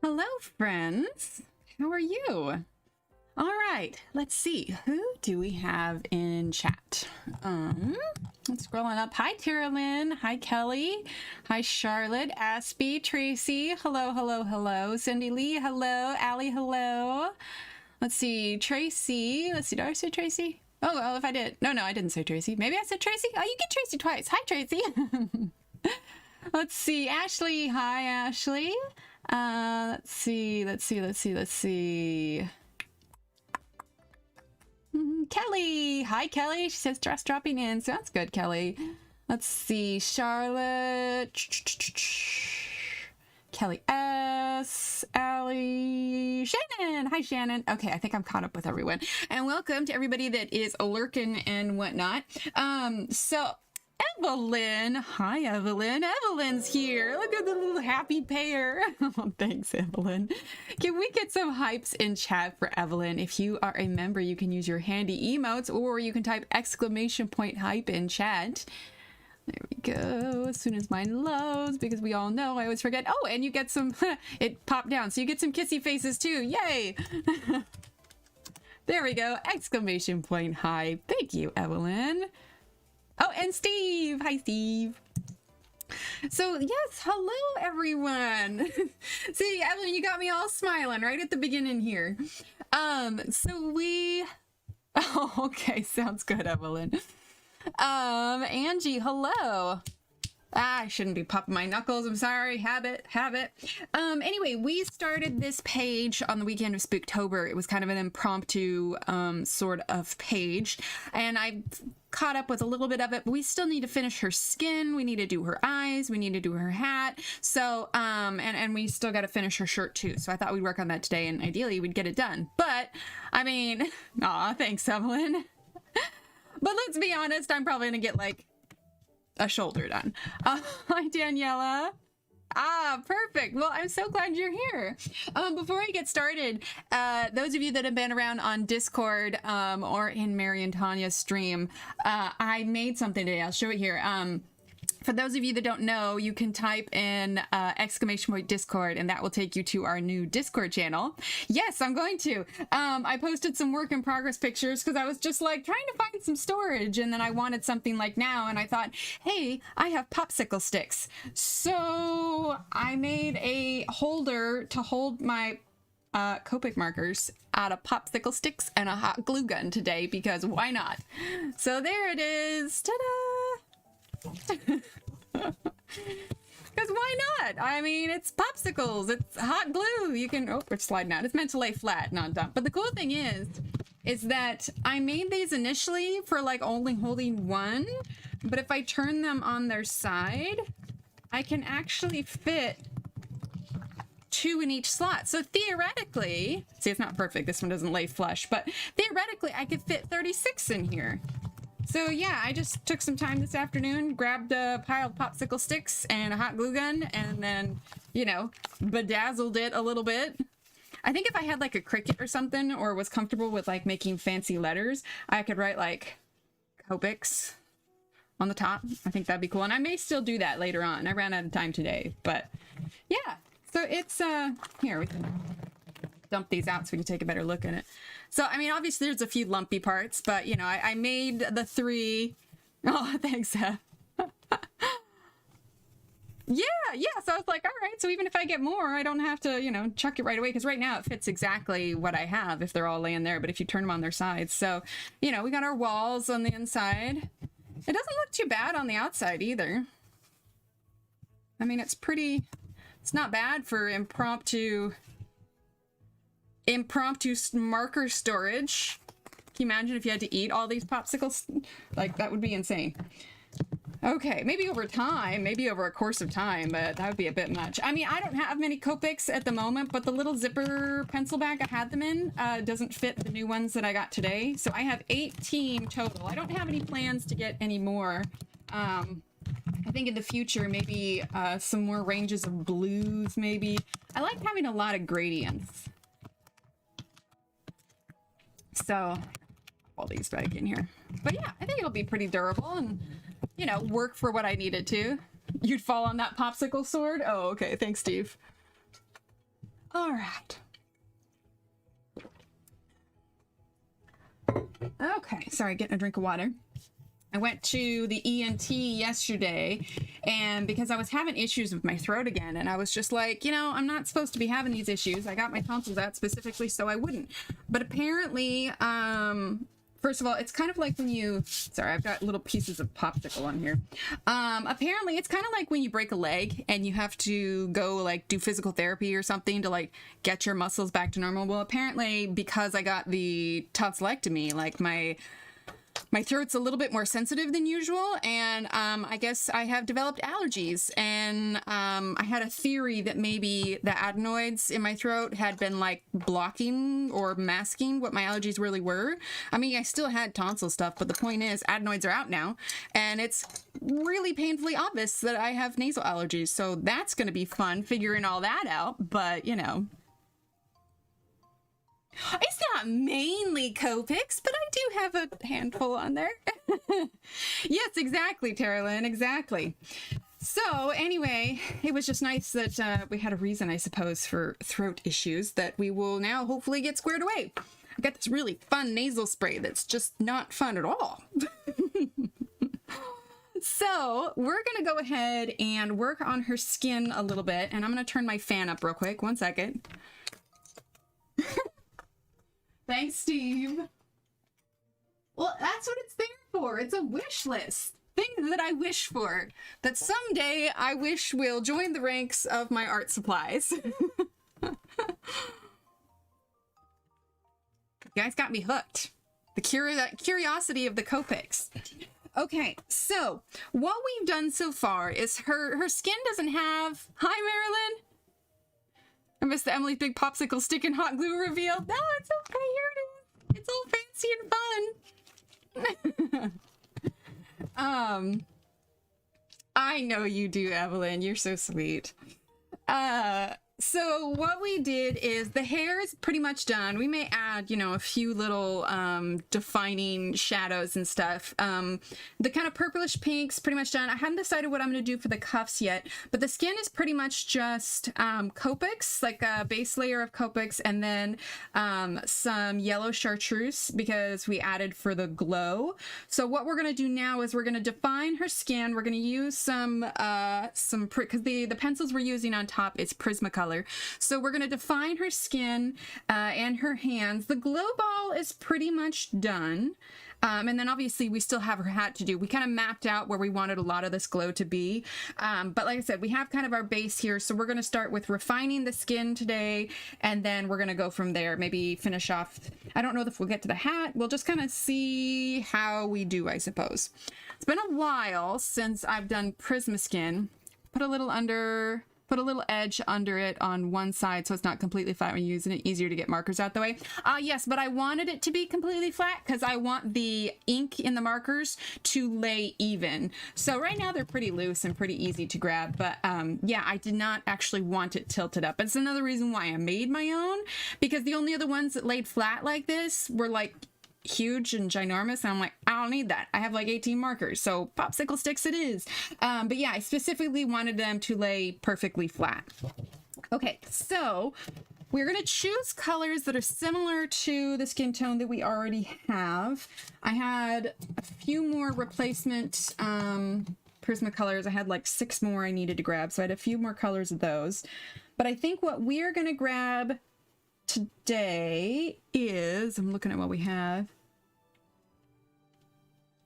Hello, friends. How are you? All right, let's see. Who do we have in chat? Let's scrolling up. Hi, Tara Lynn. Hi, Kelly. Hi, Charlotte. Aspie, Tracy. Hello, hello, hello. Cindy Lee. Hello. Allie. Hello. Let's see. Tracy. Let's see. Did I say Tracy? Oh, if I did. No, I didn't say Tracy. Maybe I said Tracy. Oh, you get Tracy twice. Hi, Tracy. Let's see. Ashley. Hi, Ashley. Let's see. Kelly. Hi, Kelly. She says just dropping in. Sounds good, Kelly. Let's see. Charlotte. Kelly S. Allie. Shannon. Hi, Shannon. Okay, I think I'm caught up with everyone. And welcome to everybody that is lurking and whatnot. So Evelyn. Hi, Evelyn. Evelyn's here. Look at the little happy pair. Oh, thanks, Evelyn. Can we get some hypes in chat for Evelyn? If you are a member, you can use your handy emotes, or you can type ! hype in chat. There we go. As soon as mine loads, because we all know I always forget. Oh, and you get some, it popped down. So you get some kissy faces too. Yay. There we go. ! Hype. Thank you, Evelyn. Oh, and Steve. Hi, Steve. So, yes, hello, everyone. See, Evelyn, you got me all smiling right at the beginning here. Oh, okay, sounds good, Evelyn. Angie, hello. I shouldn't be popping my knuckles. I'm sorry. Habit. Anyway, we started this page on the weekend of Spooktober. It was kind of an impromptu sort of page, and I caught up with a little bit of it, but we still need to finish her skin. We need to do her eyes. We need to do her hat. So, and we still got to finish her shirt too. So I thought we'd work on that today, and ideally we'd get it done. But I mean, aw, thanks, Evelyn. But let's be honest, I'm probably gonna get like a shoulder done. Hi, Daniela. Ah, perfect. Well, I'm so glad you're here. Before I get started, those of you that have been around on Discord or in Mary and Tanya's stream, I made something today. I'll show it here. For those of you that don't know, you can type in ! Discord, and that will take you to our new Discord channel. Yes, I'm going to. I posted some work in progress pictures because I was just like trying to find some storage, and then I wanted something like now, and I thought, hey, I have popsicle sticks. So I made a holder to hold my Copic markers out of popsicle sticks and a hot glue gun today, because why not? So there it is. Ta-da! Because why not? I mean, it's popsicles, it's hot glue. You can, oh, it's sliding out. It's meant to lay flat, not dump. But the cool thing is that I made these initially for like only holding one, but if I turn them on their side, I can actually fit 2 in each slot. So theoretically, see, it's not perfect. This one doesn't lay flush, but theoretically I could fit 36 in here. So yeah, I just took some time this afternoon, grabbed a pile of popsicle sticks and a hot glue gun, and then, you know, bedazzled it a little bit. I think if I had like a Cricut or something, or was comfortable with like making fancy letters, I could write like Copics on the top. I think that'd be cool. And I may still do that later on. I ran out of time today, but yeah. So it's, here, we can dump these out so we can take a better look at it. So, I mean, obviously there's a few lumpy parts, but, you know, I made the 3. Oh, thanks, yeah. So I was like, all right, so even if I get more, I don't have to, you know, chuck it right away, because right now it fits exactly what I have if they're all laying there, but if you turn them on their sides. So, you know, we got our walls on the inside. It doesn't look too bad on the outside either. I mean, it's not bad for impromptu marker storage. Can you imagine if you had to eat all these popsicles? Like, that would be insane. Okay, maybe over time, maybe over a course of time, but that would be a bit much. I mean, I don't have many Copics at the moment, but the little zipper pencil bag I had them in doesn't fit the new ones that I got today. So I have 18 total. I don't have any plans to get any more. I think in the future, maybe some more ranges of blues, maybe. I like having a lot of gradients. So, all these back in here. But yeah, I think it'll be pretty durable and, you know, work for what I needed to. You'd fall on that popsicle sword? Oh, okay. Thanks, Steve. All right. Okay, sorry, getting a drink of water. I went to the ENT yesterday, and because I was having issues with my throat again, and I was just like, you know, I'm not supposed to be having these issues. I got my tonsils out specifically so I wouldn't. But apparently, first of all, it's kind of like when you, sorry, I've got little pieces of popsicle on here. Apparently, it's kind of like when you break a leg and you have to go like do physical therapy or something to like get your muscles back to normal. Well, apparently, because I got the tonsillectomy, like my throat's a little bit more sensitive than usual, and I guess I have developed allergies, and I had a theory that maybe the adenoids in my throat had been like blocking or masking what my allergies really were. I mean, I still had tonsil stuff, but the point is adenoids are out now, and it's really painfully obvious that I have nasal allergies, so that's going to be fun figuring all that out, but you know. It's not mainly Copics, but I do have a handful on there. Yes, exactly, Terralyn, exactly. So anyway, it was just nice that we had a reason, I suppose, for throat issues that we will now hopefully get squared away. I got this really fun nasal spray that's just not fun at all. So we're going to go ahead and work on her skin a little bit, and I'm going to turn my fan up real quick. 1 second. Thanks, Steve. Well, that's what it's there for. It's a wish list. Things that I wish for. That someday I wish will join the ranks of my art supplies. You guys got me hooked. The curiosity of the Copics. Okay, so what we've done so far is her skin doesn't have... Hi, Marilyn. I missed the Emily's Big Popsicle Stick and Hot Glue reveal. No, it's okay. Here it is. It's all fancy and fun. I know you do, Evelyn. You're so sweet. So what we did is the hair is pretty much done. We may add, you know, a few little defining shadows and stuff. The kind of purplish pink's pretty much done. I haven't decided what I'm going to do for the cuffs yet, but the skin is pretty much just Copics, like a base layer of Copics, and then some yellow chartreuse because we added for the glow. So what we're going to do now is we're going to define her skin. We're going to use some because the pencils we're using on top is Prismacolor. So we're going to define her skin and her hands. The glow ball is pretty much done. And then obviously we still have her hat to do. We kind of mapped out where we wanted a lot of this glow to be. But like I said, we have kind of our base here. So we're going to start with refining the skin today. And then we're going to go from there. Maybe finish off. I don't know if we'll get to the hat. We'll just kind of see how we do, I suppose. It's been a while since I've done Prisma skin. Put a little edge under it on one side so it's not completely flat when you're using it. Easier to get markers out the way. Yes, but I wanted it to be completely flat because I want the ink in the markers to lay even. So right now they're pretty loose and pretty easy to grab, but yeah, I did not actually want it tilted up. It's another reason why I made my own, because the only other ones that laid flat like this were like huge and ginormous, and I'm like, I don't need that. I have like 18 markers, so popsicle sticks it is. But yeah, I specifically wanted them to lay perfectly flat. Okay, so we're going to choose colors that are similar to the skin tone that we already have. I had a few more replacement Prismacolors. I had like 6 more I needed to grab, so I had a few more colors of those. But I think what we're going to grab today is, I'm looking at what we have.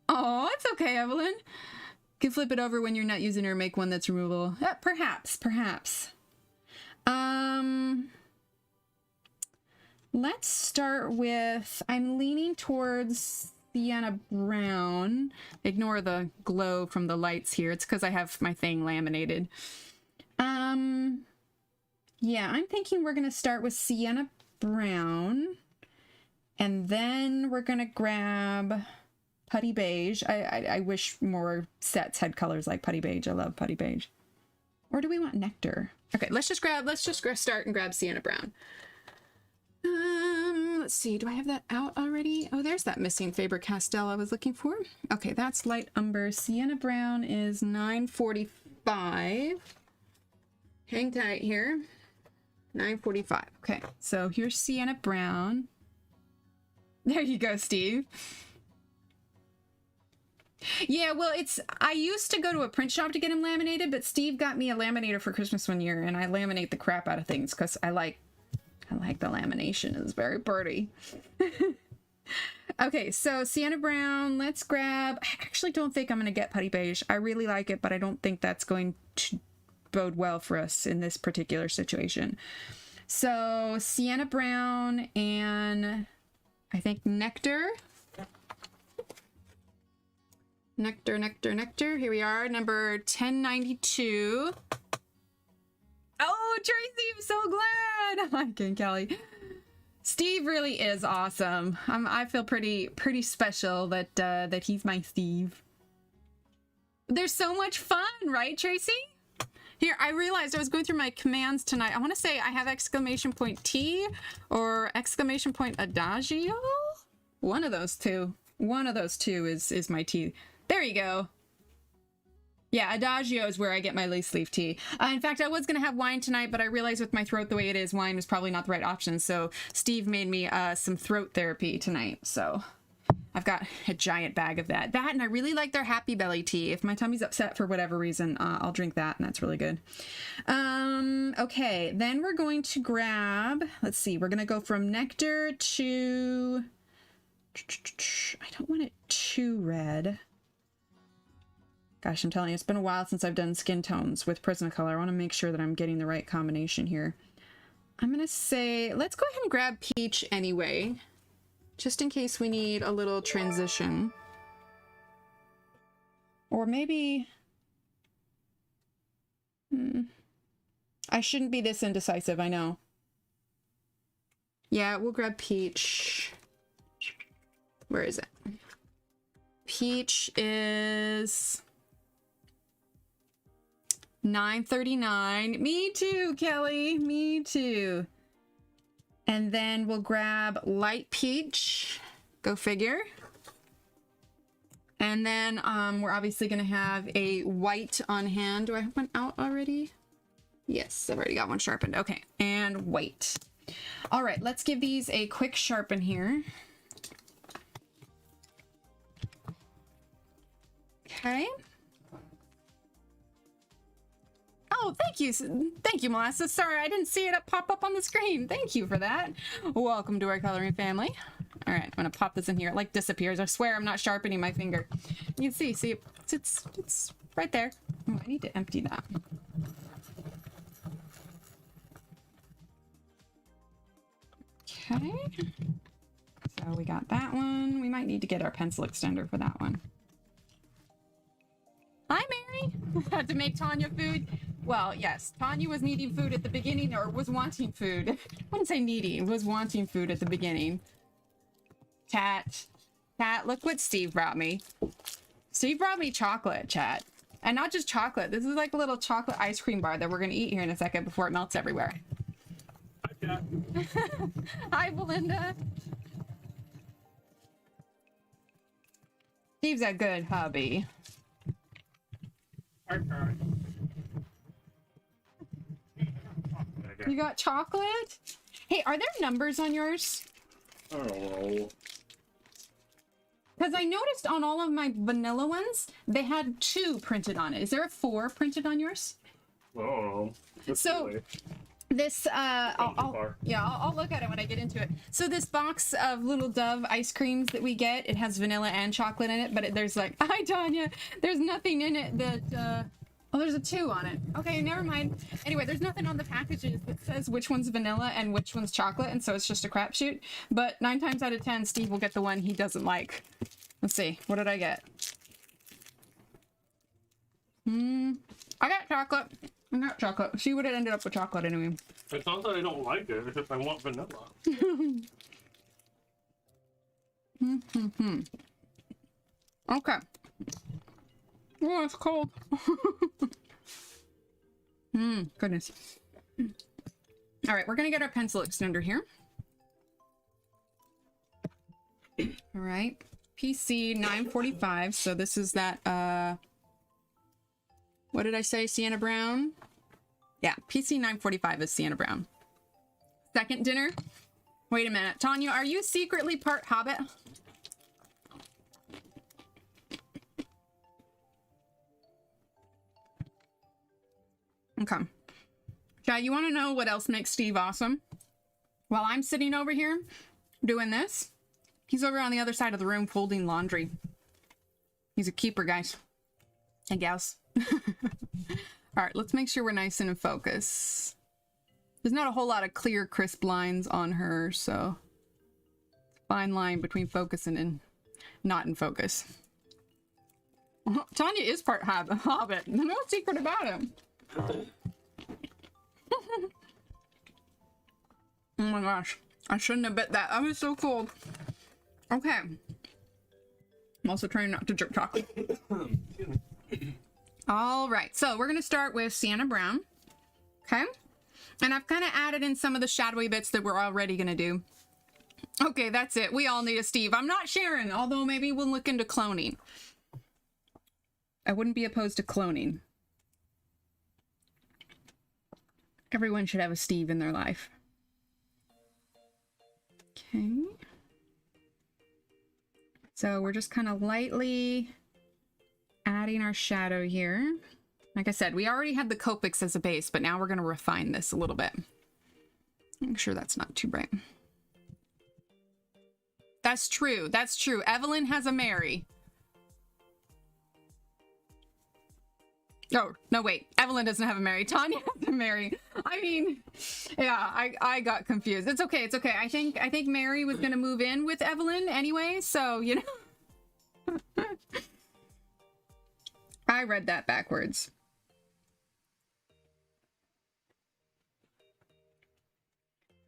Oh, it's okay, Evelyn. You can flip it over when you're not using it or make one that's removable. Perhaps. Let's start with, I'm leaning towards sienna brown. Ignore the glow from the lights here. It's because I have my thing laminated. Yeah, I'm thinking we're going to start with sienna brown, and then we're gonna grab putty beige. I wish more sets had colors like putty beige. I love putty beige. Or do we want nectar? Okay, let's just start and grab sienna brown. Let's see, do I have that out already? Oh, there's that missing Faber-Castell I was looking for. Okay, that's light umber. Sienna brown is 945. Hang tight here. 9:45. Okay, so here's Sienna Brown. There you go, Steve. Yeah, well, I used to go to a print shop to get them laminated, but Steve got me a laminator for Christmas one year, and I laminate the crap out of things because I like the lamination. It's very pretty. Okay, so Sienna Brown, let's grab... I actually don't think I'm going to get Putty Beige. I really like it, but I don't think that's going to bode well for us in this particular situation. So Sienna Brown and I think Nectar. Nectar. Here we are, number 1092. Oh, Tracy, I'm so glad. Hi, Ken Kelly. Steve really is awesome. I feel pretty special that he's my Steve. There's so much fun, right, Tracy? Here, I realized I was going through my commands tonight. I want to say I have exclamation point T or exclamation point Adagio. One of those two. One of those two is my T. There you go. Yeah, Adagio is where I get my loose leaf tea. In fact, I was going to have wine tonight, but I realized with my throat the way it is, wine was probably not the right option. So Steve made me some throat therapy tonight. So I've got a giant bag of that. And I really like their Happy Belly tea. If my tummy's upset for whatever reason, I'll drink that, and that's really good. Okay, then we're going to grab, let's see, we're going to go from Nectar to... I don't want it too red. Gosh, I'm telling you, it's been a while since I've done skin tones with Prismacolor. I want to make sure that I'm getting the right combination here. I'm going to say, let's go ahead and grab Peach anyway, just in case we need a little transition. Or maybe... I shouldn't be this indecisive, I know. Yeah, we'll grab Peach. Where is it? Peach is... 9:39. Me too, Kelly. Me too. And then we'll grab Light Peach. Go figure. And then we're obviously going to have a white on hand. Do I have one out already? Yes, I've already got one sharpened. Okay, and white. All right, let's give these a quick sharpen here. Okay. Oh, thank you. Thank you, Melissa. Sorry, I didn't see it pop up on the screen. Thank you for that. Welcome to our coloring family. All right, I'm going to pop this in here. It like disappears. I swear I'm not sharpening my finger. You can see it's right there. Oh, I need to empty that. Okay. So we got that one. We might need to get our pencil extender for that one. Hi, Mary. Had to make Tanya food. Well, yes, Tanya was needing food at the beginning, or was wanting food. I wouldn't say needing, was wanting food at the beginning. Tat, look what Steve brought me. Steve brought me chocolate, chat. And not just chocolate. This is like a little chocolate ice cream bar that we're going to eat here in a second before it melts everywhere. Hi, Cat. Hi, Belinda. Steve's a good hubby. You got chocolate? Hey, are there numbers on yours? Oh. Because I noticed on all of my vanilla ones, they had 2 printed on it. Is there a 4 printed on yours? Oh. So silly. This, I'll look at it when I get into it. So this box of Little Dove ice creams that we get, it has vanilla and chocolate in it, but there's like, hi, Tanya, there's nothing in it that, oh, there's a 2 on it. Okay, never mind. Anyway, there's nothing on the packages that says which one's vanilla and which one's chocolate, and so it's just a crapshoot. But 9 times out of 10, Steve will get the one he doesn't like. Let's see, what did I get? I got chocolate. I got chocolate. She would have ended up with chocolate anyway. It's not that I don't like it, it's just I want vanilla. Okay. Oh, it's cold. Goodness. All right, we're gonna get our pencil extender here. All right, PC 945. So this is that. What did I say? Sienna Brown. Yeah, PC 945 is Sienna Brown. second dinner. Wait a minute. Tanya, are you secretly part Hobbit? Okay. Yeah, you want to know what else makes Steve awesome? While I'm sitting over here doing this, he's over on the other side of the room folding laundry. He's a keeper, guys and gals. All right, let's make sure we're nice and in focus. There's not a whole lot of clear, crisp lines on her, so fine line between focus and not in focus. Tanya is part Hobbit. No secret about him. Oh my gosh. I shouldn't have bet that. I was so cold. Okay. I'm also trying not to drip chocolate. All right. So we're going to start with Sienna Brown. Okay. And I've kind of added in some of the shadowy bits that we're already going to do. Okay, that's it. We all need a Steve. I'm not Sharon, although maybe we'll look into cloning. I wouldn't be opposed to cloning. Everyone should have a Steve in their life. Okay. So we're just kind of lightly adding our shadow here. Like I said, we already had the Copics as a base, but now we're going to refine this a little bit. Make sure that's not too bright. That's true. That's true. Evelyn has a Mary. Oh, no, wait. Evelyn doesn't have a Mary. Tanya has a Mary. I mean, yeah, I got confused. It's okay. It's okay. I think Mary was going to move in with Evelyn anyway, so, you know. I read that backwards.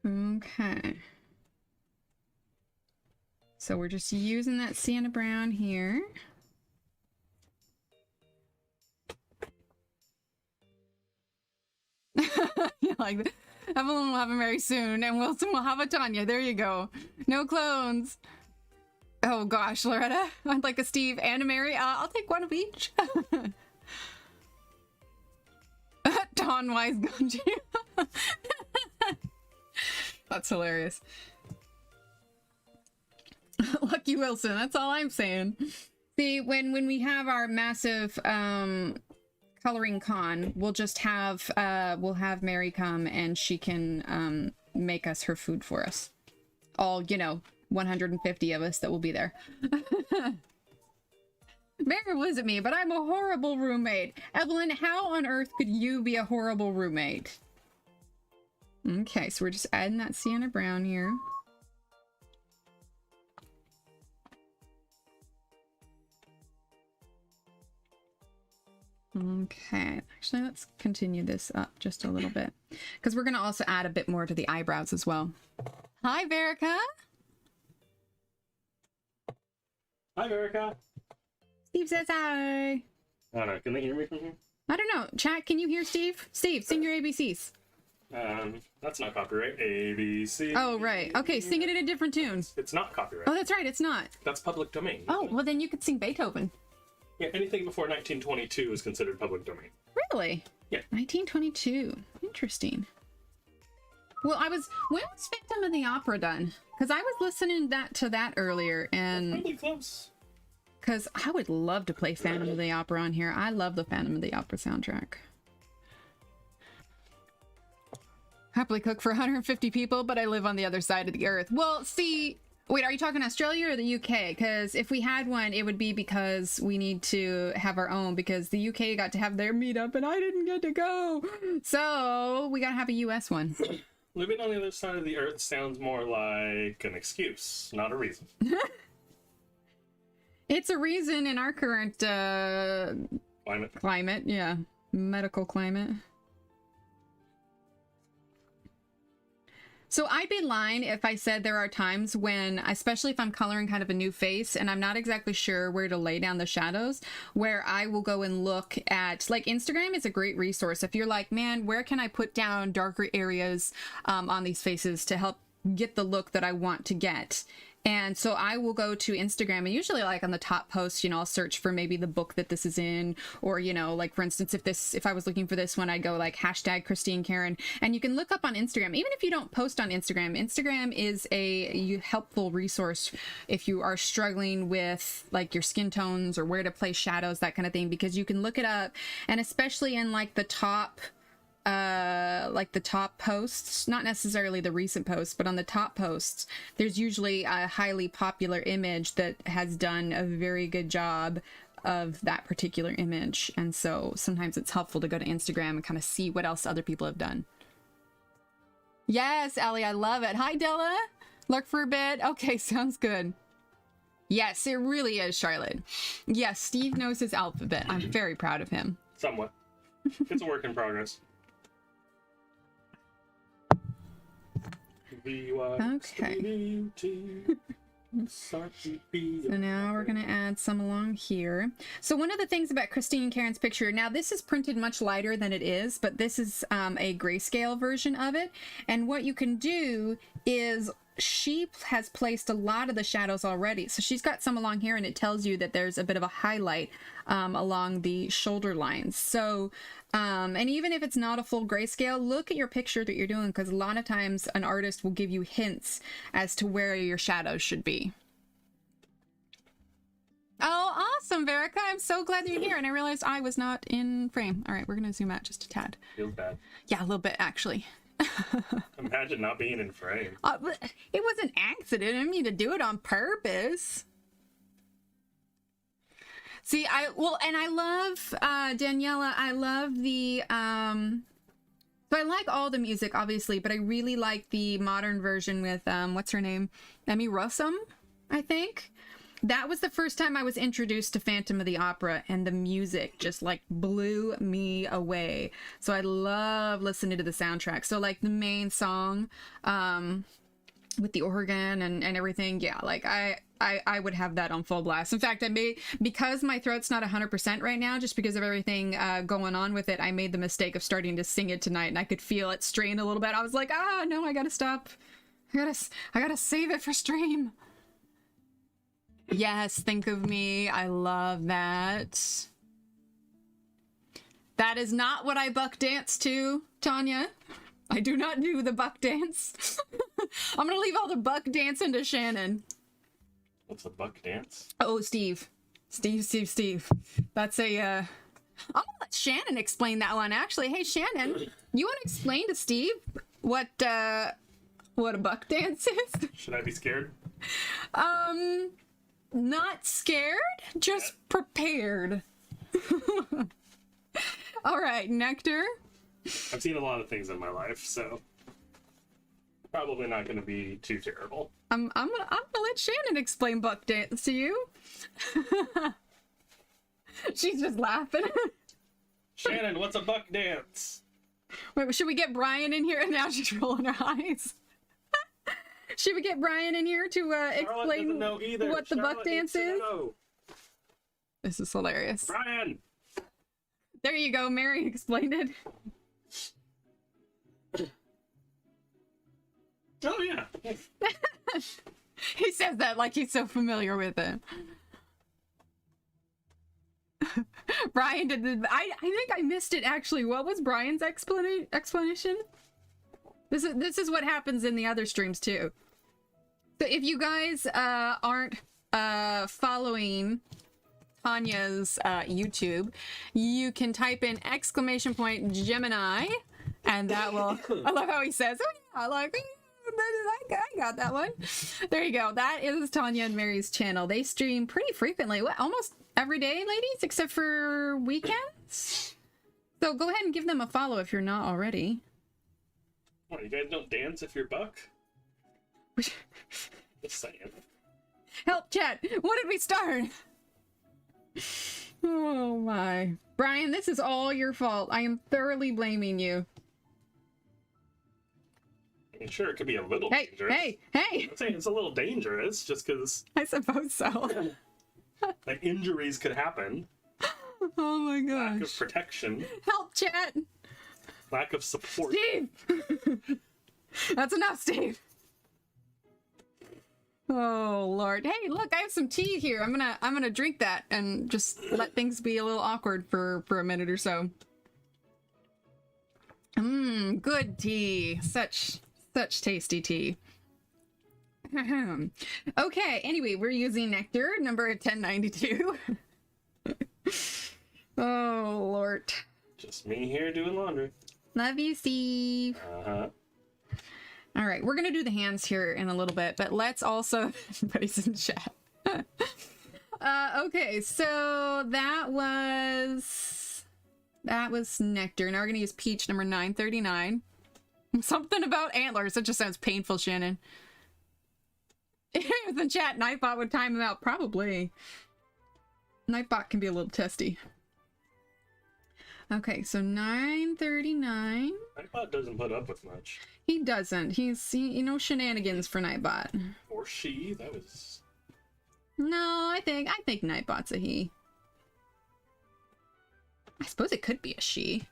Okay. So we're just using that Sienna Brown here. Yeah, like that. Evelyn will have a Mary soon, and Wilson will have a Tanya. There you go. No clones. Oh gosh, Loretta. I'd like a Steve and a Mary. I'll take one of each. Dawn Wise Gunji. That's hilarious. Lucky Wilson, that's all I'm saying. See, when we have our massive coloring con, we'll just have we'll have Mary come and she can make us her food for us. All, you know, 150 of us that will be there. Bear was at me, but I'm a horrible roommate. Evelyn, how on earth could you be a horrible roommate? Okay, so we're just adding that Sienna Brown here. Okay, actually, let's continue this up just a little bit, because we're going to also add a bit more to the eyebrows as well. Hi, Verica. Hi, Verica. Steve says hi. I don't know. Can they hear me from here? I don't know. Chat, can you hear Steve? Steve, sing your ABCs. That's not copyright. ABC. Oh, right. Okay, sing it in a different tune. It's not copyright. Oh, that's right. It's not. That's public domain. Oh, well, then you could sing Beethoven. Yeah, anything before 1922 is considered public domain. Really? Yeah. 1922. Interesting. Well, when was Phantom of the Opera done? Because I was listening to that earlier, and Probably close. because I would love to play Phantom of the Opera on here. I love the Phantom of the Opera soundtrack. Happily cook for 150 people, but I live on the other side of the earth. Well, see, wait, are you talking Australia or the UK? Because if we had one, it would be because we need to have our own, because the UK got to have their meetup and I didn't get to go. So we got to have a US one. Living on the other side of the earth sounds more like an excuse, not a reason. It's a reason in our current Climate. yeah, medical climate. So I'd be lying if I said there are times when, especially if I'm coloring kind of a new face and I'm not exactly sure where to lay down the shadows, where I will go and look at, like, Instagram is a great resource. If you're like, man, where can I put down darker areas on these faces to help get the look that I want to get? And so I will go to Instagram, and usually like on the top post, you know, I'll search for maybe the book that this is in, or, you know, like for instance, if I was looking for this one, I'd go like hashtag Christine Karron, and you can look up on Instagram. Even if you don't post on Instagram, Instagram is a helpful resource if you are struggling with like your skin tones or where to place shadows, that kind of thing, because you can look it up, and especially in like the top posts, not necessarily the recent posts, but on the top posts, there's usually a highly popular image that has done a very good job of that particular image. And so sometimes it's helpful to go to Instagram and kind of see what else other people have done. Yes, Ellie, I love it. Hi, Della. Lurk for a bit. Okay, sounds good. Yes, it really is, Charlotte. Yes, Steve knows his alphabet. I'm very proud of him. Somewhat. It's a work in progress. Okay. So now we're going to add some along here. So one of the things about Christine Karron's picture, now this is printed much lighter than it is, but this is a grayscale version of it. And what you can do is she has placed a lot of the shadows already. So she's got some along here, and it tells you that there's a bit of a highlight along the shoulder lines. So, and even if it's not a full grayscale, look at your picture that you're doing, because a lot of times an artist will give you hints as to where your shadows should be. Oh, awesome, Verica. I'm so glad that you're here. And I realized I was not in frame. All right, we're going to zoom out just a tad. Feels bad. Yeah, a little bit, actually. Imagine not being in frame. It was an accident. I didn't mean to do it on purpose. See, I love, Daniela, I love the, so I like all the music, obviously, but I really like the modern version with, what's her name? Emmy Rossum, I think. That was the first time I was introduced to Phantom of the Opera, and the music just like blew me away. So I love listening to the soundtrack. So like the main song, with the organ and everything. Yeah, like I would have that on full blast. In fact, because my throat's not 100% right now, just because of everything going on with it, I made the mistake of starting to sing it tonight, and I could feel it strain a little bit. I was like, no, I gotta stop. I gotta save it for stream. Yes, Think of Me. I love that. That is not what I buck dance to, Tanya. I do not do the buck dance. I'm gonna leave all the buck dancing to Shannon. What's a buck dance? Oh, Steve. Steve. That's a, I'm gonna let Shannon explain that one, actually. Hey, Shannon, you want to explain to Steve what a buck dance is? Should I be scared? Not scared, just prepared. All right, Nectar. I've seen a lot of things in my life, so probably not going to be too terrible. I'm gonna let Shannon explain buck dance to you. She's just laughing. Shannon, what's a buck dance? Wait, should we get Brian in here? And now she's rolling her eyes. Should we get Brian in here to explain what the buck dance is? This is hilarious. Brian! There you go, Mary explained it. Oh, yeah. He says that like he's so familiar with it. Brian I think I missed it, actually. What was Brian's explanation? This is what happens in the other streams too. So if you guys aren't following Tanya's YouTube, you can type in !Gemini, and that will. I love how he says, "Oh yeah, I like." I got that one. There you go. That is Tanya and Mary's channel. They stream pretty frequently, almost every day, ladies, except for weekends. So go ahead and give them a follow if you're not already. What, you guys don't dance if you're buck? Just saying. Help, chat. What did we start? Oh my. Brian, this is all your fault. I am thoroughly blaming you. I mean, sure, it could be a little dangerous. Hey! I'm saying it's a little dangerous just because. I suppose so. Like, injuries could happen. Oh my gosh. Lack of protection. Help, chat. Lack of support. Steve! That's enough, Steve. Oh Lord. Hey, look, I have some tea here. I'm gonna drink that and just let things be a little awkward for a minute or so. Mmm, good tea. Such tasty tea. Okay, anyway, we're using nectar, number 1092. Oh Lord. Just me here doing laundry. Love you, Steve. Uh-huh. All right, we're gonna do the hands here in a little bit, but let's also everybody's in chat. Okay, so that was nectar. Now we're gonna use peach number 939. Something about antlers. That just sounds painful, Shannon. If it's in chat, Nightbot would time him out. Probably. Nightbot can be a little testy. Okay, so 939. Nightbot doesn't put up with much. He doesn't. You know, shenanigans for Nightbot. Or she. That was. No, I think Nightbot's a he. I suppose it could be a she.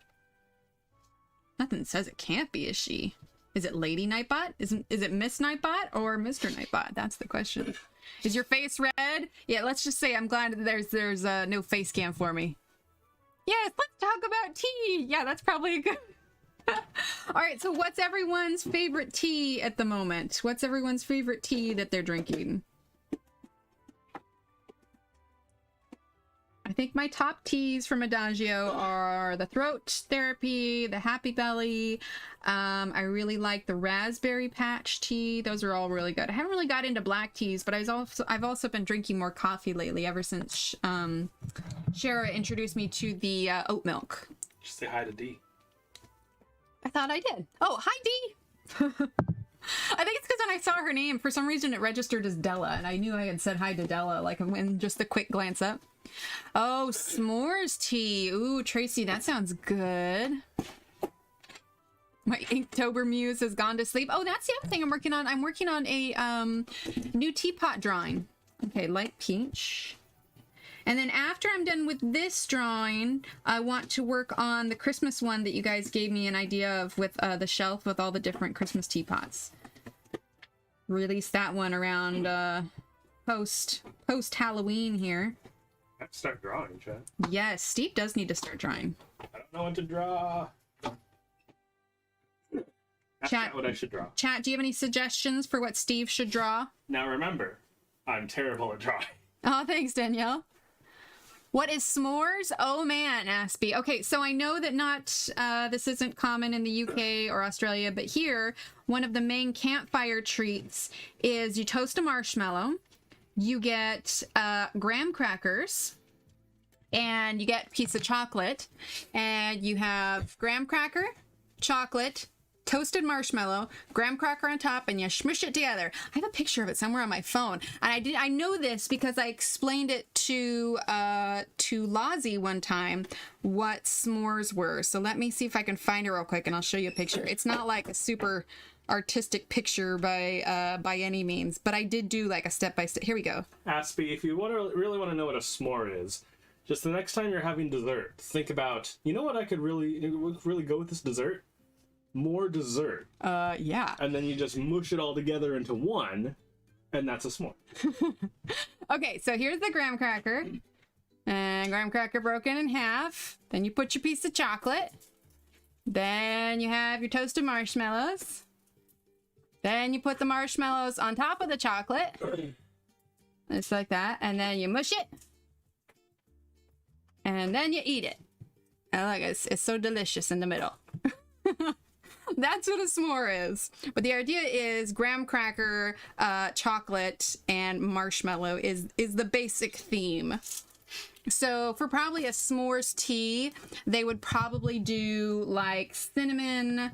Nothing says it can't be a she. Is it Lady Nightbot? Is it Miss Nightbot or Mr. Nightbot? That's the question. Is your face red? Yeah, let's just say I'm glad that there's no face cam for me. Yes, let's talk about tea. Yeah, that's probably a good. All right, so what's everyone's favorite tea at the moment? What's everyone's favorite tea that they're drinking? I think my top teas from Adagio are the Throat Therapy, the Happy Belly. I really like the Raspberry Patch tea. Those are all really good. I haven't really got into black teas, but I've also been drinking more coffee lately ever since Shara introduced me to the oat milk. Just say hi to D. I thought I did. Oh, hi D! I think it's because when I saw her name, for some reason it registered as Della, and I knew I had said hi to Della, like in just a quick glance up. Oh, s'mores tea. Ooh, Tracy, that sounds good. My Inktober muse has gone to sleep. Oh, that's the other thing I'm working on. I'm working on a new teapot drawing. Okay, light peach. And then after I'm done with this drawing, I want to work on the Christmas one that you guys gave me an idea of with the shelf with all the different Christmas teapots. Release that one around post Halloween here. I have to start drawing, Chad. Yes, Steve does need to start drawing. I don't know what to draw. That's Chat, not what I should draw. Chat, do you have any suggestions for what Steve should draw? Now remember, I'm terrible at drawing. Oh, thanks, Danielle. What is s'mores? Oh man, Aspie. Okay, so I know that this isn't common in the UK or Australia, but here, one of the main campfire treats is you toast a marshmallow, you get graham crackers, and you get a piece of chocolate, and you have graham cracker, chocolate, toasted marshmallow, graham cracker on top, and you smush it together. I have a picture of it somewhere on my phone, and I know this because I explained it to Lozzie one time what s'mores were. So let me see if I can find it real quick, and I'll show you a picture. It's not like a super artistic picture by any means, but I did do like a step-by-step. Here we go. Aspie, if you really want to know what a s'more is, just the next time you're having dessert, think about, you know what I could really go with this dessert? More dessert. Yeah. And then you just mush it all together into one, and that's a s'more. Okay, so here's the graham cracker. And graham cracker broken in half. Then you put your piece of chocolate. Then you have your toasted marshmallows. Then you put the marshmallows on top of the chocolate. Just like that. And then you mush it. And then you eat it. And look, it's so delicious in the middle. That's what a s'more is. But the idea is graham cracker, chocolate, and marshmallow is the basic theme. So for probably a s'mores tea, they would probably do like cinnamon,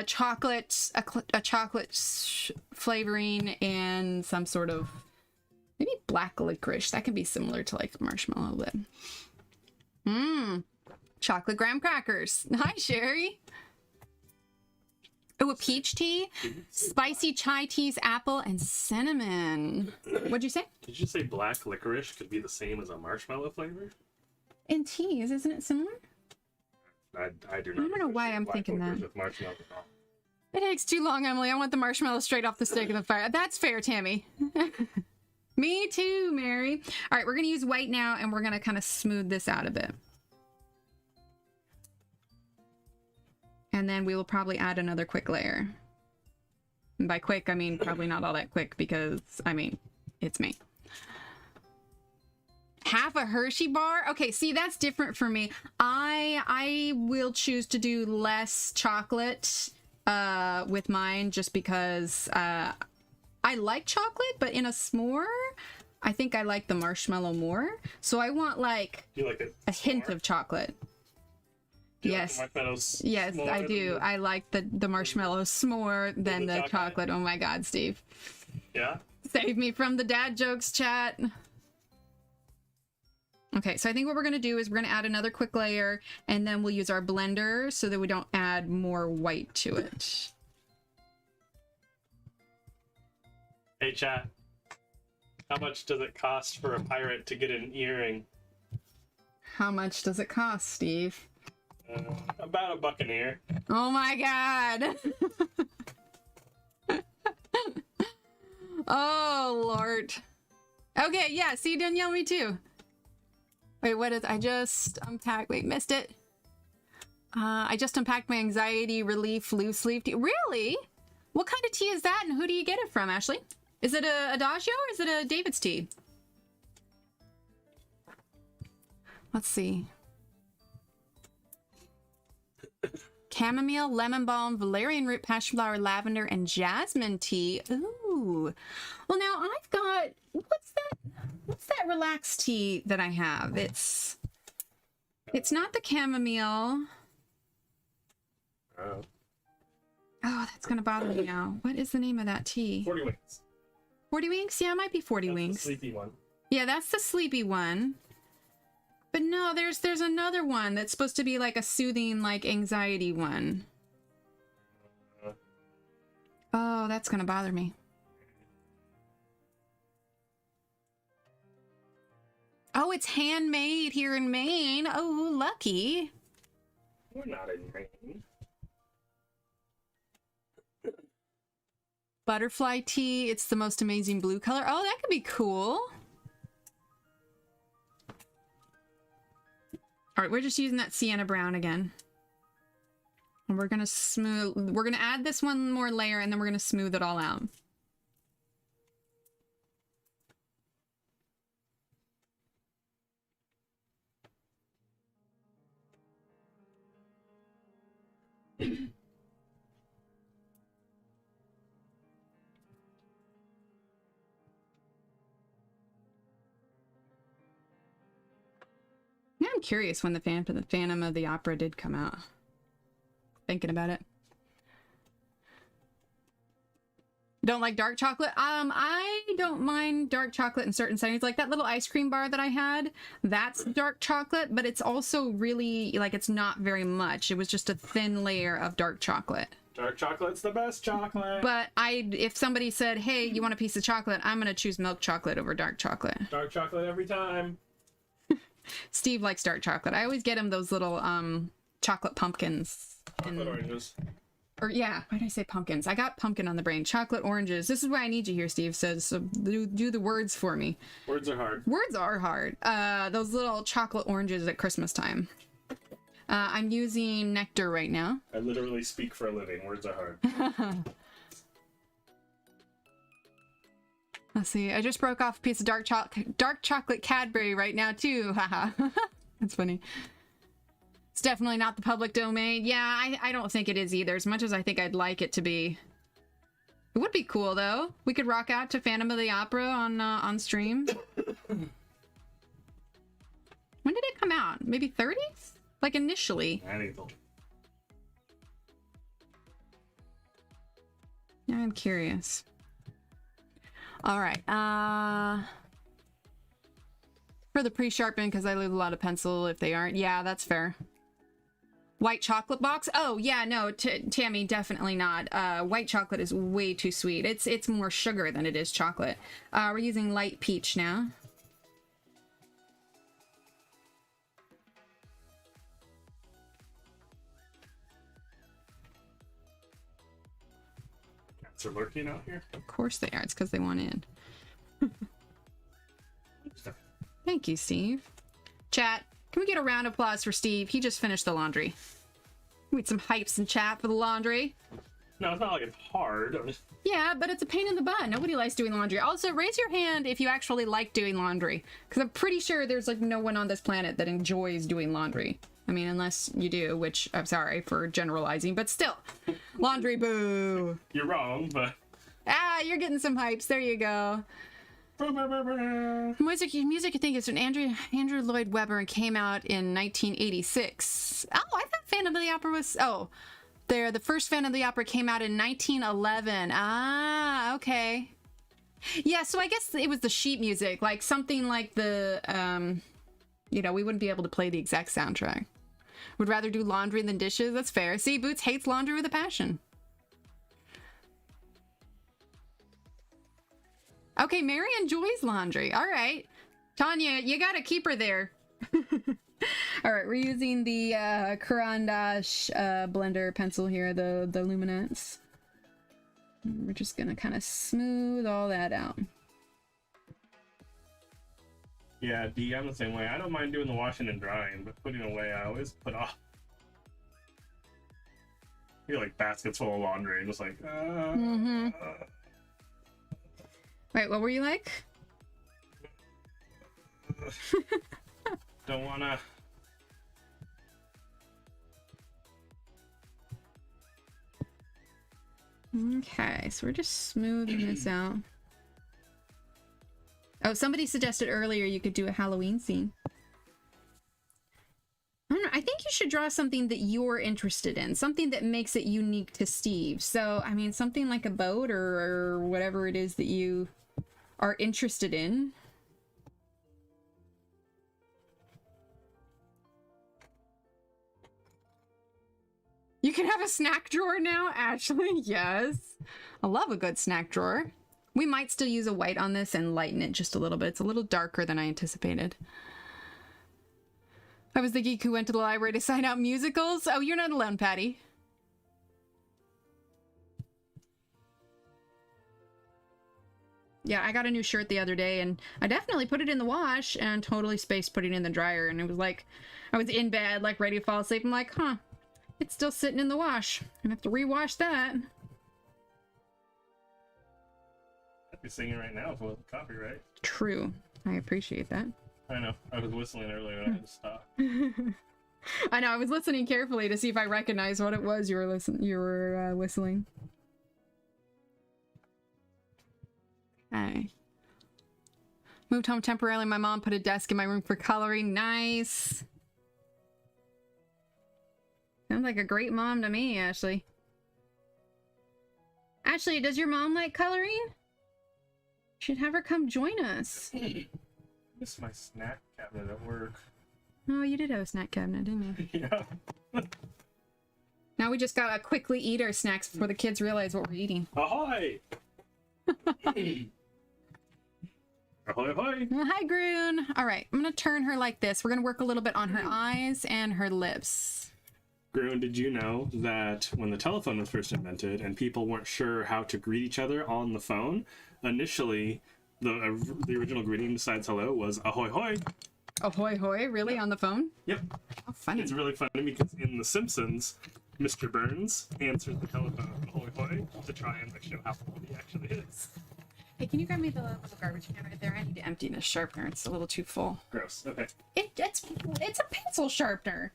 chocolate, a chocolate flavoring, and some sort of maybe black licorice. That could be similar to like marshmallow lid. Chocolate graham crackers. Hi, Sherry. Oh, a peach tea, spicy chai teas, apple, and cinnamon. What'd you say? Did you say black licorice could be the same as a marshmallow flavor? In teas, isn't it similar? I do not. I don't know why I'm thinking that. With marshmallow at all. It takes too long, Emily. I want the marshmallow straight off the stick of the fire. That's fair, Tammy. Me too, Mary. All right, we're going to use white now, and we're going to kind of smooth this out a bit. And then we will probably add another quick layer. And by quick, I mean probably not all that quick because, I mean, it's me. Half a Hershey bar? Okay, see, that's different for me. I will choose to do less chocolate with mine just because I like chocolate, but in a s'more, I think I like the marshmallow more. So I want like You like a hint of chocolate. Yes. Like the Yes, I do. I like the marshmallow s'more than the chocolate. Oh my god, Steve. Yeah? Save me from the dad jokes, chat. Okay, so I think what we're going to do is we're going to add another quick layer, and then we'll use our blender so that we don't add more white to it. Hey, chat. How much does it cost for a pirate to get an earring? How much does it cost, Steve? About $1 an ear. Oh my god! Oh, Lord. Okay, yeah, see, Danielle, me too. Wait, what is... I just unpacked... Wait, missed it. I just unpacked my anxiety relief loose leaf tea. Really? What kind of tea is that, and who do you get it from, Ashley? Is it a Adagio or is it a David's tea? Let's see. Chamomile, lemon balm, valerian root, passion flower, lavender, and jasmine tea. Ooh. Well, now I've got... What's that relaxed tea that I have? It's not the chamomile. Oh. Oh, that's gonna bother me now. What is the name of that tea? 40 Winks. 40 Winks? Yeah, it might be 40 That's Winks. the sleepy one. Yeah, that's the sleepy one. But no, there's another one that's supposed to be like a soothing, like anxiety one. Oh, that's gonna bother me. Oh, it's handmade here in Maine. Oh, lucky. We're not in Maine. Butterfly tea. It's the most amazing blue color. Oh, that could be cool. All right, we're just using that sienna brown again. And we're gonna add this one more layer and then we're gonna smooth it all out. Now I'm curious when the Phantom of the Opera did come out. Thinking about it. Don't like dark chocolate? I don't mind dark chocolate in certain settings. Like that little ice cream bar that I had, that's dark chocolate, but it's also really, like, it's not very much. It was just a thin layer of dark chocolate. Dark chocolate's the best chocolate. But if somebody said, hey, you want a piece of chocolate, I'm gonna choose milk chocolate over dark chocolate. Dark chocolate every time. Steve likes dark chocolate. I always get him those little chocolate pumpkins. Chocolate oranges. Or yeah, why did I say pumpkins? I got pumpkin on the brain. Chocolate oranges. This is why I need you here, Steve. So do the words for me. Words are hard. Words are hard. Those little chocolate oranges at Christmas time. I'm using nectar right now. I literally speak for a living. Words are hard. Let's see. I just broke off a piece of dark chocolate Cadbury right now too. Haha. That's funny. It's definitely not the public domain. Yeah, I don't think it is either, as much as I think I'd like it to be. It would be cool though. We could rock out to Phantom of the Opera on stream. When did it come out? Maybe 30s? Like initially. Yeah, I'm curious. All right. For the pre-sharpen, because I lose a lot of pencil if they aren't. Yeah, that's fair. White chocolate box? Oh, yeah, no, Tammy, definitely not. White chocolate is way too sweet. It's more sugar than it is chocolate. We're using light peach now. Rats are lurking out here. Of course they are. It's because they want in. Thank you, Steve. Chat, can we get a round of applause for Steve? He just finished the laundry. We need some hypes in chat for the laundry. No, it's not like it's hard. Yeah, but it's a pain in the butt. Nobody likes doing laundry. Also, raise your hand if you actually like doing laundry. Because I'm pretty sure there's like no one on this planet that enjoys doing laundry. I mean, unless you do, which I'm sorry for generalizing, but still. Laundry boo. You're wrong, but... Ah, you're getting some hypes. There you go. Music, I think it's an Andrew Lloyd Webber and came out in 1986. Oh, I thought Phantom of the Opera was... Oh, the first Phantom of the Opera came out in 1911. Ah, okay. Yeah, so I guess it was the sheet music, like something like the, you know, we wouldn't be able to play the exact soundtrack. Would rather do laundry than dishes. That's fair. See, Boots hates laundry with a passion. Okay, Mary enjoys laundry. All right. Tanya, you gotta keep her there. All right, we're using the Karron blender pencil here, the Luminance. We're just gonna kind of smooth all that out. Yeah, D, I'm the same way. I don't mind doing the washing and drying, but putting away, I always put off. I feel like baskets full of laundry and just like, Wait, what were you like? Don't wanna. Okay, so we're just smoothing this out. Oh, somebody suggested earlier you could do a Halloween scene. I don't know, I think you should draw something that you're interested in, something that makes it unique to Steve. So, I mean, something like a boat or whatever it is that you are interested in. You can have a snack drawer now, Ashley. Yes. I love a good snack drawer. We might still use a white on this and lighten it just a little bit. It's a little darker than I anticipated. I was the geek who went to the library to sign out musicals. Oh, you're not alone, Patty. Yeah, I got a new shirt the other day and I definitely put it in the wash and totally spaced putting it in the dryer. And it was like, I was in bed, like ready to fall asleep. I'm like, huh, it's still sitting in the wash. I'm gonna have to rewash that. I'd be singing right now if it wasn't copyright. True. I appreciate that. I know. I was whistling earlier and I had to stop. I know. I was listening carefully to see if I recognized what it was you were whistling. Okay. Moved home temporarily. My mom put a desk in my room for coloring. Nice. Sounds like a great mom to me, Ashley. Ashley, does your mom like coloring? Should have her come join us. This is my snack cabinet at work. Oh, you did have a snack cabinet, didn't you? Yeah. Now we just gotta quickly eat our snacks before the kids realize what we're eating. Ahoy! Ahoy, ahoy! Hi, Groon. All right, I'm gonna turn her like this. We're gonna work a little bit on her eyes and her lips. Groon, did you know that when the telephone was first invented and people weren't sure how to greet each other on the phone, initially the original greeting besides hello was ahoy hoy. Ahoy hoy, really? On the phone? Yep. Oh, funny. It's really funny because in The Simpsons, Mr. Burns answers the telephone ahoy hoy to try and show how old he actually is. Hey, can you grab me the garbage can right there? I need to empty this sharpener. It's a little too full. Gross. Okay. It's a pencil sharpener.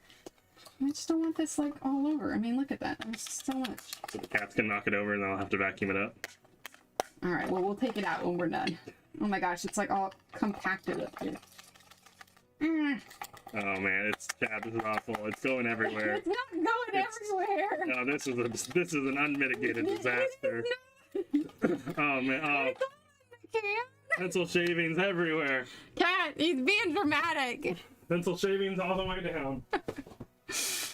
I just don't want this like all over. I mean, look at that. There's so much. So the cats can knock it over and then I'll have to vacuum it up. All right. Well, we'll take it out when we're done. Oh my gosh, it's like all compacted up here. Oh man, Chad, this is awful. It's going everywhere. It's not going everywhere. No, this is an unmitigated disaster. Oh man, oh. Pencil shavings everywhere. Cat, he's being dramatic. Pencil shavings all the way down.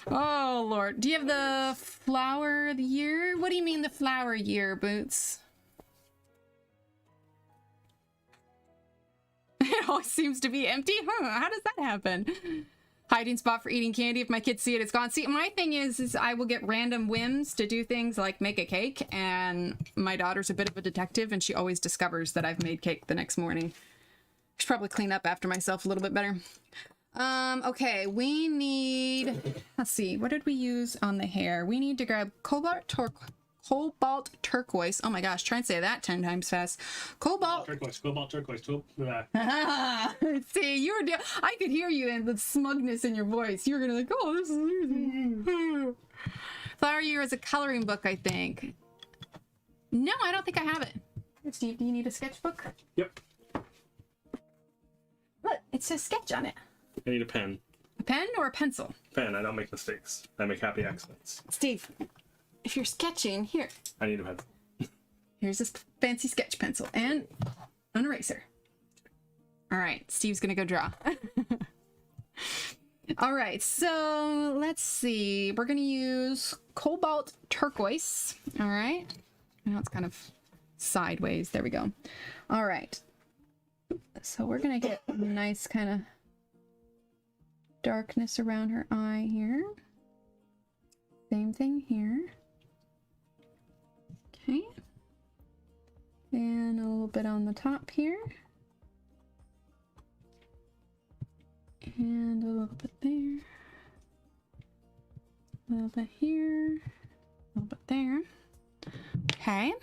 Oh Lord, do you have the flower of the year? What do you mean the flower year, Boots? It always seems to be empty, huh? How does that happen? Hiding spot for eating candy. If my kids see it, it's gone. See, my thing is I will get random whims to do things like make a cake, and my daughter's a bit of a detective, and she always discovers that I've made cake the next morning. I should probably clean up after myself a little bit better. Okay, we need, let's see, what did we use on the hair? We need to grab cobalt turquoise. Oh my gosh, try and say that 10 times fast. Cobalt turquoise. See, you were I could hear you and the smugness in your voice. You were gonna like, oh, this is easy. Flower Year is a coloring book, I think. No, I don't think I have it. Here, Steve, do you need a sketchbook? Yep. Look, it says sketch on it. I need a pen. A pen or a pencil? Pen. I don't make mistakes. I make happy accidents. Steve, if you're sketching, here. I need a pencil. Here's this fancy sketch pencil and an eraser. All right, Steve's gonna go draw. All right, so let's see. We're gonna use cobalt turquoise. All right. I know it's kind of sideways. There we go. All right. So we're gonna get a nice kind of darkness around her eye here. Same thing here. Okay. And a little bit on the top here. And a little bit there. A little bit here. A little bit there. Okay.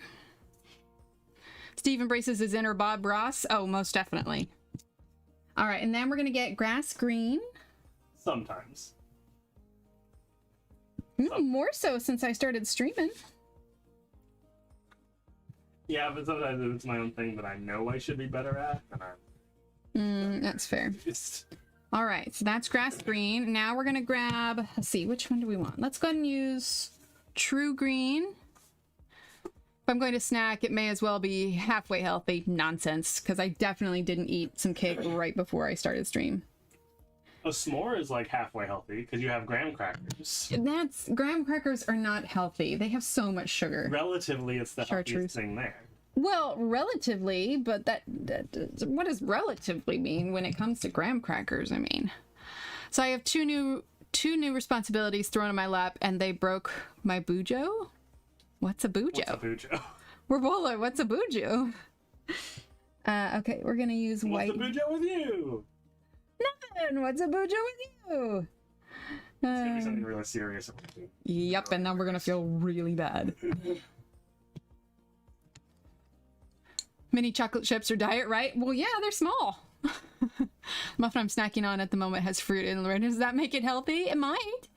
Steve embraces his inner Bob Ross. Oh, most definitely. All right, and then we're going to get grass green. Sometimes. More so since I started streaming. Yeah, but sometimes it's my own thing that I know I should be better at. And That's fair. just... All right, so that's grass green. Now we're going to grab, let's see, which one do we want? Let's go ahead and use true green. If I'm going to snack, it may as well be halfway healthy. Nonsense, because I definitely didn't eat some cake right before I started stream. A s'more is like halfway healthy because you have graham crackers. Graham crackers are not healthy. They have so much sugar. Relatively, it's the healthiest thing there. Well, relatively, but that what does relatively mean when it comes to graham crackers? I mean, so I have two new responsibilities thrown in my lap, and they broke my bujo. What's a bujo? What's a bujo? We're both like, what's a bujo? Okay, we're gonna use white. What's a bujo with you? Nothing. What's a bujo with you? It's gonna be something really serious. Yep, and then we're gonna feel really bad. Mini chocolate chips are diet, right? Well, yeah, they're small. Muffin I'm snacking on at the moment has fruit in it. Does that make it healthy? It might.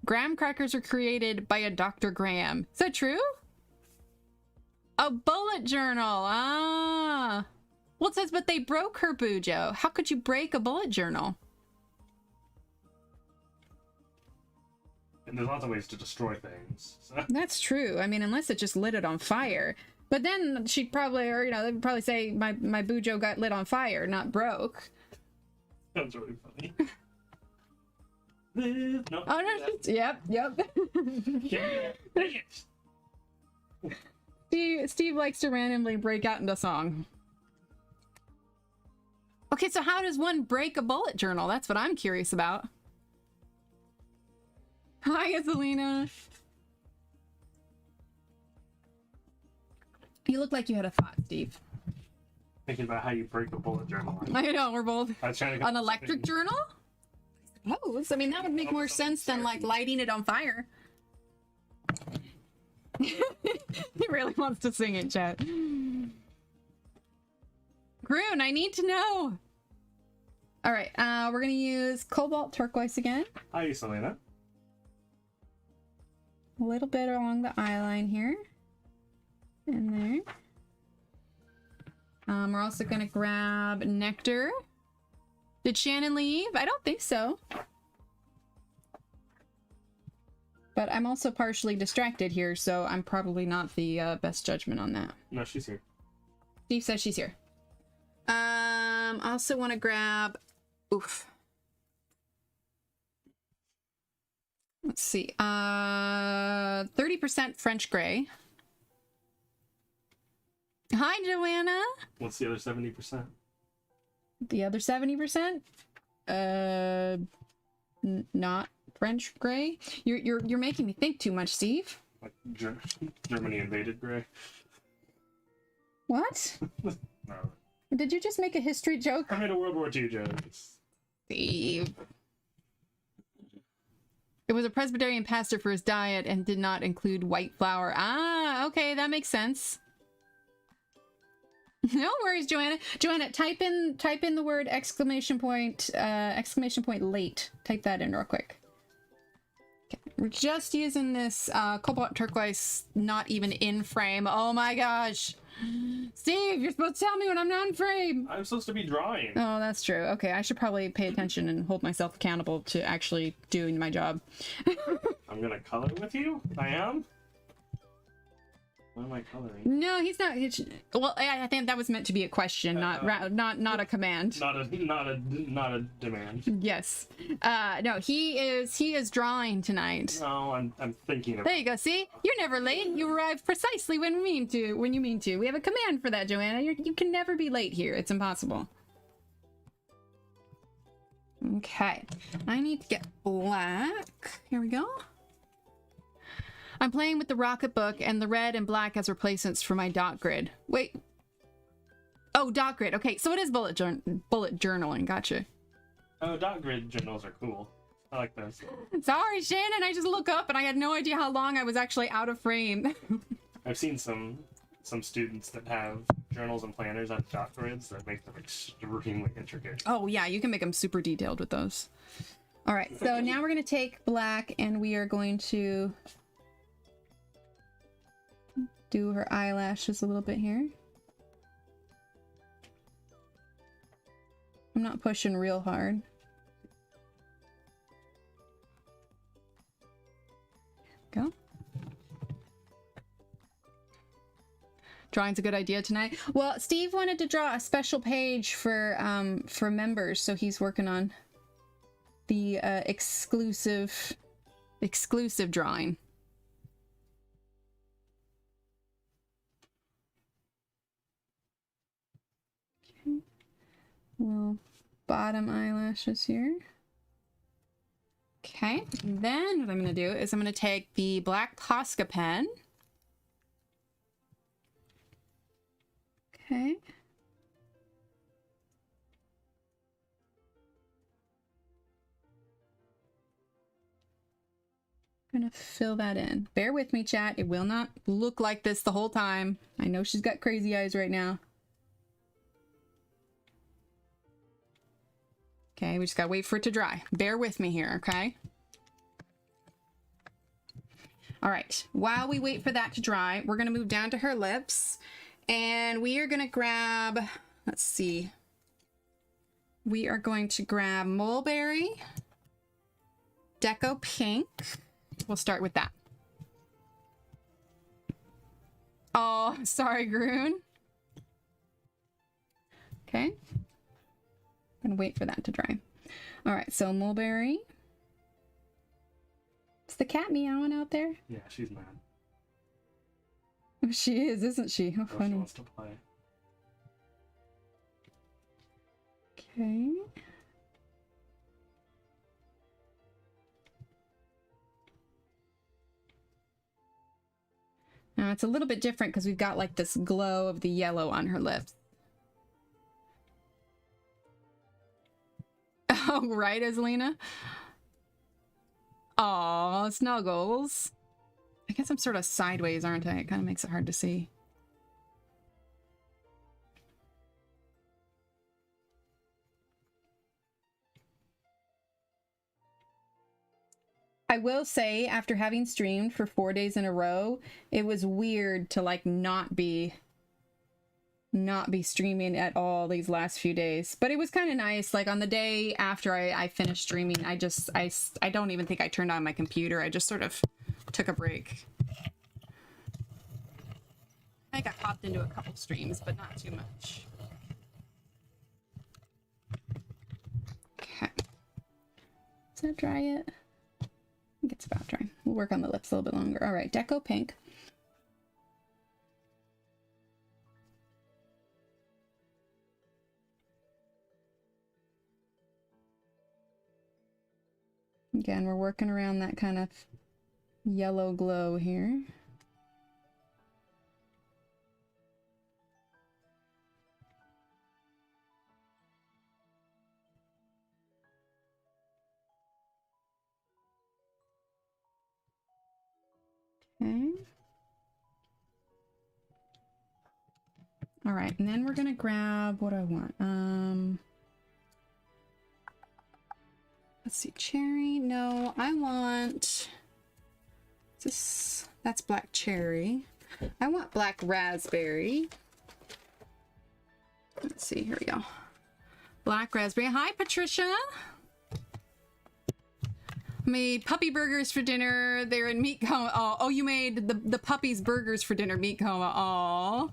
Graham crackers are created by a Dr. Graham. Is that true? A bullet journal. Ah. Well, it says, but they broke her bujo. How could you break a bullet journal? And there's lots of ways to destroy things. So. That's true. I mean, unless it just lit it on fire. But then she'd probably, or, you know, they'd probably say my bujo got lit on fire, not broke. That's really funny. No, Oh, no. Yep. Steve likes to randomly break out into song. Okay, so how does one break a bullet journal? That's what I'm curious about. Hi, Azalina. You look like you had a thought, Steve. Thinking about how you break a bullet journal. I know, we're both. I was trying to An electric journal? Oh, I mean, that would make more sense than, like, lighting it on fire. He really wants to sing it, chat. Groon, I need to know. All right, we're going to use cobalt turquoise again. Hi, Selena. A little bit along the eye line here. And there. We're also going to grab nectar. Did Shannon leave? I don't think so. But I'm also partially distracted here, so I'm probably not the best judgment on that. No, she's here. Steve says she's here. Also want to grab... Oof. Let's see. 30% French gray. Hi, Joanna. What's the other 70%? The other 70%? Not French gray. You're making me think too much, Steve. Like Germany invaded gray. What? No. Did you just make a history joke? I made a World War II joke. Steve. It was a Presbyterian pastor for his diet and did not include white flour. Ah, okay, that makes sense. No worries, Joanna. Joanna, type in the word exclamation point late. Type that in real quick. Okay. We're just using this cobalt turquoise, not even in frame. Oh my gosh. Steve, you're supposed to tell me when I'm not in frame. I'm supposed to be drawing. Oh, that's true. Okay, I should probably pay attention and hold myself accountable to actually doing my job. I'm gonna color with you? I am? What am I coloring? No, he's not. Well, I think that was meant to be a question, not a command. Not a demand. Yes. No, he is drawing tonight. No, I'm thinking of. There you go. See, you're never late. You arrive precisely when you mean to. We have a command for that, Joanna. You can never be late here. It's impossible. Okay, I need to get black. Here we go. I'm playing with the Rocket Book and the red and black as replacements for my dot grid. Wait. Oh, dot grid. Okay, so it is bullet journaling. Gotcha. Oh, dot grid journals are cool. I like those. Sorry, Shannon. I just look up and I had no idea how long I was actually out of frame. I've seen some students that have journals and planners on dot grids that make them extremely intricate. Oh, yeah. You can make them super detailed with those. All right. So now we're going to take black and we are going to do her eyelashes a little bit here. I'm not pushing real hard. Go. Drawing's a good idea tonight. Well, Steve wanted to draw a special page for members, so he's working on the exclusive drawing. Little bottom eyelashes here. Okay, and then what I'm going to do is I'm going to take the black Posca pen. Okay. I'm going to fill that in. Bear with me, chat. It will not look like this the whole time. I know she's got crazy eyes right now. Okay, we just gotta wait for it to dry. Bear with me here, okay? All right, while we wait for that to dry, we're gonna move down to her lips and we are gonna grab, let's see. We are going to grab Mulberry, Deco Pink. We'll start with that. Oh, sorry, Groon. Okay. And wait for that to dry. All right, so Mulberry. Is the cat meowing out there? Yeah, she's mad. Oh, she is, isn't she? How funny. She wants to play. Okay. Now it's a little bit different because we've got like this glow of the yellow on her lips. Oh, right, Azalina? Aw, Snuggles. I guess I'm sort of sideways, aren't I? It kind of makes it hard to see. I will say, after having streamed for 4 days in a row, it was weird to like not be streaming at all these last few days, but it was kind of nice. Like on the day after I finished streaming, I don't even think I turned on my computer. I just sort of took a break. I think I popped into a couple streams, but not too much. Okay. Does that dry yet? I think it's about dry. We'll work on the lips a little bit longer. All right, Deco Pink. Again, we're working around that kind of yellow glow here. Okay. All right, and then we're gonna grab what I want. Let's see, cherry. No, I want this. That's black cherry. I want black raspberry. Let's see, here we go. Black raspberry. Hi, Patricia. Made puppy burgers for dinner. They're in meat coma. Oh, you made the puppies burgers for dinner, meat coma. Oh.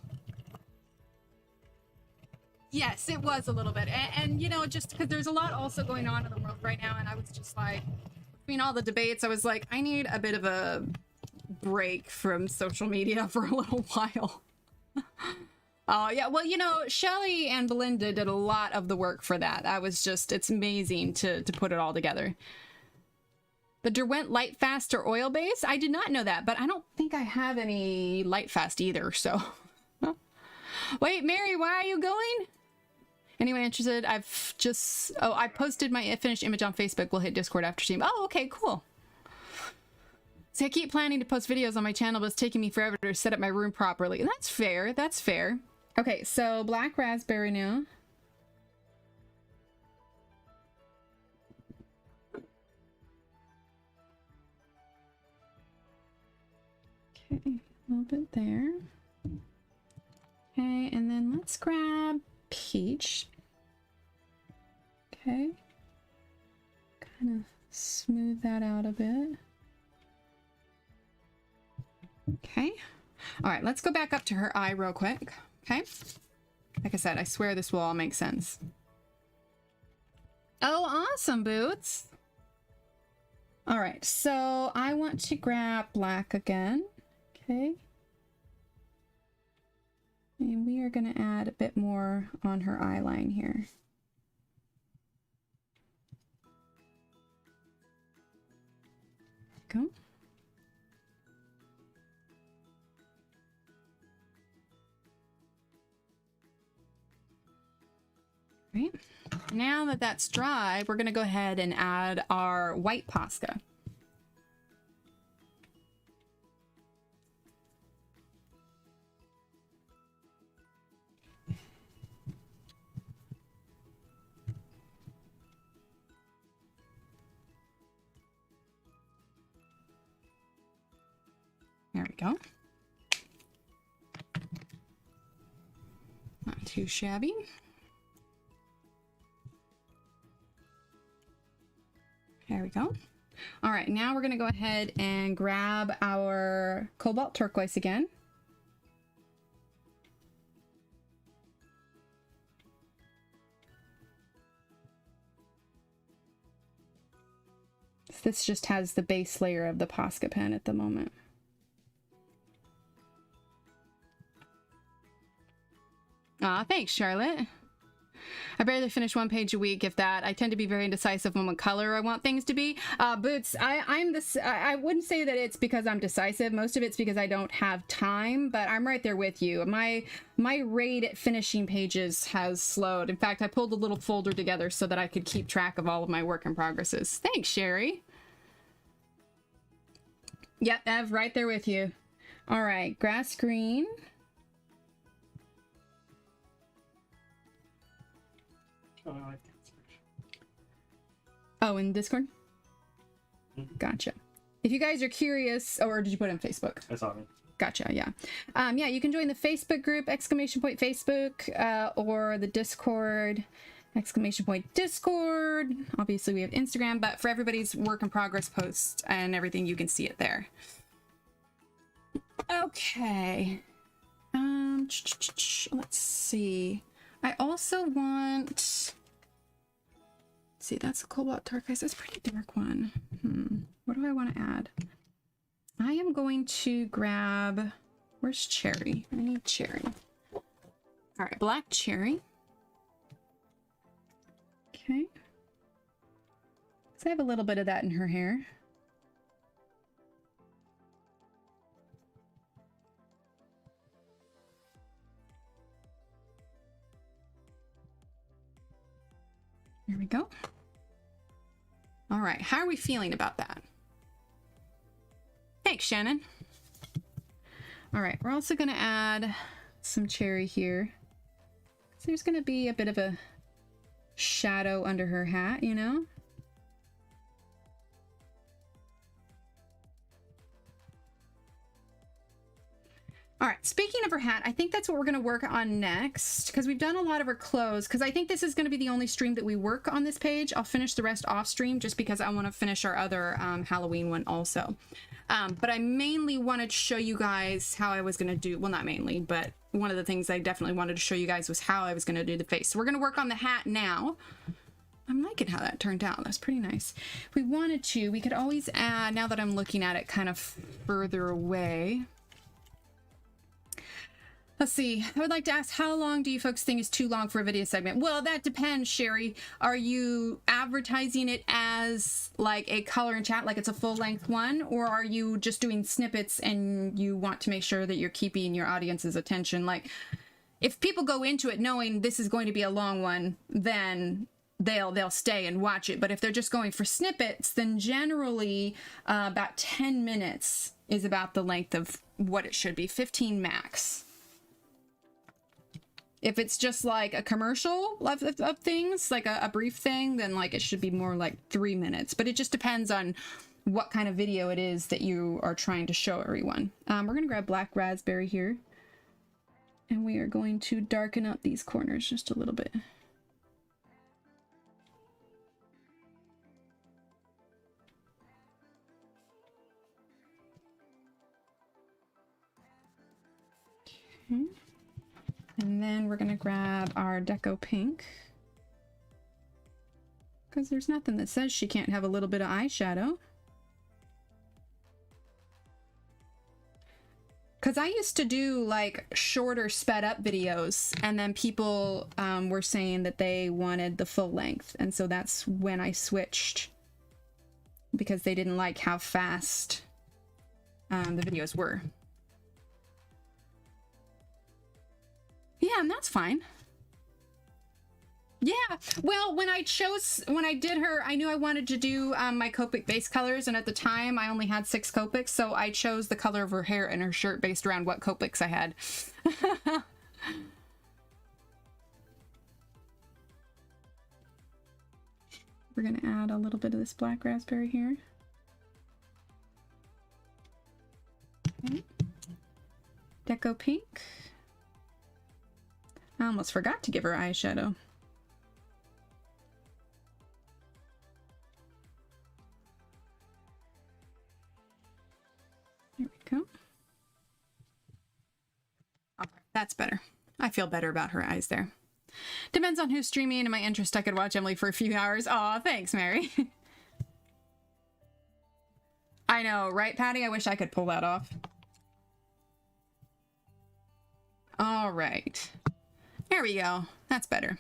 Yes, it was a little bit. And you know, just because there's a lot also going on in the world right now, and I was just like, between all the debates, I was like, I need a bit of a break from social media for a little while. Oh, yeah. Well, you know, Shelly and Belinda did a lot of the work for that. I was just, it's amazing to put it all together. The Derwent Light Fast or oil base? I did not know that, but I don't think I have any Light Fast either, so. Wait, Mary, why are you going? Anyone interested? I've just, oh, I posted my finished image on Facebook. We'll hit Discord after stream. Oh, okay, cool. See, I keep planning to post videos on my channel, but it's taking me forever to set up my room properly. That's fair, that's fair. Okay, so black raspberry now. Okay, a little bit there. Okay, and then let's grab peach. Okay. Kind of smooth that out a bit. Okay. All right, let's go back up to her eye real quick. Okay. Like I said, I swear this will all make sense. Oh, awesome, Boots. All right, so I want to grab black again. Okay. And we are going to add a bit more on her eye line here. Go. Right. Now that that's dry, we're going to go ahead and add our white Posca. There we go. Not too shabby. There we go. All right, now we're going to go ahead and grab our cobalt turquoise again. This just has the base layer of the Posca pen at the moment. Aw, thanks, Charlotte. I barely finish one page a week, if that. I tend to be very indecisive on what color I want things to be. Boots, I wouldn't say that it's because I'm decisive. Most of it's because I don't have time, but I'm right there with you. My rate at finishing pages has slowed. In fact, I pulled a little folder together so that I could keep track of all of my work in progresses. Thanks, Sherry. Yep, Ev, right there with you. All right, grass green. Oh, I like the inspiration. Oh, in Discord? Mm-hmm. Gotcha. If you guys are curious, or did you put it on Facebook? I saw it. Gotcha, yeah. Yeah, you can join the Facebook group, ! Facebook, or the Discord, ! Discord. Obviously, we have Instagram, but for everybody's work in progress posts and everything, you can see it there. Okay. Let's see. I also want, let's see, that's a cobalt turquoise. That's a pretty dark one. What do I want to add? I am going to grab, where's cherry? I need cherry. All right, black cherry. Okay. I have a little bit of that in her hair. There we go. All right, how are we feeling about that? Thanks, Shannon. All right, we're also gonna add some cherry here. So there's gonna be a bit of a shadow under her hat, you know? All right, speaking of her hat, I think that's what we're going to work on next, because we've done a lot of her clothes, because I think this is going to be the only stream that we work on this page. I'll finish the rest off stream just because I want to finish our other Halloween one also. But I mainly wanted to show you guys how I was going to do, well, not mainly, but one of the things I definitely wanted to show you guys was how I was going to do the face. So we're going to work on the hat now. I'm liking how that turned out. That's pretty nice. If we wanted to, we could always add, now that I'm looking at it kind of further away. Let's see. I would like to ask, how long do you folks think is too long for a video segment? Well, that depends, Sherry. Are you advertising it as like a color and chat, like it's a full-length one? Or are you just doing snippets and you want to make sure that you're keeping your audience's attention? Like, if people go into it knowing this is going to be a long one, then they'll stay and watch it. But if they're just going for snippets, then generally about 10 minutes is about the length of what it should be, 15 max. If it's just like a commercial of things, like a brief thing, then like it should be more like 3 minutes. But it just depends on what kind of video it is that you are trying to show everyone. We're going to grab black raspberry here. And we are going to darken up these corners just a little bit. Okay. And then we're going to grab our Deco Pink. Because there's nothing that says she can't have a little bit of eyeshadow. Because I used to do like shorter sped up videos, and then people were saying that they wanted the full length. And so that's when I switched, because they didn't like how fast the videos were. Yeah, and that's fine. Yeah, well, when I did her, I knew I wanted to do my Copic base colors, and at the time I only had 6 Copics, so I chose the color of her hair and her shirt based around what Copics I had. We're gonna add a little bit of this black raspberry here. Okay. Deco Pink. I almost forgot to give her eyeshadow. There we go. Okay, that's better. I feel better about her eyes there. Depends on who's streaming and my interest. I could watch Emily for a few hours. Aw, thanks, Mary. I know, right, Patty? I wish I could pull that off. All right. There we go. That's better.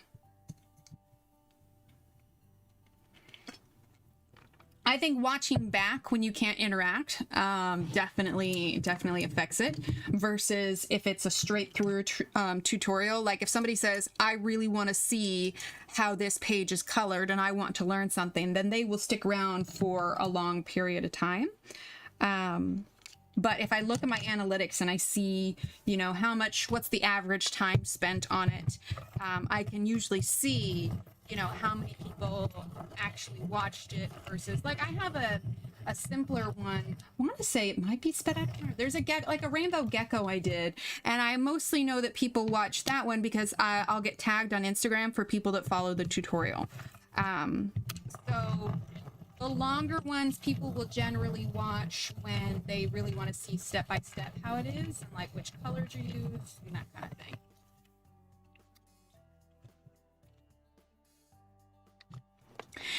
I think watching back when you can't interact definitely affects it, versus if it's a straight through tutorial. Like if somebody says, I really want to see how this page is colored and I want to learn something, then they will stick around for a long period of time. But if I look at my analytics and I see, you know, what's the average time spent on it, I can usually see, you know, how many people actually watched it versus, like, I have a simpler one. I want to say it might be sped up. There's like a rainbow gecko I did, and I mostly know that people watch that one because I'll get tagged on Instagram for people that follow the tutorial. So the longer ones people will generally watch when they really want to see step by step how it is and like which colors are used and that kind of thing.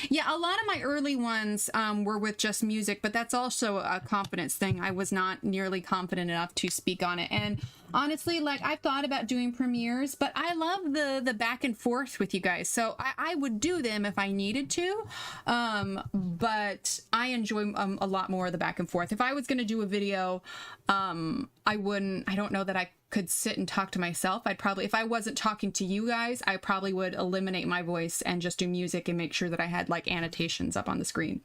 Yeah, a lot of my early ones were with just music, but that's also a confidence thing. I was not nearly confident enough to speak on it. And honestly, like, I've thought about doing premieres, but I love the back and forth with you guys. So I would do them if I needed to. But I enjoy a lot more of the back and forth. If I was going to do a video, I don't know that I could sit and talk to myself. I'd probably, if I wasn't talking to you guys, I probably would eliminate my voice and just do music and make sure that I had like annotations up on the screen.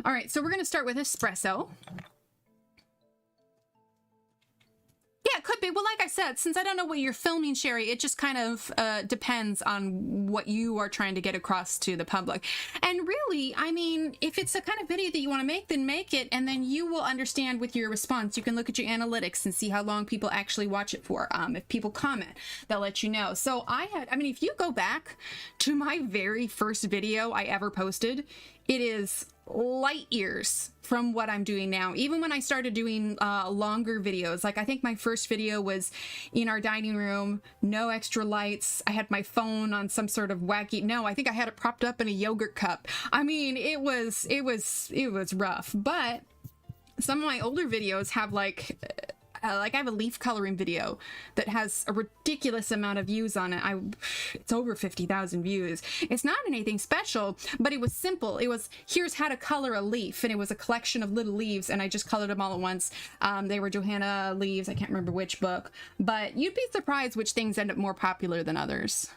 All right, so we're going to start with espresso. Yeah, it could be. Well, like I said, since I don't know what you're filming, Sherry, it just kind of depends on what you are trying to get across to the public. And really, I mean, if it's the kind of video that you want to make, then make it, and then you will understand with your response. You can look at your analytics and see how long people actually watch it for. If people comment, they'll let you know. So I mean, if you go back to my very first video I ever posted, it is light years from what I'm doing now. Even when I started doing longer videos, like I think my first video was in our dining room, no extra lights. I had my phone on some sort of wacky, no, I think I had it propped up in a yogurt cup. I mean, it was rough, but some of my older videos have like I have a leaf coloring video that has a ridiculous amount of views on it. It's over 50,000 views. It's not anything special, but it was simple. It was, here's how to color a leaf, and it was a collection of little leaves, and I just colored them all at once. They were Johanna leaves. I can't remember which book, but you'd be surprised which things end up more popular than others.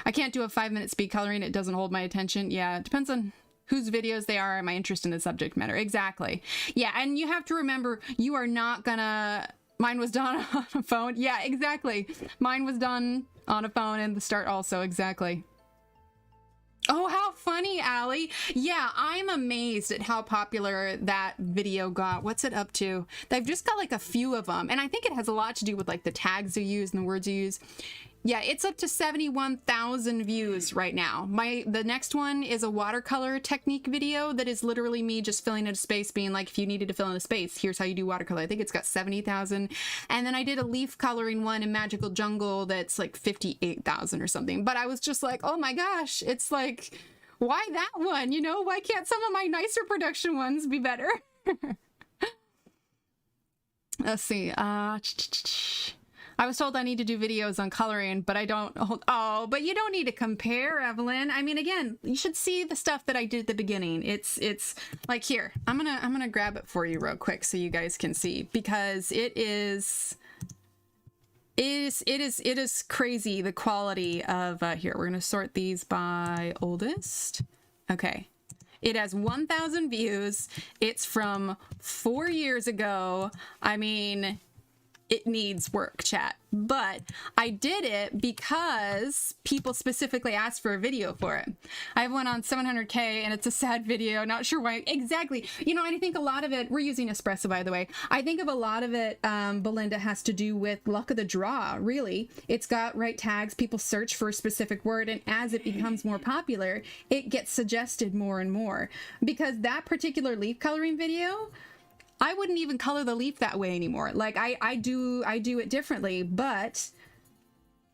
I can't do a 5-minute speed coloring. It doesn't hold my attention. Yeah, it depends on whose videos they are and my interest in the subject matter. Exactly. Yeah, and you have to remember, you are not gonna... Mine was done on a phone. Yeah, exactly. Mine was done on a phone in the start also. Exactly. Oh, how funny, Allie. Yeah, I'm amazed at how popular that video got. What's it up to? They've just got like a few of them. And I think it has a lot to do with like the tags you use and the words you use. Yeah, it's up to 71,000 views right now. The next one is a watercolor technique video that is literally me just filling in a space, being like, if you needed to fill in a space, here's how you do watercolor. I think it's got 70,000. And then I did a leaf coloring one in Magical Jungle that's like 58,000 or something. But I was just like, oh my gosh, it's like, why that one? You know, why can't some of my nicer production ones be better? Let's see. I was told I need to do videos on coloring, but I don't. Oh, but you don't need to compare, Evelyn. I mean, again, you should see the stuff that I did at the beginning. It's like, here, I'm gonna grab it for you real quick so you guys can see, because it is crazy, the quality of here. We're gonna sort these by oldest. Okay. It has 1,000 views. It's from 4 years ago. I mean, it needs work, chat. But I did it because people specifically asked for a video for it. I have one on 700K and it's a sad video. Not sure why exactly. You know, and I think a lot of it, we're using espresso, by the way. I think of a lot of it, Belinda, has to do with luck of the draw, really. It's got right tags. People search for a specific word, and as it becomes more popular, it gets suggested more and more. Because that particular leaf coloring video, I wouldn't even color the leaf that way anymore. Like I do it differently, but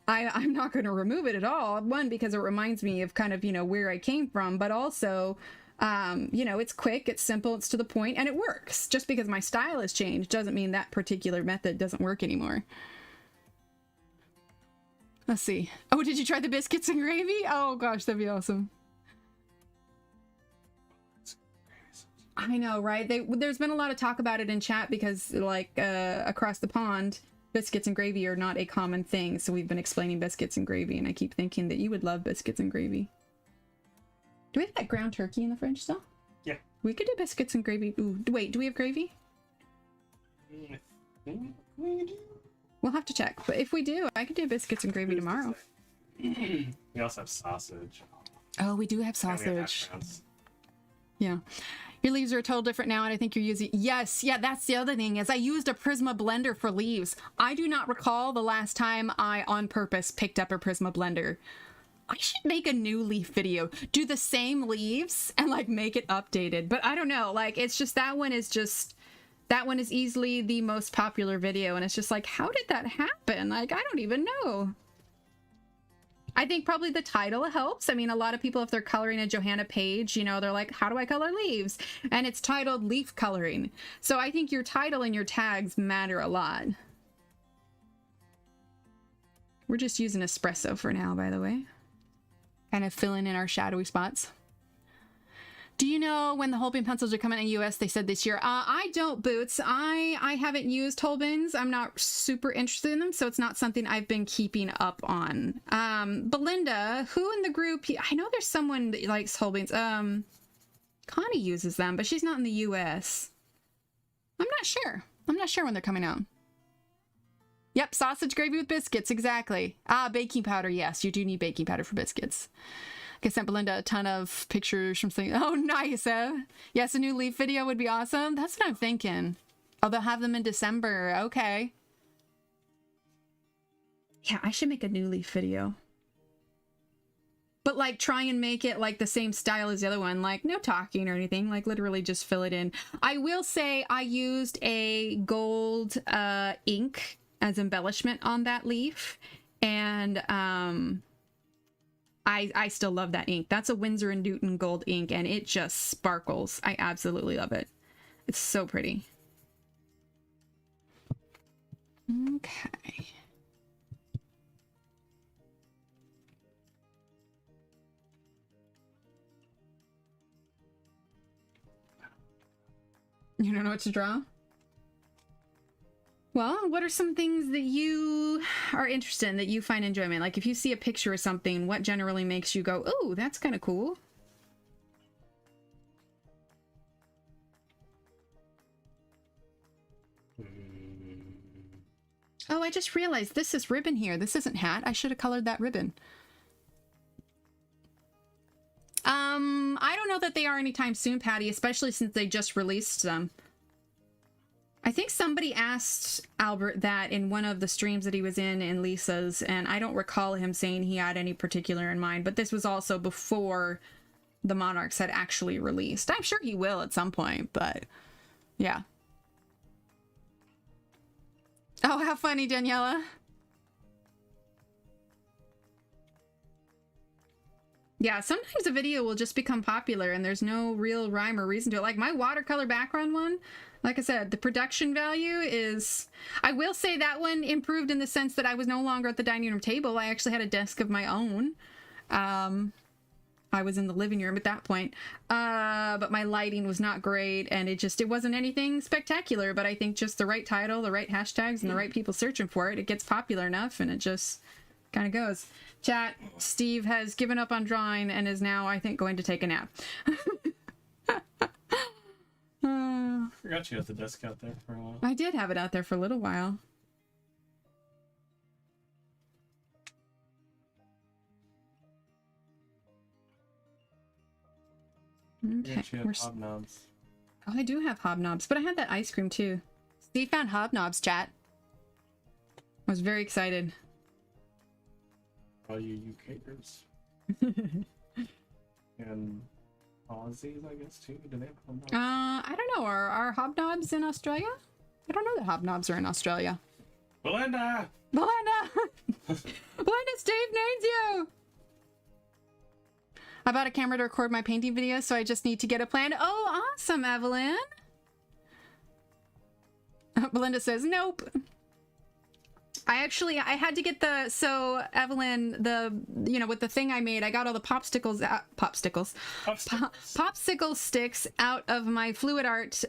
I'm not going to remove it at all. One, because it reminds me of kind of, you know, where I came from, but also, you know, it's quick, it's simple, it's to the point, and it works. Just because my style has changed doesn't mean that particular method doesn't work anymore. Let's see. Oh, did you try the biscuits and gravy? Oh gosh, that'd be awesome. I know, right? There's been a lot of talk about it in chat because, like, across the pond, biscuits and gravy are not a common thing. So we've been explaining biscuits and gravy, and I keep thinking that you would love biscuits and gravy. Do we have that ground turkey in the fridge still? Yeah. We could do biscuits and gravy. Ooh, wait, do we have gravy? I think we do. We'll have to check. But if we do, I could do biscuits and gravy tomorrow. We also have sausage. Oh, we do have sausage. Yeah. Your leaves are a total different now, and I think you're using... Yes, yeah, that's the other thing, is I used a Prisma blender for leaves. I do not recall the last time I, on purpose, picked up a Prisma blender. I should make a new leaf video. Do the same leaves and, like, make it updated. But I don't know, like, it's just... That one is easily the most popular video, and it's just like, how did that happen? Like, I don't even know. I think probably the title helps. I mean, a lot of people, if they're coloring a Johanna page, you know, they're like, how do I color leaves? And it's titled leaf coloring. So I think your title and your tags matter a lot. We're just using espresso for now, by the way. Kind of filling in our shadowy spots. Do you know when the Holbein pencils are coming in the US? They said this year. I don't, Boots. I haven't used Holbeins. I'm not super interested in them, so it's not something I've been keeping up on. Belinda, who in the group? I know there's someone that likes Holbeins. Connie uses them, but she's not in the US. I'm not sure. I'm not sure when they're coming out. Yep, sausage gravy with biscuits, exactly. Baking powder. Yes, you do need baking powder for biscuits. I sent Belinda a ton of pictures from something. Oh, nice, Ev. Yes, a new leaf video would be awesome. That's what I'm thinking. Oh, they'll have them in December. Okay. Yeah, I should make a new leaf video. But like try and make it like the same style as the other one. Like no talking or anything. Like literally just fill it in. I will say I used a gold ink as embellishment on that leaf. And I still love that ink. That's a Winsor & Newton gold ink, and it just sparkles. I absolutely love it. It's so pretty. Okay. You don't know what to draw? Well, what are some things that you are interested in, that you find enjoyment? Like if you see a picture or something, what generally makes you go, oh, that's kind of cool? Oh, I just realized this is ribbon here. This isn't hat. I should have colored that ribbon. I don't know that they are anytime soon, Patty, especially since they just released them. I think somebody asked Albert that in one of the streams that he was in Lisa's, and I don't recall him saying he had any particular in mind, but this was also before the Monarchs had actually released. I'm sure he will at some point, but yeah. Oh, how funny, Daniela. Yeah, sometimes a video will just become popular and there's no real rhyme or reason to it. Like my watercolor background one, like I said, the production value is... I will say that one improved in the sense that I was no longer at the dining room table. I actually had a desk of my own. I was in the living room at that point. But my lighting was not great and it wasn't anything spectacular. But I think just the right title, the right hashtags, and the right people searching for it, it gets popular enough and it just kind of goes. Chat, Steve has given up on drawing and is now, I think, going to take a nap. Forgot you had the desk out there for a while. I did have it out there for a little while. Okay. You have hobnobs. Oh, I do have hobnobs, but I had that ice cream too. Steve found hobnobs, chat. I was very excited. All you UKers. And Aussies, I guess, too. Do they have hobnobs? I don't know. Are hobnobs in Australia? I don't know that hobnobs are in Australia. Belinda! Belinda! Belinda, Steve names you! I bought a camera to record my painting videos, so I just need to get a plan. Oh, awesome, Evelyn! Belinda says, nope. I had to get so Evelyn, with the thing I made, I got all the popsicle sticks out of my fluid art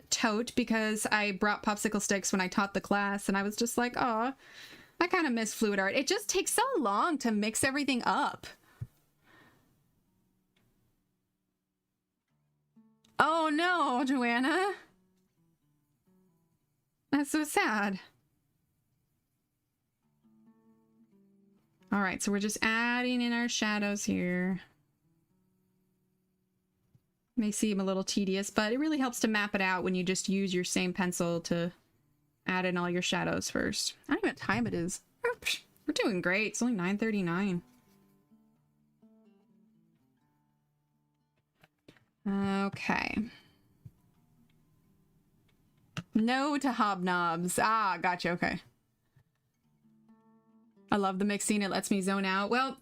tote because I brought popsicle sticks when I taught the class, and I was just like, oh, I kind of miss fluid art. It just takes so long to mix everything up. Oh no, Joanna. That's so sad. All right, so we're just adding in our shadows here. May seem a little tedious, but it really helps to map it out when you just use your same pencil to add in all your shadows first. I don't know what time it is. We're doing great. It's only 9:39. Okay. No to hobnobs. Ah, gotcha. Okay. I love the mixing. It lets me zone out. Well,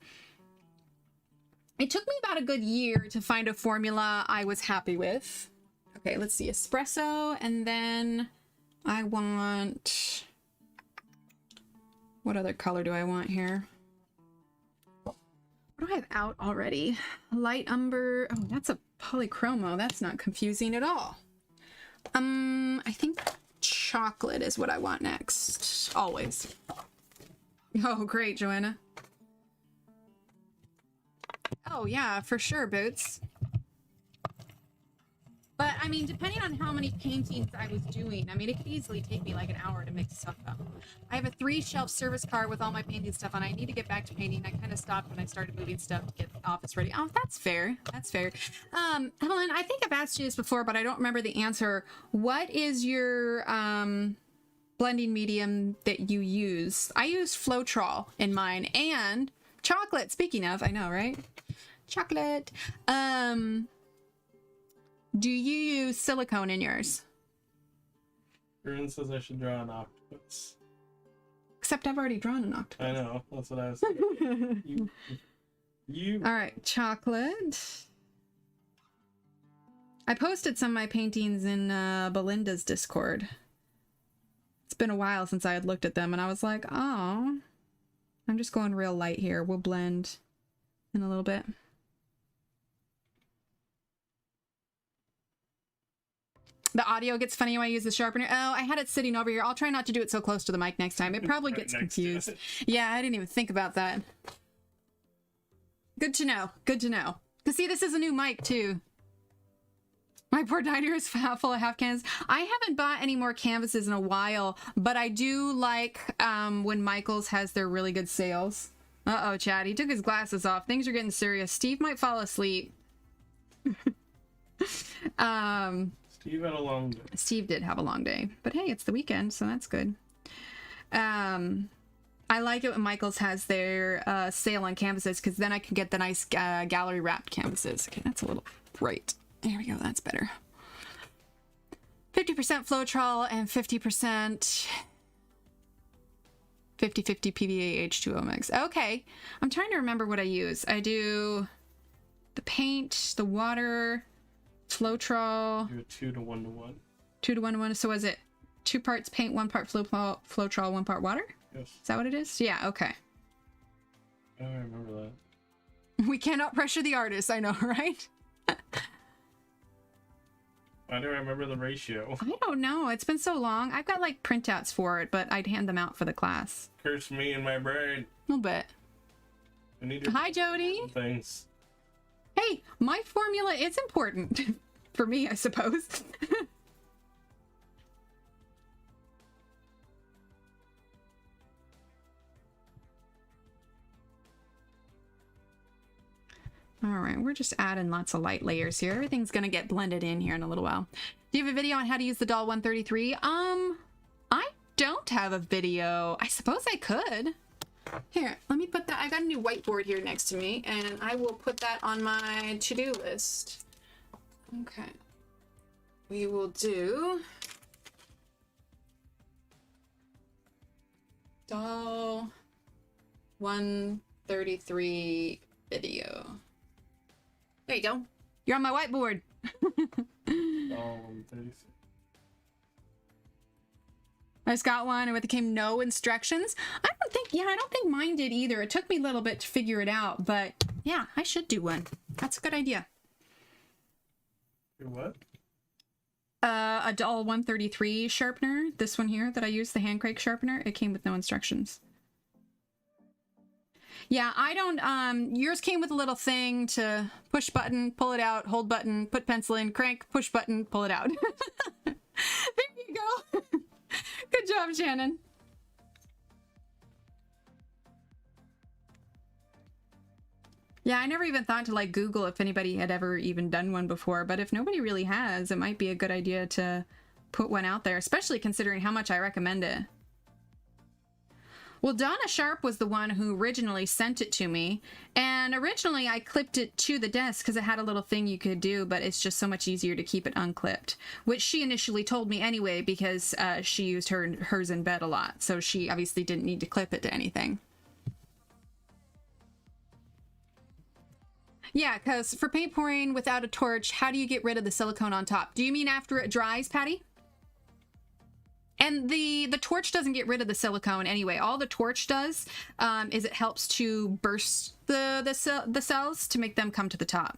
it took me about a good year to find a formula I was happy with. Okay, let's see. Espresso, and then I want... What other color do I want here? What do I have out already? Light umber. Oh, that's a polychromo. That's not confusing at all. I think chocolate is what I want next. Always. Oh, great, Joanna. Oh, yeah, for sure, Boots. But, I mean, depending on how many paintings I was doing, I mean, it could easily take me like an hour to mix stuff up. I have a 3-shelf service cart with all my painting stuff on. I need to get back to painting. I kind of stopped when I started moving stuff to get the office ready. Oh, that's fair. That's fair. Helen, I think I've asked you this before, but I don't remember the answer. What is your blending medium that you use? I use Floetrol in mine, and chocolate. Speaking of, I know, right? Chocolate. Do you use silicone in yours? Karron says I should draw an octopus. Except I've already drawn an octopus. I know. That's what I was saying. you. All right, chocolate. I posted some of my paintings in Belinda's Discord. It's been a while since I had looked at them, and I was like, oh, I'm just going real light here. We'll blend in a little bit. The audio gets funny when I use the sharpener. Oh, I had it sitting over here. I'll try not to do it so close to the mic next time. It probably gets confused. Yeah, I didn't even think about that. Good to know. Good to know. Because see, this is a new mic too. My poor diner is full of half cans. I haven't bought any more canvases in a while, but I do like when Michaels has their really good sales. Uh-oh, Chad. He took his glasses off. Things are getting serious. Steve might fall asleep. Steve had a long day. Steve did have a long day, but hey, it's the weekend, so that's good. I like it when Michaels has their sale on canvases, because then I can get the nice gallery wrapped canvases. Okay, that's a little bright. There we go, that's better. 50% Floetrol and 50% 50-50 PVA H2O mix. Okay, I'm trying to remember what I use. I do the paint, the water, Floetrol. Do a 2 to 1 to 1. 2 to 1 to 1. So is it 2 parts paint, 1 part Floetrol, 1 part water? Yes. Is that what it is? Yeah, okay. Oh, I remember that. We cannot pressure the artist, I know, right? Why do I remember the ratio? I don't know. It's been so long. I've got like printouts for it, but I'd hand them out for the class. Curse me and my brain. A little bit. I need to Hi, Jody. things. Hey, my formula is important. For me, I suppose. All right, we're just adding lots of light layers here. Everything's gonna get blended in here in a little while. Do you have a video on how to use the doll 133? I don't have a video. I suppose I could. Here, let me put that. I got a new whiteboard here next to me, and I will put that on my to-do list. Okay. We will do doll 133 video. There you go. You're on my whiteboard. Oh, 133. I just got one and it came no instructions. I don't think mine did either. It took me a little bit to figure it out, but yeah, I should do one. That's a good idea. Your what? A doll 133 sharpener. This one here that I use, the hand crank sharpener. It came with no instructions. Yeah, I don't, yours came with a little thing to push button, pull it out, hold button, put pencil in, crank, push button, pull it out. There you go. Good job, Shannon. Yeah, I never even thought to like Google if anybody had ever even done one before, but if nobody really has, it might be a good idea to put one out there, especially considering how much I recommend it. Well, Donna Sharp was the one who originally sent it to me, and originally I clipped it to the desk because it had a little thing you could do, but it's just so much easier to keep it unclipped, which she initially told me anyway because she used hers in bed a lot, so she obviously didn't need to clip it to anything. Yeah, because for paint pouring without a torch, how do you get rid of the silicone on top? Do you mean after it dries, Patty? And the torch doesn't get rid of the silicone anyway. All the torch does is it helps to burst the cells to make them come to the top.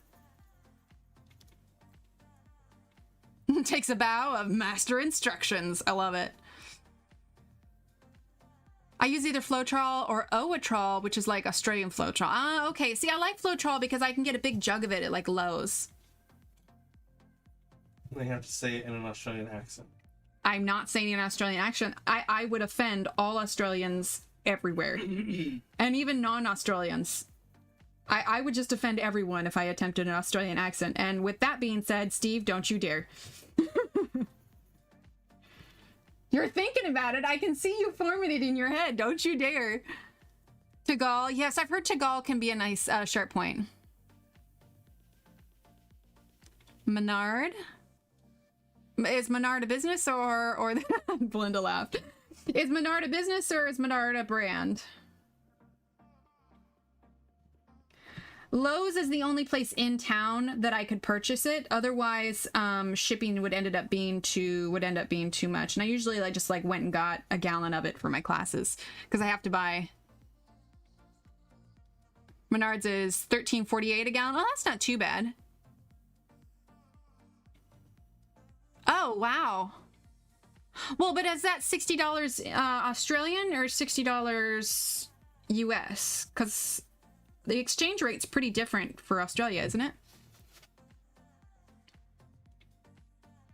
Takes a bow of master instructions. I love it. I use either Floetrol or Owatrol, which is like Australian Floetrol. Ah, okay. See, I like Floetrol because I can get a big jug of it at like Lowe's. They have to say it in an Australian accent. I'm not saying an Australian accent. I would offend all Australians everywhere. And even non-Australians. I would just offend everyone if I attempted an Australian accent. And with that being said, Steve, don't you dare. You're thinking about it. I can see you forming it in your head. Don't you dare. Tagal. Yes, I've heard Tagal can be a nice sharp point. Menard. Is Menard a business or Belinda laughed. Is Menard a business or is Menard a brand? Lowe's is the only place in town that I could purchase it. Otherwise, shipping would end up being too much. And I usually just went and got a gallon of it for my classes because I have to buy. Menards is $13.48 a gallon. Oh, that's not too bad. Oh, wow. Well, but is that $60 Australian or $60 US? Because the exchange rate's pretty different for Australia, isn't it?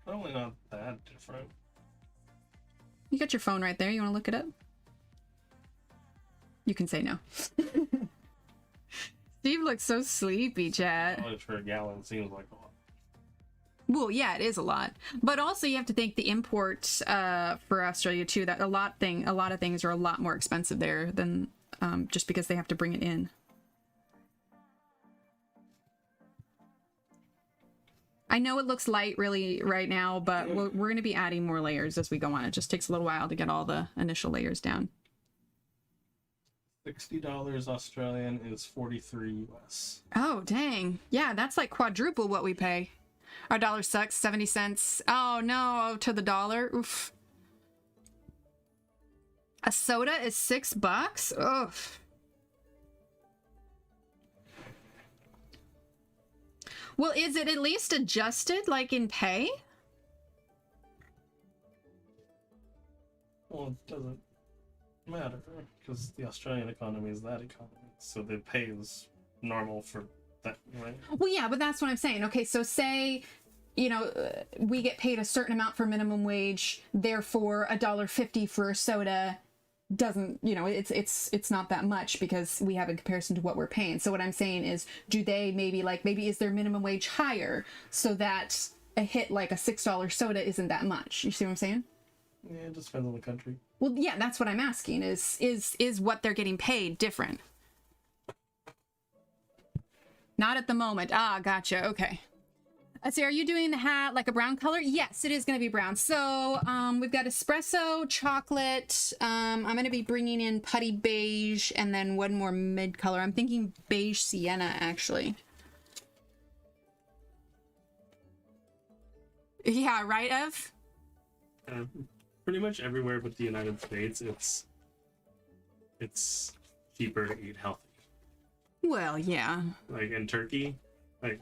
Probably not that different. You got your phone right there. You want to look it up? You can say no. Steve looks so sleepy, chat. $1 for a gallon seems like a lot. Well, yeah, it is a lot. But also you have to think the imports for Australia too, that a lot of things are a lot more expensive there than just because they have to bring it in. I know it looks light really right now, but we're going to be adding more layers as we go on. It just takes a little while to get all the initial layers down. $60 Australian is 43 US. Oh, dang. Yeah, that's like quadruple what we pay. Our dollar sucks, 70 cents. Oh, no, to the dollar. Oof. A soda is $6? Oof. Well, is it at least adjusted, like in pay? Well, it doesn't matter, because the Australian economy is that economy. So the pay is normal for that, right? Well, yeah, but that's what I'm saying. Okay, so say, we get paid a certain amount for minimum wage, therefore $1.50 for a soda doesn't, it's not that much because we have in comparison to what we're paying. So what I'm saying is, do they maybe is their minimum wage higher so that a hit like a $6 soda isn't that much? You see what I'm saying? Yeah, it just depends on the country. Well, yeah, that's what I'm asking is what they're getting paid different? Not at the moment. Ah, gotcha. Okay. Let's see, are you doing the hat like a brown color? Yes, it is going to be brown. So we've got espresso, chocolate. I'm going to be bringing in putty beige and then one more mid color. I'm thinking beige sienna, actually. Yeah, right, Ev? Pretty much everywhere but the United States, it's cheaper to eat healthy. Well, yeah. Like in Turkey,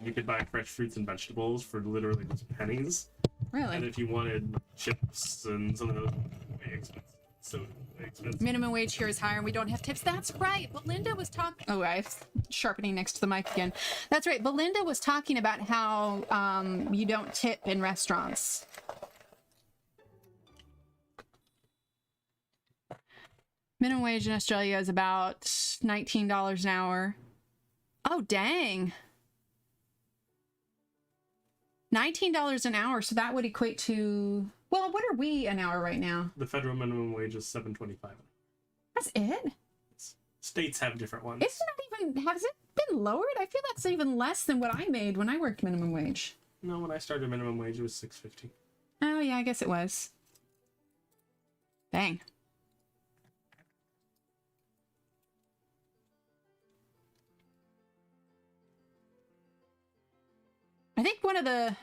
you could buy fresh fruits and vegetables for literally just pennies. Really? And if you wanted chips and some of those, way expensive. So way expensive. Minimum wage here is higher and we don't have tips. That's right. Belinda was talking. Oh, I'm sharpening next to the mic again. That's right. Belinda was talking about how you don't tip in restaurants. Minimum wage in Australia is about $19 an hour. Oh, dang. $19 an hour, so that would equate to, well, what are we an hour right now? The federal minimum wage is $7.25. That's it? States have different ones. It's not even, has it been lowered? I feel that's even less than what I made when I worked minimum wage. No, when I started minimum wage, it was $6.50. Oh, yeah, I guess it was. Dang. I think one of the...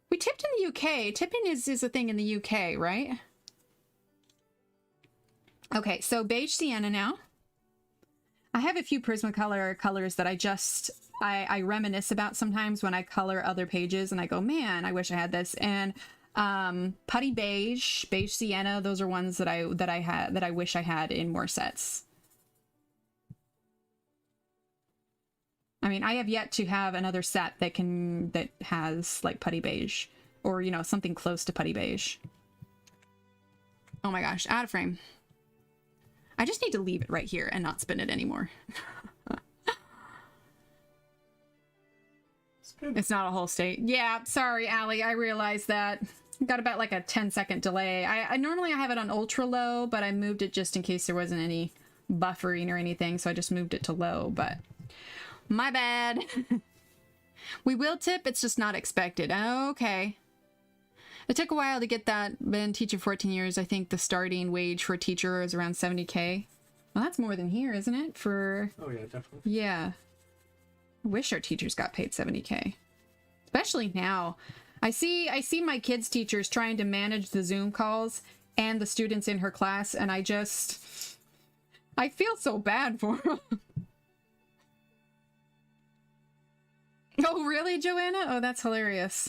We tipped in the UK. Tipping is a thing in the UK, right? Okay, so beige sienna now. I have a few Prismacolor colors that I reminisce about sometimes when I color other pages and I go, man, I wish I had this. And putty beige, beige sienna, those are ones that I wish I had in more sets. I mean, I have yet to have another set that has like putty beige or, you know, something close to putty beige. Oh my gosh, out of frame. I just need to leave it right here and not spin it anymore. It's not a whole state. Yeah, sorry, Allie. I realized that. Got about like a 10-second delay. I normally have it on ultra low, but I moved it just in case there wasn't any buffering or anything. So I just moved it to low, but my bad. We will tip. It's just not expected. Okay. It took a while to get that. Been teaching 14 years. I think the starting wage for a teacher is around 70K. Well, that's more than here, isn't it? For... Oh yeah, definitely. Yeah. I wish our teachers got paid 70K. Especially now. I see my kids' teachers trying to manage the Zoom calls and the students in her class, and I feel so bad for them. Oh, really, Joanna? Oh, that's hilarious.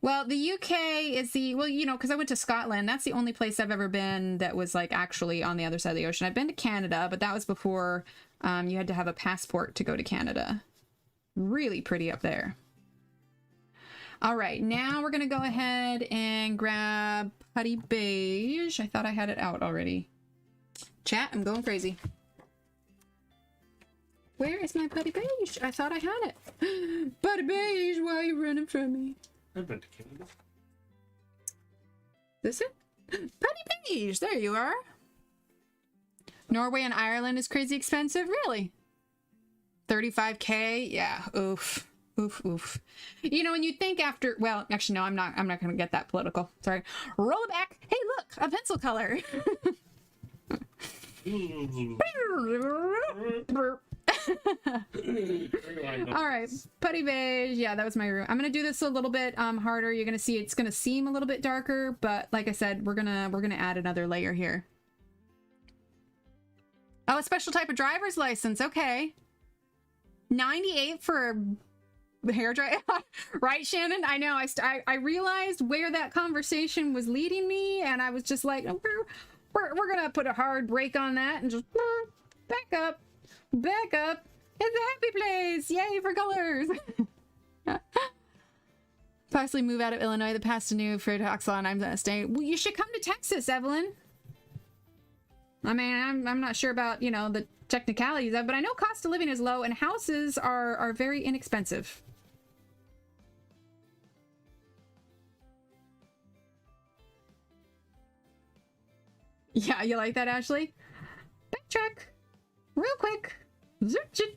Well, the UK is well, you know, because I went to Scotland. That's the only place I've ever been that was like actually on the other side of the ocean. I've been to Canada, but that was before you had to have a passport to go to Canada. Really pretty up there. All right, now we're going to go ahead and grab Putty Beige. I thought I had it out already. Chat, I'm going crazy. Where is my Putty Beige? I thought I had it. Putty Beige, why are you running from me? I've been to Canada. This it? Putty Beige, there you are. Norway and Ireland is crazy expensive, really? 35K? Yeah, oof. Oof, oof. You know, when you think after, well, actually, no, I'm not going to get that political. Sorry. Roll it back. Hey, look, a pencil color. All right, Putty Beige. Yeah, that was my room. I'm going to do this a little bit harder. You're going to see it's going to seem a little bit darker, but like I said, we're going to add another layer here. Oh, a special type of driver's license. Okay. 98 for hair dry. Right, Shannon? I know. I realized where that conversation was leading me, and I was just like, oh, we're gonna put a hard break on that and just back up. It's a happy place. Yay for colors. Possibly move out of Illinois. The past new for Oxalon. I'm staying. Well, you should come to Texas, Evelyn. I mean, I'm not sure about, you know, the technicalities of it, but I know cost of living is low and houses are very inexpensive. Yeah, you like that, Ashley? Backtrack. Real quick. That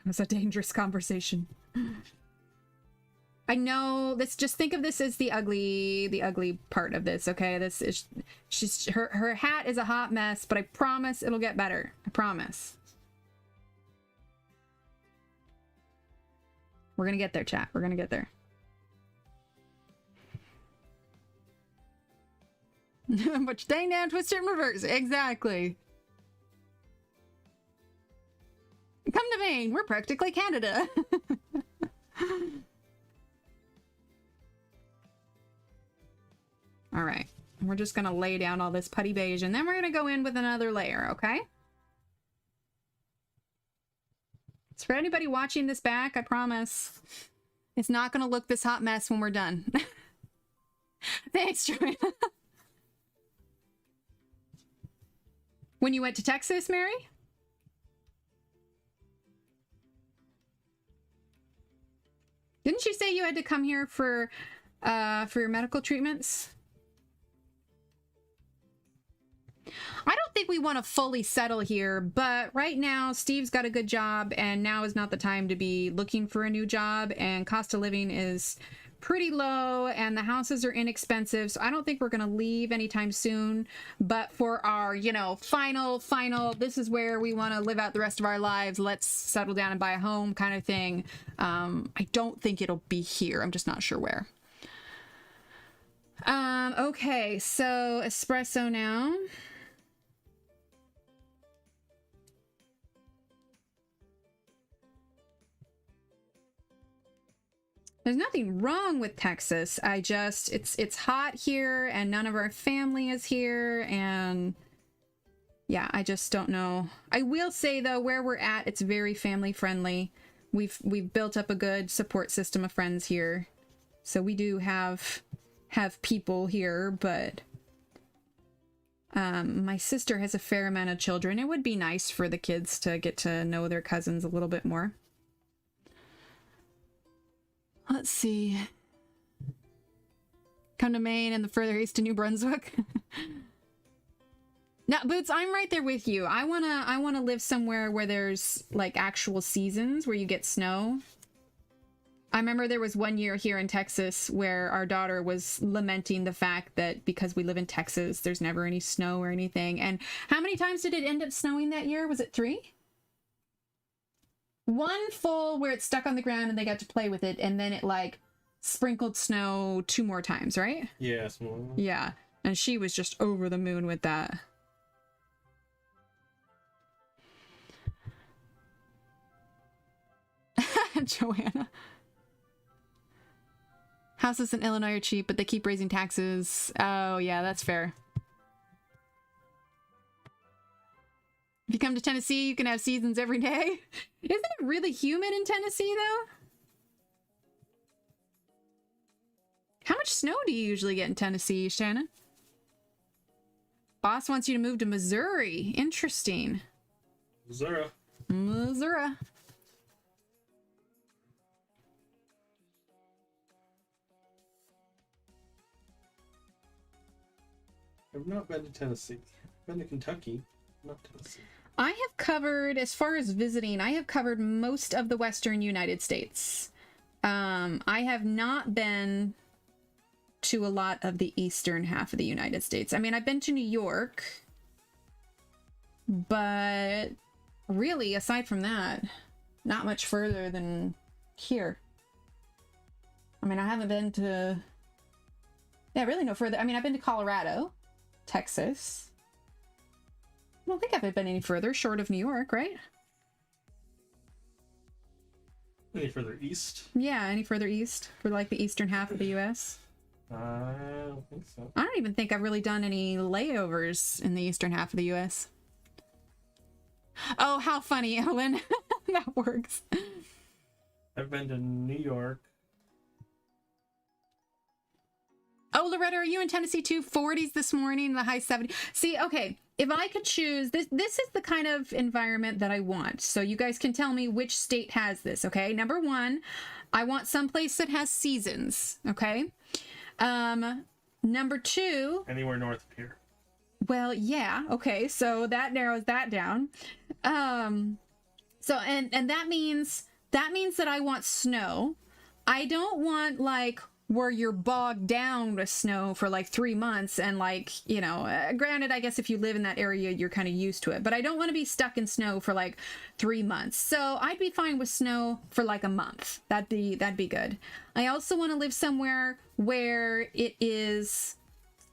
was a dangerous conversation. I know this, just think of this as the ugly part of this, okay? This is, her hat is a hot mess, but I promise it'll get better. I promise. We're gonna get there, chat. We're gonna get there. But staying down, twist it in reverse. Exactly. Come to Maine. We're practically Canada. All right. We're just going to lay down all this Putty Beige, and then we're going to go in with another layer, okay? So for anybody watching this back, I promise it's not going to look this hot mess when we're done. Thanks, Joanna. When you went to Texas, Mary? Didn't you say you had to come here for your medical treatments? I don't think we want to fully settle here, but right now Steve's got a good job and now is not the time to be looking for a new job, and cost of living is pretty low and the houses are inexpensive. So I don't think we're going to leave anytime soon. But for our, you know, final, this is where we want to live out the rest of our lives. Let's settle down and buy a home kind of thing. I don't think it'll be here. I'm just not sure where. Okay, so espresso now. There's nothing wrong with Texas. I just, it's hot here and none of our family is here, and yeah, I just don't know. I will say though, where we're at, it's very family friendly. We've built up a good support system of friends here. So we do have people here, but my sister has a fair amount of children. It would be nice for the kids to get to know their cousins a little bit more. Let's see. Come to Maine and the further east to New Brunswick. Now, Boots, I'm right there with you. I wanna live somewhere where there's like actual seasons where you get snow. I remember there was one year here in Texas where our daughter was lamenting the fact that because we live in Texas, there's never any snow or anything. And how many times did it end up snowing that year? Was it 3? One full where it stuck on the ground and they got to play with it, and then it like sprinkled snow 2 more times, right? Yeah, small. Yeah, and she was just over the moon with that. Joanna. Houses in Illinois are cheap, but they keep raising taxes. Oh yeah, that's fair. If you come to Tennessee, you can have seasons every day. Isn't it really humid in Tennessee, though? How much snow do you usually get in Tennessee, Shannon? Boss wants you to move to Missouri. Interesting. Missouri. Missouri. I've not been to Tennessee. I've been to Kentucky, not Tennessee. I have covered, as far as visiting, I have covered most of the western United States. I have not been to a lot of the eastern half of the United States. I mean, I've been to New York, but really, aside from that, not much further than here. I mean, I haven't been to... Yeah, really no further. I mean, I've been to Colorado, Texas. I don't think I've been any further short of New York, right? Any further east? Yeah, any further east for like the eastern half of the U.S.? I don't think so. I don't even think I've really done any layovers in the eastern half of the U.S. Oh, how funny, Ellen. That works. I've been to New York. Oh, Loretta, are you in Tennessee too? 40s this morning, the high 70s. See, okay, if I could choose, this is the kind of environment that I want. So you guys can tell me which state has this, okay? Number 1, I want someplace that has seasons, okay? Number 2... Anywhere north of here. Well, yeah, okay, so that narrows that down. So, and that means that I want snow. I don't want, like... where you're bogged down with snow for like 3 months and like, you know, granted, I guess if you live in that area, you're kind of used to it, but I don't want to be stuck in snow for like 3 months. So I'd be fine with snow for like a month. That'd be good. I also want to live somewhere where it is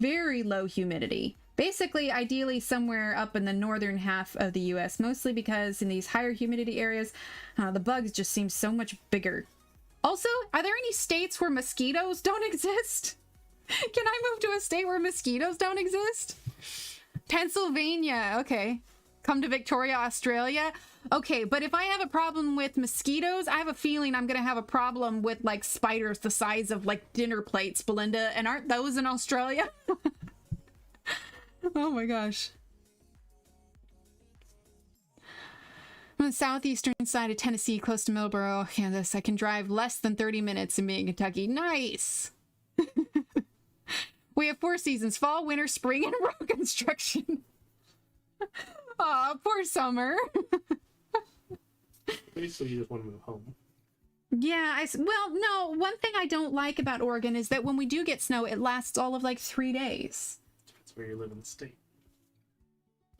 very low humidity. Basically, ideally somewhere up in the northern half of the US, mostly because in these higher humidity areas, the bugs just seem so much bigger. Also, are there any states where mosquitoes don't exist? Can I move to a state where mosquitoes don't exist? Pennsylvania, okay. Come to Victoria, Australia. Okay, but if I have a problem with mosquitoes, I have a feeling I'm gonna have a problem with like spiders the size of like dinner plates, Belinda, and aren't those in Australia? Oh my gosh. On the southeastern side of Tennessee, close to Millboro, Kansas, I can drive less than 30 minutes and be in Kentucky. Nice! We have 4 seasons: fall, winter, spring, and road construction. Aw, poor summer. Basically, you just want to move home. Yeah, well, no, one thing I don't like about Oregon is that when we do get snow, it lasts all of like 3 days. That's where you live in the state.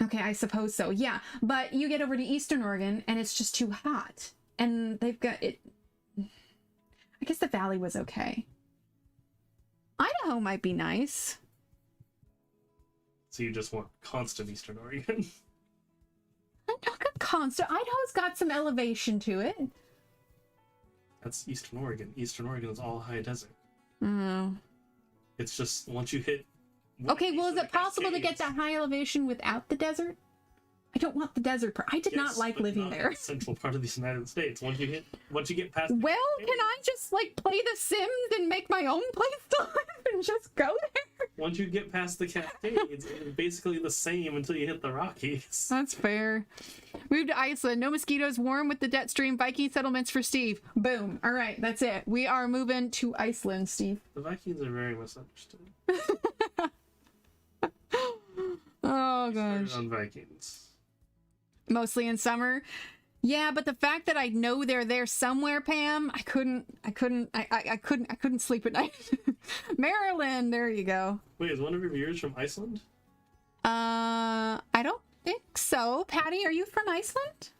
Okay, I suppose so, yeah. But you get over to Eastern Oregon and it's just too hot. And they've got it. I guess the valley was okay. Idaho might be nice. So you just want constant Eastern Oregon? I'm not gonna constant. Idaho's got some elevation to it. That's Eastern Oregon. Eastern Oregon is all high desert. Oh. It's just once you hit... Okay, well, is it possible to get that high elevation without the desert? I don't want the desert part. I did not like living there. The central part of the United States. Once you get past... Well, can I just, like, play The Sims and make my own place to live and just go there? Once you get past the Cascades, it's basically the same until you hit the Rockies. That's fair. Move to Iceland. No mosquitoes. Warm with the jet stream. Viking settlements for Steve. Boom. All right, that's it. We are moving to Iceland, Steve. The Vikings are very misunderstood. Oh, gosh. On Vikings. Mostly in summer. Yeah, but the fact that I know they're there somewhere, Pam, I couldn't sleep at night. Maryland, there you go. Wait, is one of your viewers from Iceland? I don't think so. Patty, are you from Iceland?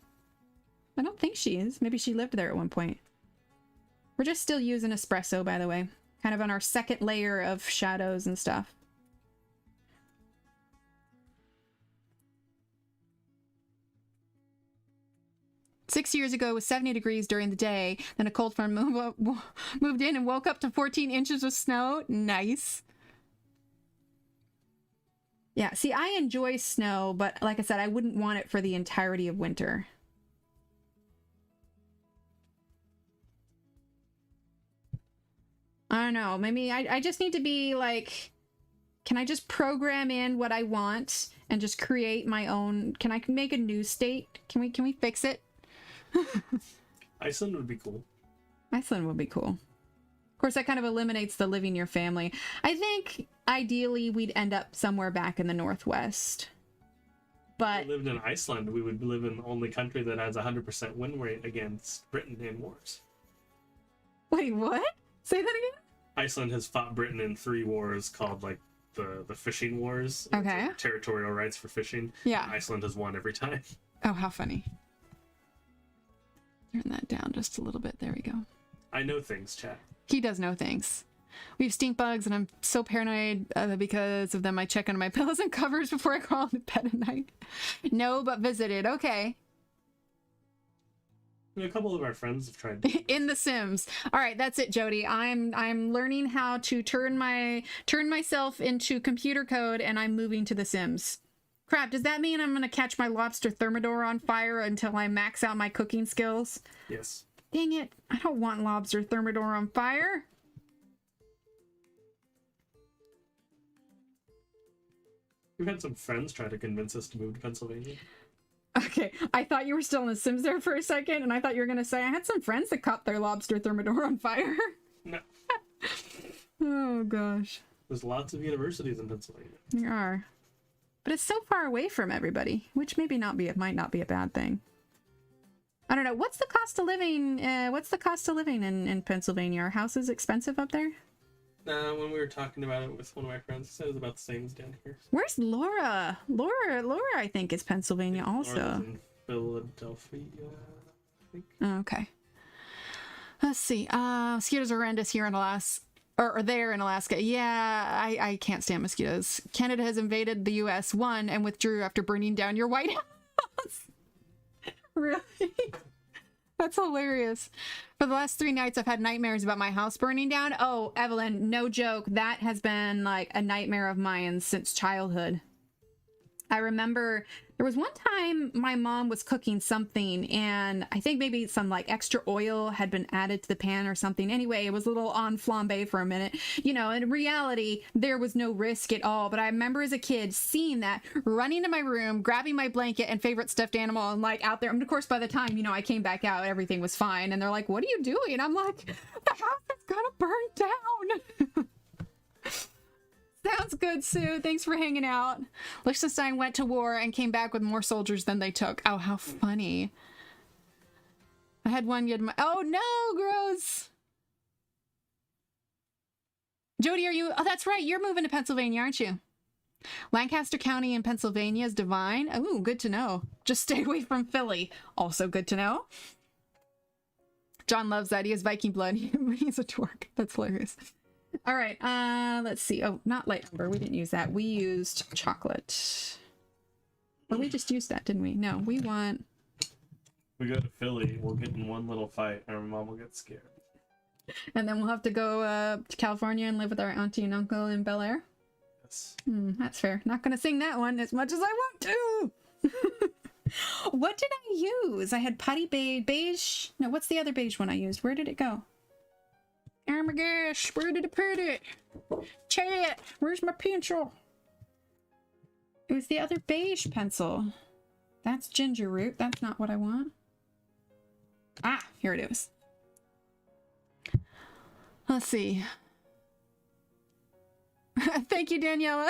I don't think she is. Maybe she lived there at one point. We're just still using espresso, by the way. Kind of on our second layer of shadows and stuff. Six years ago, it was 70 degrees during the day. Then a cold front moved in and woke up to 14 inches of snow. Nice. Yeah, see, I enjoy snow, but like I said, I wouldn't want it for the entirety of winter. I don't know. Maybe I just need to be like, can I just program in what I want and just create my own? Can I make a new state? Can we fix it? Iceland would be cool. Iceland would be cool. Of course, that kind of eliminates the living near family. I think ideally we'd end up somewhere back in the Northwest. But if we lived in Iceland, we would live in the only country that has 100% win rate against Britain in wars. Wait, what? Say that again? Iceland has fought Britain in 3 wars called like the fishing wars. Okay. Like territorial rights for fishing. Yeah. Iceland has won every time. Oh, how funny. Turn that down just a little bit. There we go. I know things, chat. He does know things. We have stink bugs, and I'm so paranoid because of them. I check under my pillows and covers before I crawl into bed at night. No, but visited. Okay. A couple of our friends have tried in The Sims. All right, that's it, Jody. I'm learning how to turn myself into computer code, and I'm moving to The Sims. Crap, does that mean I'm gonna catch my lobster thermidor on fire until I max out my cooking skills? Yes. Dang it, I don't want lobster thermidor on fire. We've had some friends try to convince us to move to Pennsylvania. Okay, I thought you were still in The Sims there for a second, and I thought you were gonna say I had some friends that caught their lobster thermidor on fire. No. Oh gosh. There's lots of universities in Pennsylvania. There are. But it's so far away from everybody, which maybe might not be a bad thing. I don't know. What's the cost of living? In Pennsylvania? Are houses expensive up there? When we were talking about it with one of my friends, he said it was about the same as down here. Where's Laura? Laura, I think is Pennsylvania also. Laura's in Philadelphia, I think. Oh, okay. Let's see. Mosquitoes are horrendous here in Alaska. Or there in Alaska. Yeah, I can't stand mosquitoes. Canada has invaded the U.S., won, and withdrew after burning down your White House. Really? That's hilarious. For the last 3 nights, I've had nightmares about my house burning down. Oh, Evelyn, no joke. That has been like a nightmare of mine since childhood. I remember there was one time my mom was cooking something, and I think maybe some like extra oil had been added to the pan or something. Anyway, it was a little en flambe for a minute. You know, in reality, there was no risk at all. But I remember as a kid seeing that, running to my room, grabbing my blanket and favorite stuffed animal, and like out there. And of course, by the time, you know, I came back out, everything was fine. And they're like, "What are you doing?" And I'm like, "The house is gonna burn down." Sounds good, Sue. Thanks for hanging out. Liechtenstein went to war and came back with more soldiers than they took. Oh, how funny. I had one. Oh no, gross. Jody, are you? Oh, that's right. You're moving to Pennsylvania, aren't you? Lancaster County in Pennsylvania is divine. Oh, good to know. Just stay away from Philly. Also good to know. John loves that. He has Viking blood. He's a twerk. That's hilarious. All right. Let's see. Oh, not light umber. We didn't use that. We used chocolate. Or we just used that, didn't we? No, we want... We go to Philly, we'll get in one little fight, and our mom will get scared. And then we'll have to go to California and live with our auntie and uncle in Bel Air. Yes. That's fair. Not going to sing that one as much as I want to. What did I use? I had putty beige. No, what's the other beige one I used? Where did it go? Oh my gosh, where did I put it? Chat, where's my pencil? It was the other beige pencil. That's ginger root. That's not what I want. Ah, here it is. Let's see. Thank you, Daniela.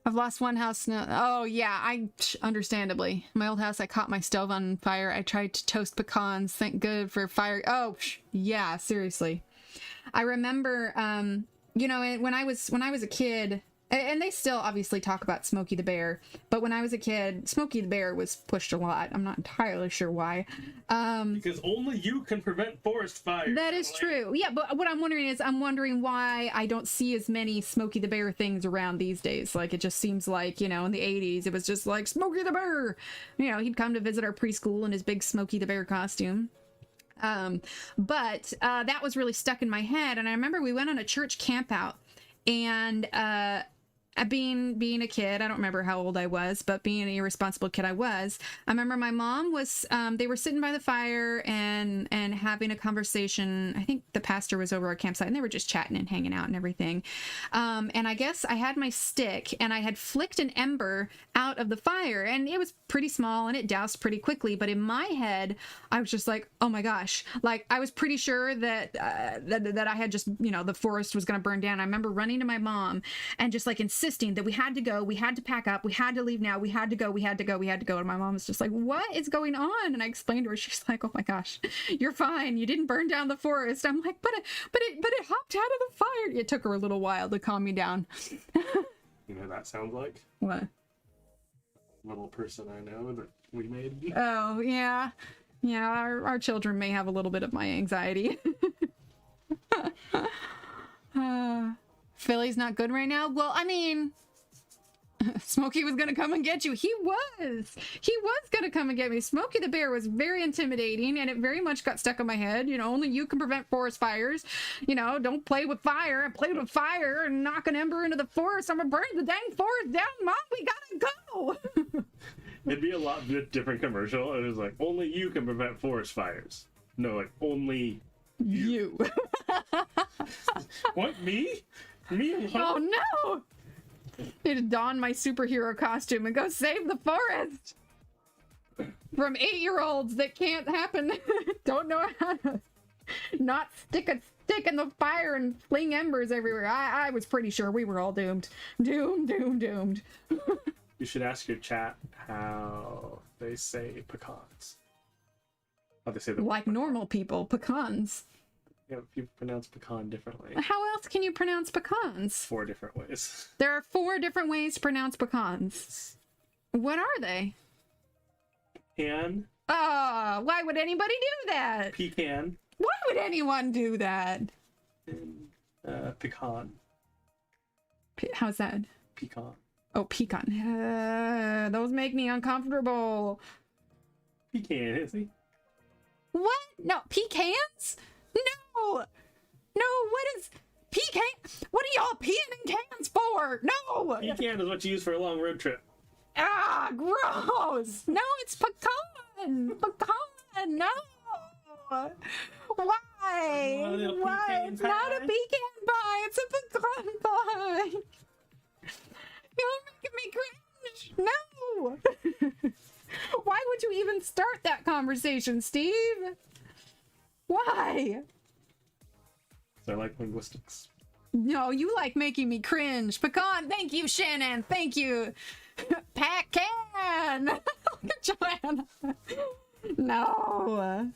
I've lost one house now. Oh, yeah, understandably. My old house, I caught my stove on fire. I tried to toast pecans. Thank good for fire. Oh, yeah, seriously. I remember, you know, when I was a kid, and they still obviously talk about Smokey the Bear, but when I was a kid, Smokey the Bear was pushed a lot. I'm not entirely sure why. Because only you can prevent forest fires. That is true. Yeah, but what I'm wondering is, why I don't see as many Smokey the Bear things around these days. Like, it just seems like, you know, in the 80s, it was just like, Smokey the Bear! You know, he'd come to visit our preschool in his big Smokey the Bear costume. But that was really stuck in my head. And I remember we went on a church camp out, and being a kid, I don't remember how old I was, but being an irresponsible kid I was, I remember my mom was, they were sitting by the fire and having a conversation. I think the pastor was over our campsite, and they were just chatting and hanging out and everything. And I guess I had my stick, and I had flicked an ember out of the fire, and it was pretty small, and it doused pretty quickly. But in my head, I was just like, oh my gosh, like I was pretty sure that that I had just, you know, the forest was going to burn down. I remember running to my mom and just like insisting that we had to go, we had to pack up, we had to leave now, we had to go. And my mom was just like, what is going on? And I explained to her. She's like, oh my gosh, you're fine, you didn't burn down the forest. I'm like, but it hopped out of the fire. It took her a little while to calm me down. You know what that sounds like? What? Little person I know that we made. Oh yeah, our children may have a little bit of my anxiety. Philly's not good right now. Well, I mean, Smokey was gonna come and get you. He was gonna come and get me. Smokey the Bear was very intimidating, and it very much got stuck in my head. You know, only you can prevent forest fires. You know, don't play with fire. I played with fire and knock an ember into the forest. I'm gonna burn the dang forest down. Mom, we gotta go. It'd be a lot different commercial. It was like, only you can prevent forest fires. No, like, only you. What, me? Me? Oh no! Need to don my superhero costume and go save the forest from 8-year-olds that can't happen. Don't know how to not stick a stick in the fire and fling embers everywhere. I was pretty sure we were all doomed. Doomed. You should ask your chat how they say pecans. How they say the like pecan. Normal people, pecans. Yeah, you pronounce pecan differently. How else can you pronounce pecans? 4 different ways. There are 4 different ways to pronounce pecans. What are they? Pecan. Why would anybody do that? Pecan. Why would anyone do that? And pecan. How's that? Pecan. Oh, pecan. Those make me uncomfortable. Pecan, is he? What? No, pecans? No, what is pecan? What are y'all peeing in cans for? No! Pecan is what you use for a long road trip. Ah, gross! No, it's pecan! Pecan, no! Why? Why? It's not a pecan pie, it's a pecan pie! You're making me cringe! No! Why would you even start that conversation, Steve? Why? So I like linguistics. No, you like making me cringe. Pecan, thank you, Shannon. Thank you. Pecan. Look at Joanna. No.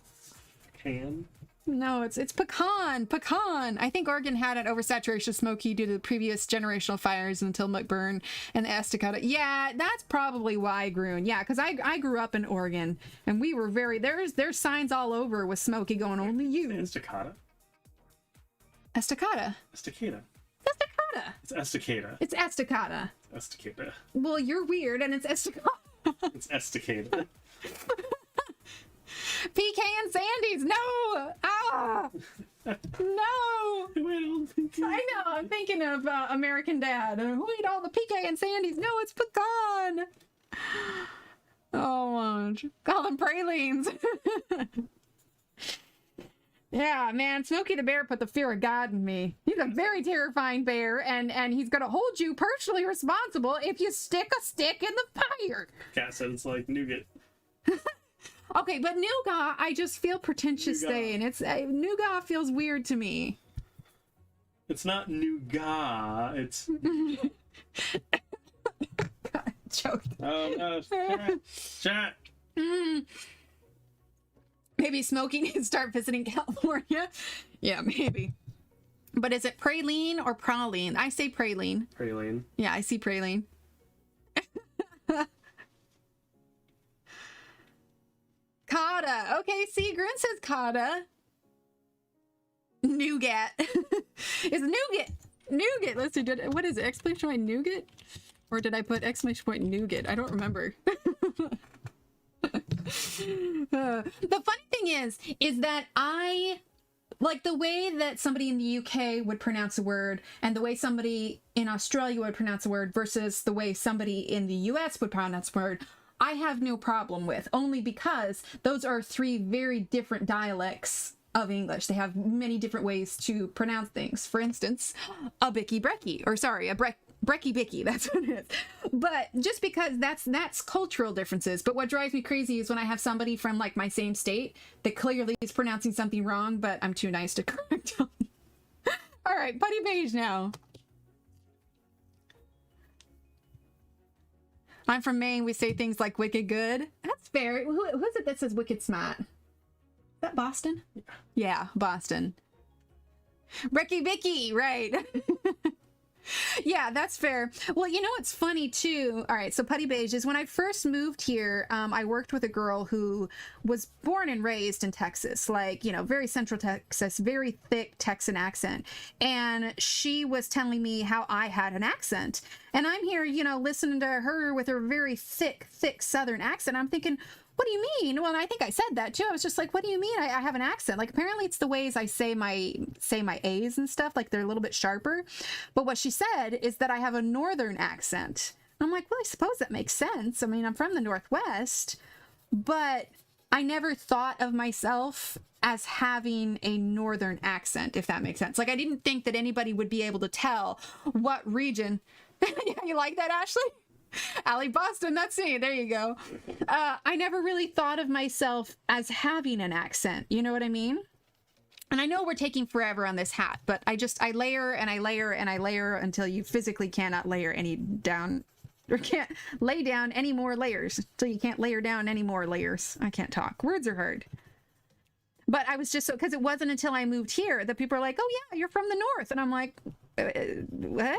Can? No, it's pecan. Pecan. I think Oregon had an oversaturation of smoky due to the previous generational fires until McBurn and the Estacada. Yeah, that's probably why I grew in. Yeah, because I grew up in Oregon, and we were there's signs all over with smoky going, only you. Estacada? Estacada. Estacada. Estacada. It's Estacada. It's Estacada. Estacada. Well, you're weird, and it's Estacada. It's Estacada. PK and Sandy's. No. Ah. No. I know. I'm thinking of American Dad. Who ate all the PK and Sandy's? No, it's pecan. Oh, call them pralines. Yeah, man, Smokey the Bear put the fear of God in me. He's a very terrifying bear, and he's gonna hold you personally responsible if you stick a stick in the fire. Cat said it's like nougat. Okay, but nougat, I just feel pretentious saying. It's nougat feels weird to me. It's not nougat. It's. God, joke. Oh no, chat. Maybe Smokey needs to start visiting California. Yeah, maybe. But is it praline or praline? I say praline. Praline. Yeah, I see praline. Cotta. Okay, see, Grun says cotta. Nougat. It's nougat. Nougat. Let's see. What is it? Exclamation point nougat? Or did I put exclamation point nougat? I don't remember. The funny thing is that I like the way that somebody in the UK would pronounce a word and the way somebody in Australia would pronounce a word versus the way somebody in the US would pronounce a word. I have no problem with, only because those are three very different dialects of English. They have many different ways to pronounce things. For instance, a bicky brecky, or sorry, a brecky bicky, that's what it is. But just because that's cultural differences. But what drives me crazy is when I have somebody from like my same state that clearly is pronouncing something wrong, but I'm too nice to correct them. All right, Putty Beige now. I'm from Maine. We say things like wicked good. That's fair. Who is it that says wicked smart? Is that Boston? Yeah, Boston. Brecky Vicky, right. Yeah, that's fair. Well, you know what's funny too? All right, so Putty Beige is when I first moved here, I worked with a girl who was born and raised in Texas, like, you know, very central Texas, very thick Texan accent. And she was telling me how I had an accent. And I'm here, you know, listening to her with her very thick Southern accent. I'm thinking, what do you mean? Well, and I think I said that too. I was just like, what do you mean? I have an accent. Like, apparently it's the ways I say my A's and stuff. Like, they're a little bit sharper. But what she said is that I have a Northern accent. I'm like, well, I suppose that makes sense. I mean, I'm from the Northwest, but I never thought of myself as having a Northern accent, if that makes sense. Like, I didn't think that anybody would be able to tell what region. Yeah, you like that, Ashley? Allie Boston, that's me. There you go. I never really thought of myself as having an accent. You know what I mean? And I know we're taking forever on this hat, but I layer and I layer and I layer until you physically cannot layer any down, or can't lay down any more layers until you can't layer down any more layers. I can't talk. Words are hard. But I was just so, because it wasn't until I moved here that people are like, oh yeah, you're from the North. And I'm like, what?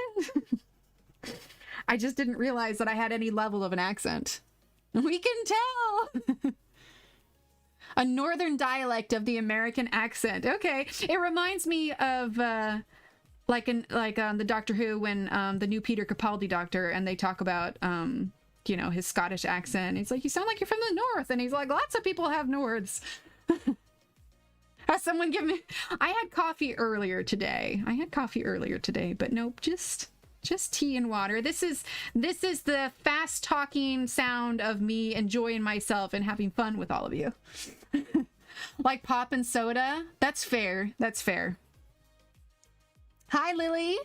I just didn't realize that I had any level of an accent. We can tell. A Northern dialect of the American accent. Okay. It reminds me of the Doctor Who when the new Peter Capaldi Doctor, and they talk about you know, his Scottish accent. He's like, you sound like you're from the North. And he's like, lots of people have Norths. Has someone give me... I had coffee earlier today, but nope, just tea and water. This is the fast talking sound of me enjoying myself and having fun with all of you. Like pop and soda. That's fair. Hi, Lily.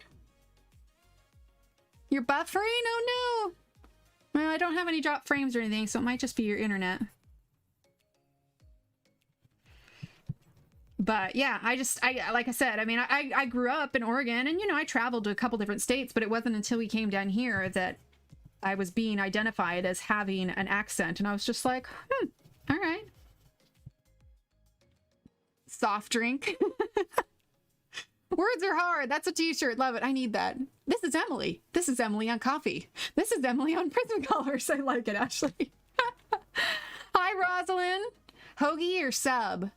You're buffering? Oh no. Well, I don't have any drop frames or anything, so it might just be your internet. But yeah, I like I said, I mean, I grew up in Oregon, and, you know, I traveled to a couple different states, but it wasn't until we came down here that I was being identified as having an accent. And I was just like, all right, Soft drink. Words are hard. That's a t-shirt. Love it. I need that. This is Emily. This is Emily on coffee. This is Emily on Prismacolors. I like it, Ashley. Hi, Rosalind. Hoagie or sub?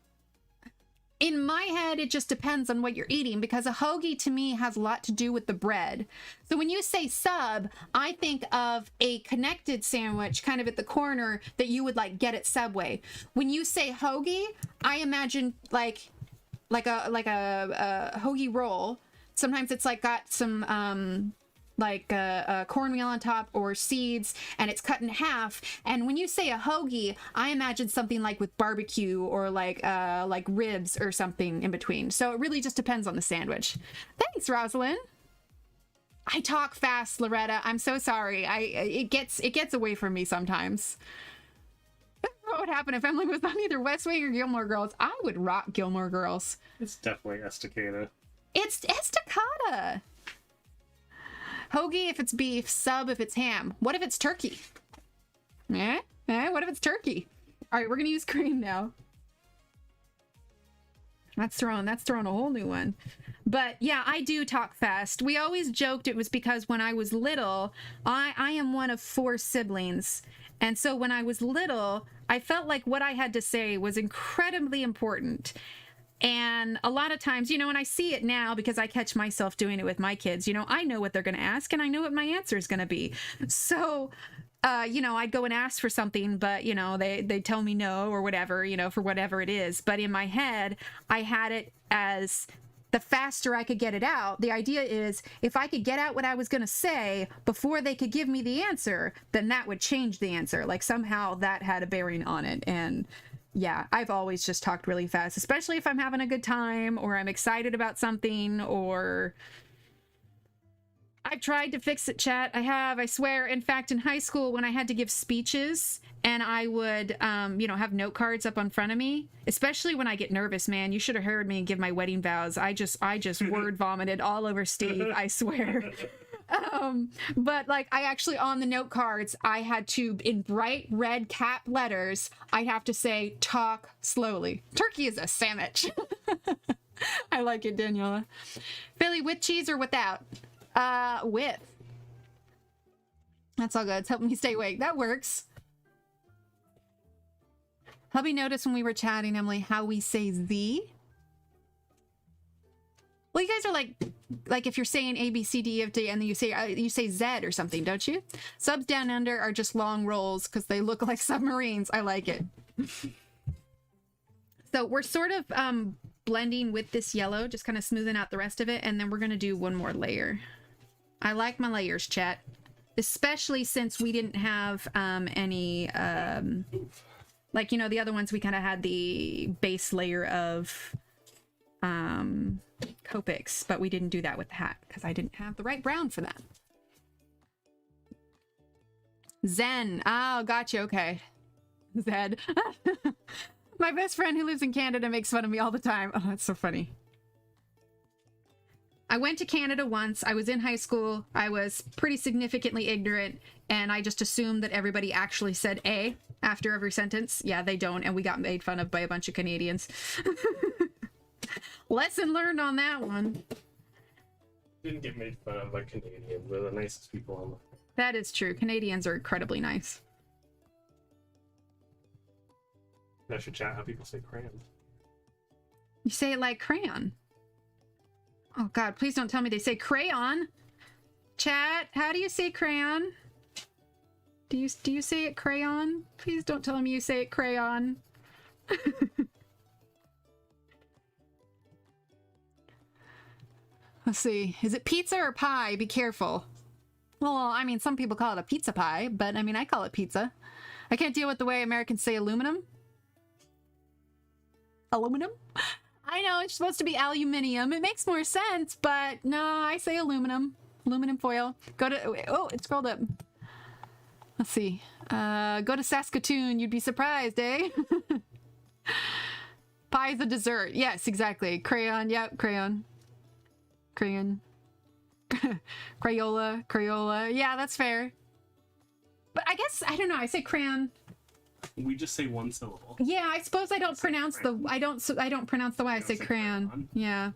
In my head, it just depends on what you're eating, because a hoagie to me has a lot to do with the bread. So when you say sub, I think of a connected sandwich kind of at the corner that you would like get at Subway. When you say hoagie, I imagine like a hoagie roll. Sometimes it's like got some cornmeal on top or seeds, and it's cut in half. And when you say a hoagie, I imagine something like with barbecue or like ribs or something in between. So it really just depends on the sandwich. Thanks, Rosalind. I talk fast, Loretta. I'm so sorry. It gets away from me sometimes. What would happen if Emily was on either West Wing or Gilmore Girls? I would rock Gilmore Girls. It's definitely estacada. It's estacada. Hoagie if it's beef, sub if it's ham. What if it's turkey? What if it's turkey? All right, we're gonna use cream now. That's throwing a whole new one. But yeah, I do talk fast. We always joked it was because when I was little, I am one of 4 siblings. And so when I was little, I felt like what I had to say was incredibly important. And a lot of times, you know, and I see it now because I catch myself doing it with my kids, you know, I know what they're going to ask and I know what my answer is going to be. So, you know, I'd go and ask for something, but, you know, they tell me no or whatever, you know, for whatever it is. But in my head, I had it as the faster I could get it out. The idea is if I could get out what I was going to say before they could give me the answer, then that would change the answer. Like somehow that had a bearing on it. And yeah, I've always just talked really fast, especially if I'm having a good time or I'm excited about something, or I've tried to fix it, chat. I swear. In fact, in high school, when I had to give speeches and I would, you know, have note cards up in front of me, especially when I get nervous, man, you should have heard me give my wedding vows. I just word vomited all over Steve, I swear. But like I actually on the note cards, I had to, in bright red cap letters, I have to say, talk slowly. Turkey is a sandwich. I like it, Daniela. Philly with cheese or without? With. That's all good. It's helping me stay awake. That works. Hubby noticed when we were chatting, Emily, how we say Z. Well, you guys are like if you're saying A, B, C, D, F, D, and then you say Z or something, don't you? Subs down under are just long rolls because they look like submarines. I like it. So we're sort of blending with this yellow, just kind of smoothing out the rest of it, and then we're gonna do one more layer. I like my layers, chat, especially since we didn't have any like, you know, the other ones we kind of had the base layer of Copics, but we didn't do that with the hat because I didn't have the right brown for that. Zen. Oh, gotcha. Okay. Zed. My best friend who lives in Canada makes fun of me all the time. Oh, that's so funny. I went to Canada once. I was in high school. I was pretty significantly ignorant, and I just assumed that everybody actually said A after every sentence. Yeah, they don't, and we got made fun of by a bunch of Canadians. Lesson learned on that one. Didn't get made fun of by Canadians. They're the nicest people on the planet. That is true. Canadians are incredibly nice. I should chat how people say crayon. You say it like crayon. Oh God, please don't tell me they say crayon. Chat, how do you say crayon? Do you say it crayon? Please don't tell me you say it crayon. Let's see. Is it pizza or pie? Be careful. Well, I mean, some people call it a pizza pie, but I mean, I call it pizza. I can't deal with the way Americans say aluminum. Aluminum? I know, it's supposed to be aluminium. It makes more sense, but no, I say aluminum. Aluminum foil. Go to... Oh, it scrolled up. Let's see. Go to Saskatoon. You'd be surprised, eh? Pie is a dessert. Yes, exactly. Crayon. Yep, crayon. Crayon. Crayola. Crayola. Yeah, that's fair. But I guess, I don't know. I say crayon. We just say one syllable. Yeah, I suppose I don't pronounce the I don't pronounce the way I say crayon. Yeah.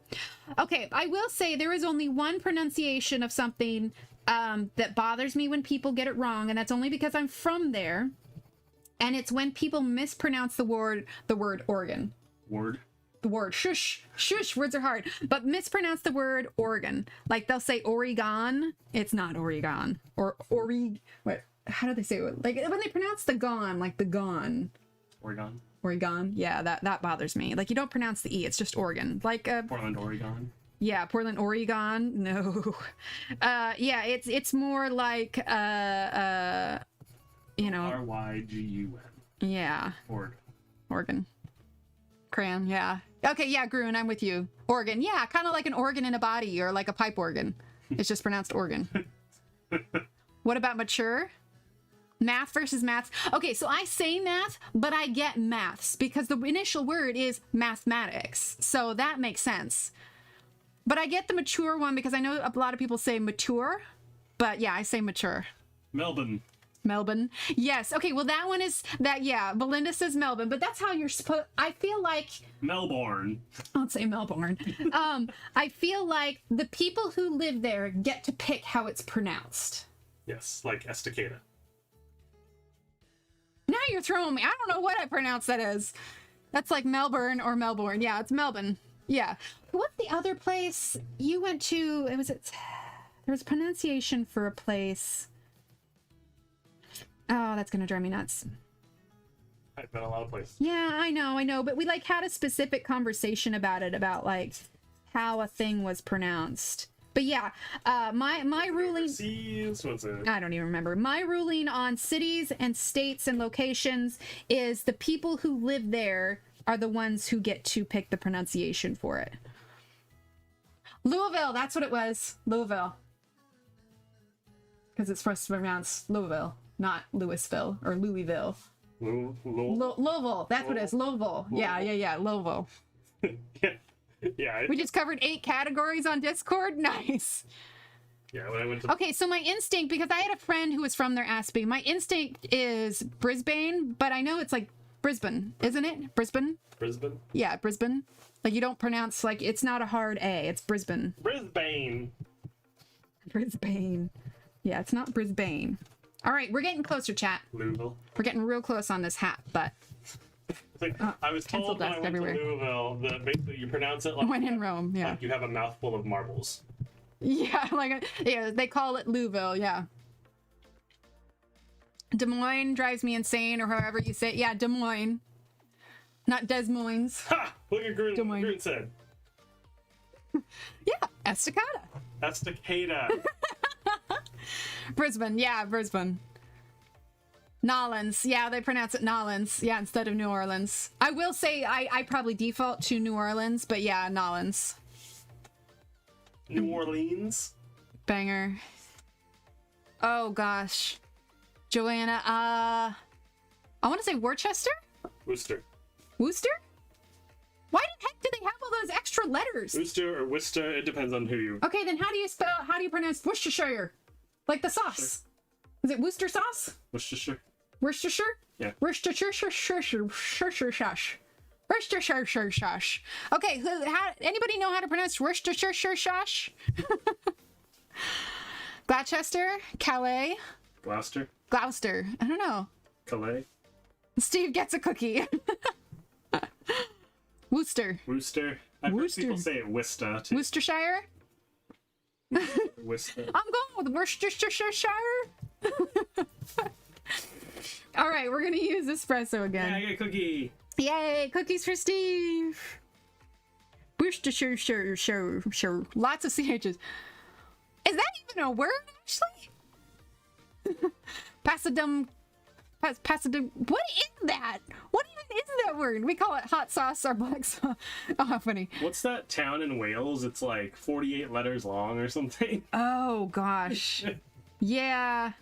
Okay, I will say there is only one pronunciation of something that bothers me when people get it wrong, and that's only because I'm from there. And it's when people mispronounce the word organ. The word shush, words are hard, but mispronounce the word organ. Like they'll say Oregon, it's not Oregon, or what? How do they say it? Like when they pronounce the gon, like the gon. Oregon. Yeah, that bothers me. Like you don't pronounce the e, it's just Oregon. Like Portland, Oregon. Yeah, Portland, Oregon. No. Yeah, it's more like you know, Rygun. Yeah. Organ. Crayon, yeah. Okay, yeah, Gruen, I'm with you. Organ, yeah, kind of like an organ in a body or like a pipe organ. It's just pronounced organ. What about mature? Math versus maths. Okay, so I say math, but I get maths because the initial word is mathematics. So that makes sense. But I get the mature one because I know a lot of people say mature, but yeah, I say mature. Melbourne. Yes. Okay, well that one is that, yeah, Belinda says Melbourne, but that's how you're supposed, I feel like Melbourne. I'll say Melbourne. I feel like the people who live there get to pick how it's pronounced. Yes, like Estacada. Now you're throwing me. I don't know what I pronounce that as. That's like Melbourne or Melbourne. Yeah, it's Melbourne. Yeah. What's the other place you went to? There was a pronunciation for a place. Oh, that's gonna drive me nuts. I've been a lot of places. Yeah, I know, but we like had a specific conversation about it, about like how a thing was pronounced. But yeah, my ruling. I don't even remember. My ruling on cities and states and locations is the people who live there are the ones who get to pick the pronunciation for it. Louisville, that's what it was. Louisville. Because it's supposed to be pronounced Louisville, not Louisville or Louisville. Louisville, that's what it is. Louisville. Yeah, Louisville. Yeah. We just covered 8 categories on Discord. Nice. Yeah, when I went to... Okay, so my instinct, because I had a friend who was from there, asked me, my instinct is Brisbane, but I know it's like Brisbane, isn't it? Brisbane? Yeah, Brisbane. Like you don't pronounce, like, it's not a hard A, it's Brisbane. Brisbane. Yeah, it's not Brisbane. All right, we're getting closer, chat. Louisville. We're getting real close on this hat, but... I was told when I went to Louisville that basically you pronounce it like... When in Rome, yeah. Like you have a mouthful of marbles. Yeah, yeah, they call it Louisville, yeah. Des Moines drives me insane, or however you say it. Yeah, Des Moines. Not Des Moines. Ha! Look at Gruen said. Yeah, Estacada. Brisbane, yeah, Brisbane. Nolans, yeah, they pronounce it Nolans, yeah, instead of New Orleans. I will say I probably default to New Orleans, but yeah, Nolans. New Orleans? Banger. Oh gosh. Joanna, I want to say Worcester? Worcester? Why the heck do they have all those extra letters? Worcester or Worcester, it depends on who you... Okay, then how do you pronounce Worcestershire? Like the sauce. Is it Worcester sauce? Worcestershire? Yeah. Worcestershire. Okay, anybody know how to pronounce Worcestershire? Gloucester? Calais? Gloucester? I don't know. Calais? Steve gets a cookie. Worcester. I've heard people say it Worcester too. Worcestershire? Worcester. I'm going with Worcestershire. All right, we're gonna use espresso again. Yeah, I get a cookie. Yay, cookies for Steve. Worcestershire, sure. Lots of CHs. Is that even a word, actually? Pasadum. What is that? What even is that word? We call it hot sauce or black sauce. Oh, how funny. What's that town in Wales? It's like 48 letters long or something. Oh, gosh. Yeah.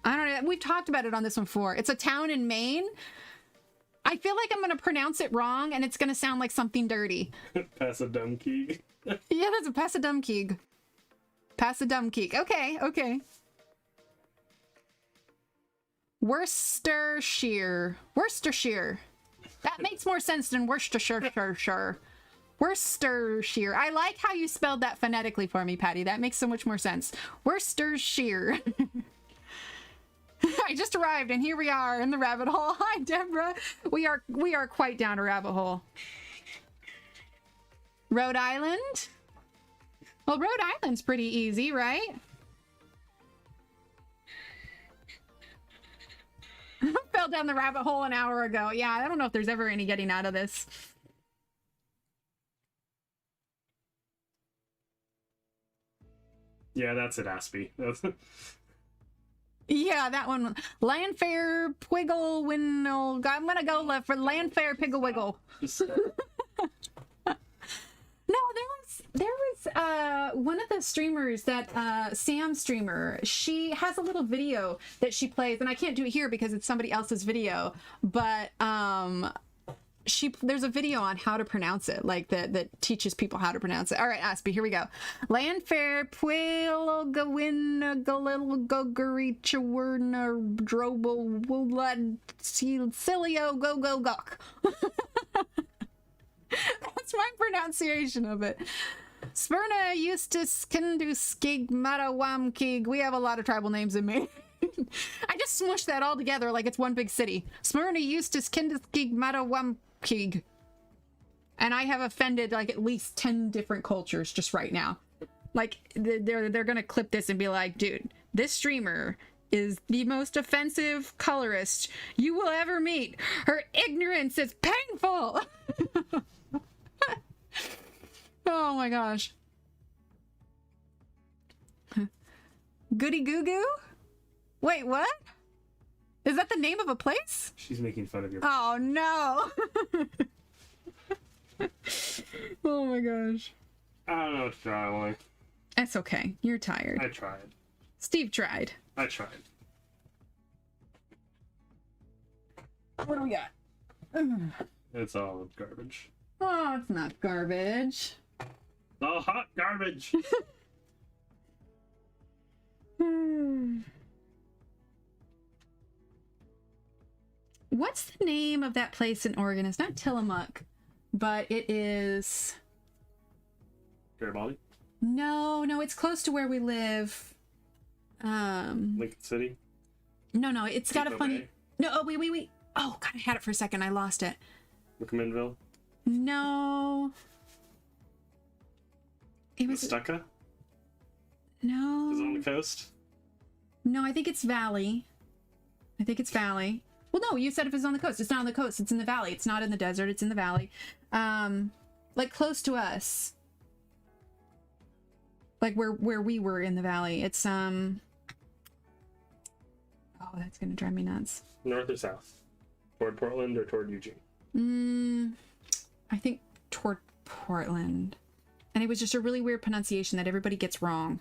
I don't know. We've talked about it on this one before. It's a town in Maine. I feel like I'm going to pronounce it wrong, and it's going to sound like something dirty. Pasadumkeag. Yeah, that's a Pasadumkeag. Okay. Worcestershire. Worcestershire. That makes more sense than Worcestershire. Worcestershire. I like how you spelled that phonetically for me, Patty. That makes so much more sense. Worcestershire. I just arrived and here we are in the rabbit hole. Hi, Deborah. We are quite down a rabbit hole. Rhode Island? Well, Rhode Island's pretty easy, right? Fell down the rabbit hole an hour ago. Yeah, I don't know if there's ever any getting out of this. Yeah, that's it, Aspie. Yeah, that one. Landfair Pwiggle Winnel. I'm gonna go left for Landfair Piggle Wiggle. No, there was one of the streamers that Sam streamer. She has a little video that she plays, and I can't do it here because it's somebody else's video. But there's a video on how to pronounce it, like that teaches people how to pronounce it. All right, Aspie, here we go. Landfair Pwil Gawin Galil Gogarichawerna Drobel Wulad Cilio Go Go Gok. That's my pronunciation of it. Sperna Eustace Kinduskig Matawamkig. We have a lot of tribal names in me. I just smushed that all together like it's one big city. Smyrna Eustace Kinduskig Matawamkig. And I have offended like at least 10 different cultures just right now. Like they're gonna clip this and be like, dude, this streamer is the most offensive colorist you will ever meet. Her ignorance is painful. Oh my gosh. Goody Goo Goo? Wait, what? Is that the name of a place? She's making fun of your... Oh no. Oh my gosh. I don't know what to try, Emily. That's okay. You're tired. I tried. Steve tried. I tried. What do we got? It's all garbage. Oh, it's not garbage. All hot garbage. What's the name of that place in Oregon? It's not Tillamook, but it is... Garibaldi? No, it's close to where we live. Lincoln City? No, it's got a funny... Bay? No, oh, wait. Oh, God, I had it for a second. I lost it. McMinnville? No. It was... Stucca? No. Is it on the coast? No, I think it's Valley. Well, no, you said if it's on the coast. It's not on the coast. It's in the valley. It's not in the desert. It's in the valley. Like close to us. Like where we were in the valley. It's oh, that's gonna drive me nuts. North or south? Toward Portland or toward Eugene? I think toward Portland. And it was just a really weird pronunciation that everybody gets wrong.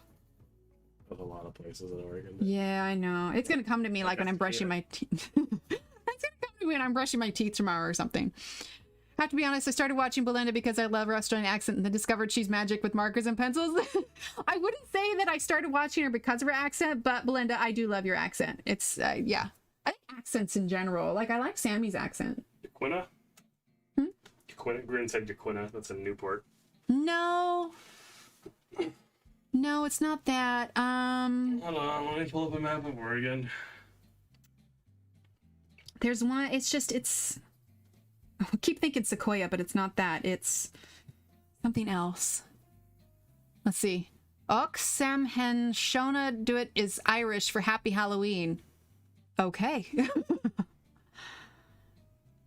There's a lot of places in Oregon. Yeah, I know. It's gonna come to me like when I'm brushing my teeth. It's gonna come to me when I'm brushing my teeth tomorrow or something. I have to be honest, I started watching Belinda because I love her Australian accent and then discovered she's magic with markers and pencils. I wouldn't say that I started watching her because of her accent, but Belinda, I do love your accent. It's, yeah. I think accents in general. Like, I like Sammy's accent. Jaquina? Jaquina? Green said Jaquina. That's in Newport. No, it's not that. Hold on, let me pull up a map of Oregon. There's one, it's I keep thinking Sequoia, but it's not that. It's something else. Let's see. Oxamhen Shona Duit is Irish for Happy Halloween. Okay.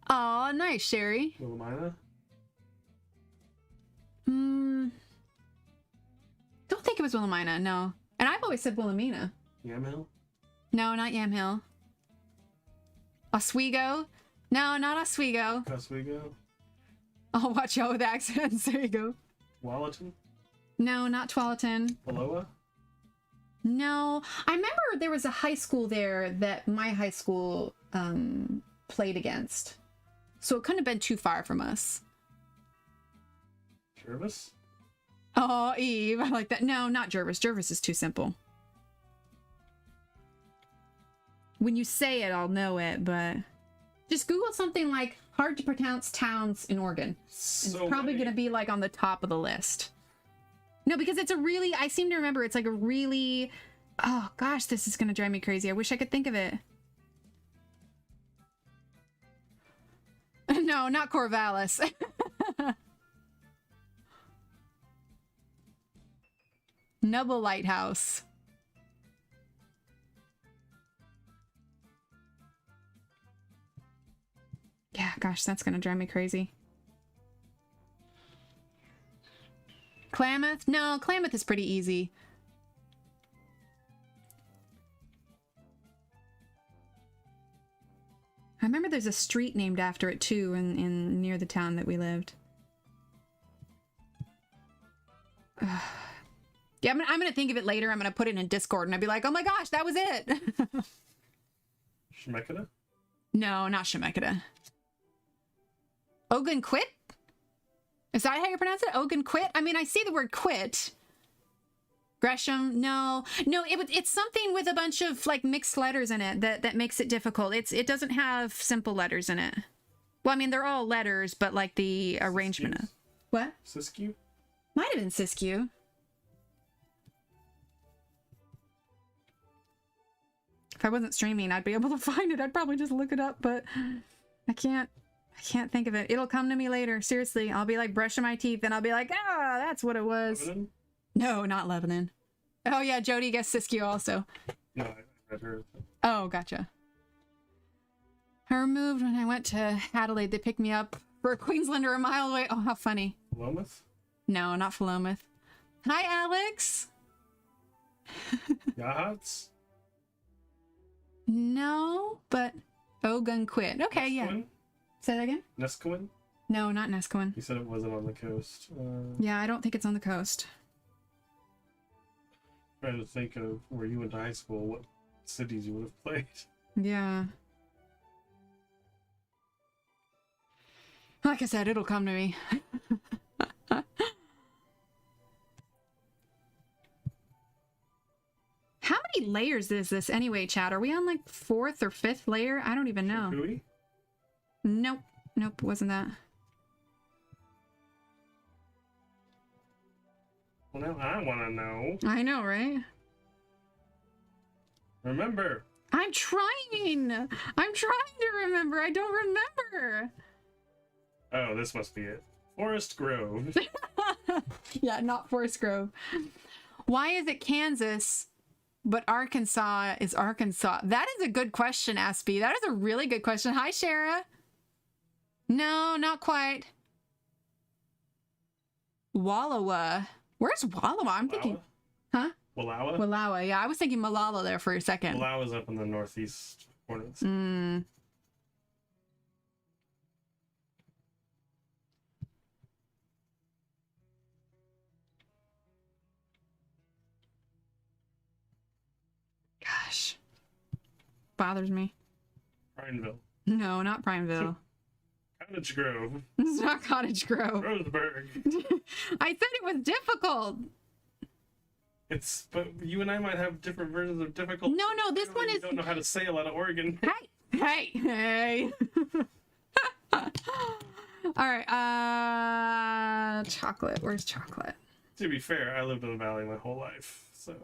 Oh, nice, Sherry. Willamina? Don't think it was Willamina, no. And I've always said Willamina. Yamhill? No, not Yamhill. Oswego? No, not Oswego. Oswego? Oh, watch out with accents. There you go. Wallaton? No, not Tualatin. Wallowa? No. I remember there was a high school there that my high school played against. So it couldn't have been too far from us. Jervis? Oh, Eve. I like that. No, not Jervis. Jervis is too simple. when you say it, I'll know it, but just Google something like hard to pronounce towns in Oregon. It's probably going to be like on the top of the list. No, because it's a really, I seem to remember it's like a really, oh gosh, this is going to drive me crazy. I wish I could think of it. No, not Corvallis. Nubble Lighthouse. Yeah, gosh, that's gonna drive me crazy. Klamath? No, Klamath is pretty easy. I remember there's a street named after it too in near the town that we lived. Yeah, I'm gonna think of it later. I'm gonna put it in Discord and I'll be like, oh my gosh, that was it. Shemeketa? No, not Shemeketa. Ogunquit? Is that how you pronounce it? Ogunquit? I mean, I see the word quit. Gresham? No. No, it's something with a bunch of like mixed letters in it that makes it difficult. It doesn't have simple letters in it. Well, I mean, they're all letters, but like the arrangement of... What? Siskiyou? Might have been Siskiyou. If I wasn't streaming, I'd be able to find it. I'd probably just look it up, but I can't think of it. It'll come to me later. Seriously, I'll be like brushing my teeth and I'll be like, ah, that's what it was. Lebanon? No, not Lebanon. Oh yeah, Jody guessed Siskiyou also. No, I read her. Oh, gotcha. I removed when I went to Adelaide. They picked me up for a Queenslander a mile away. Oh, how funny. Philomath? No, not Philomath. Hi, Alex. Yahats? No, but Ogunquit. Okay, yeah. Nesquin? Say that again? Nesquin? No, not Nesquin. You said it wasn't on the coast. Yeah, I don't think it's on the coast. Trying to think of where you went to high school, what cities you would have played. Yeah. Like I said, it'll come to me. How many layers is this anyway, chat? Are we on like 4th or 5th layer? I don't even know. Shukui? Nope. Nope, wasn't that. Well, now I want to know. I know, right? Remember. I'm trying to remember. I don't remember. Oh, this must be it. Forest Grove. Yeah, not Forest Grove. Why is it Kansas, but Arkansas is Arkansas? That is a good question, Aspie. That is a really good question. Hi, Shara. No, not quite. Wallowa. Where's Wallowa? I'm thinking... Huh? Wallowa? Wallowa, yeah. I was thinking Malala there for a second. Wallowa's up in the northeast corner. Gosh. Bothers me. Prineville. No, not Prineville. Cottage Grove. It's not Cottage Grove. Roseburg. I said it was difficult. It's, but you and I might have different versions of difficult. No, this one You is... don't know how to say a lot of Oregon. Hey. All right, chocolate. Where's chocolate? To be fair, I lived in the valley my whole life, so...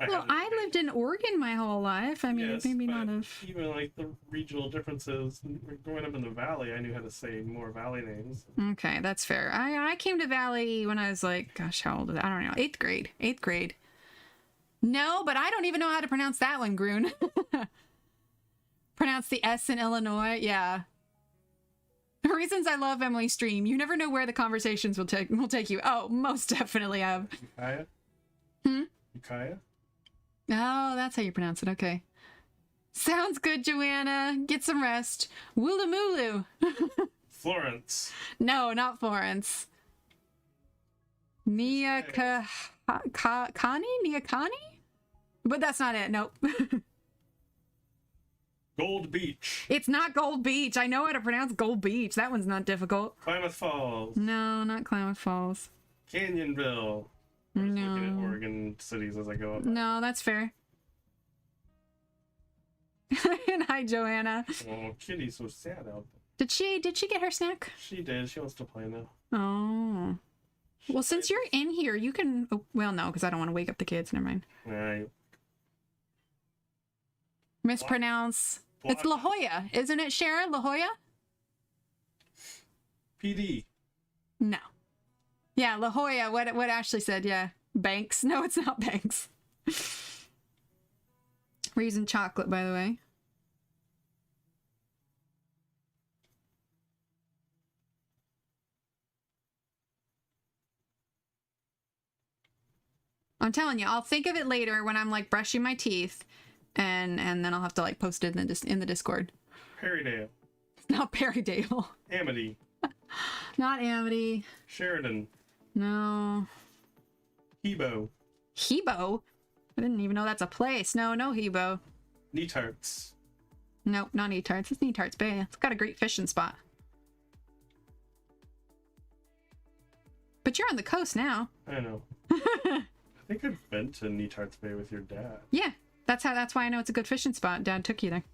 Well, I lived in Oregon my whole life. I mean, yes, maybe but not of... even like the regional differences, growing up in the valley, I knew how to say more valley names. Okay, that's fair. I came to Valley when I was like, gosh, how old is it? I don't know. 8th grade. 8th grade. No, but I don't even know how to pronounce that one, Groon. Pronounce the S in Illinois. Yeah. The reasons I love Emily Stream. You never know where the conversations will take you. Oh, most definitely have. Ukiah? Ukiah? Oh, that's how you pronounce it. Okay. Sounds good, Joanna. Get some rest. Woolamulu. Florence. No, not Florence. Niakani? But that's not it. Nope. Gold Beach. It's not Gold Beach. I know how to pronounce Gold Beach. That one's not difficult. Klamath Falls. No, not Klamath Falls. Canyonville. I'm just looking at Oregon cities as I go up. No, that's fair. And hi, Joanna. Oh, Kitty's so sad out there. Did she get her snack? She did. She wants to play now. Oh. Well, since you're in here, you can... Oh, well, no, because I don't want to wake up the kids. Never mind. Right. Mispronounce. It's La Jolla, isn't it, Sharon? La Jolla? PD. No. Yeah, La Jolla. What Ashley said, yeah. Banks. No, it's not Banks. We're using chocolate, by the way. I'm telling you, I'll think of it later when I'm like brushing my teeth, and then I'll have to like post it in the Discord. Perrydale. Not Perrydale. Amity. Not Amity. Sheridan. No. Hebo. Hebo? I didn't even know that's a place. No Hebo. Neatarts. Nope, not Neatarts. It's Neatarts Bay. It's got a great fishing spot. But you're on the coast now. I know. I think I've been to Neatarts Bay with your dad. Yeah, that's why I know it's a good fishing spot. Dad took you there.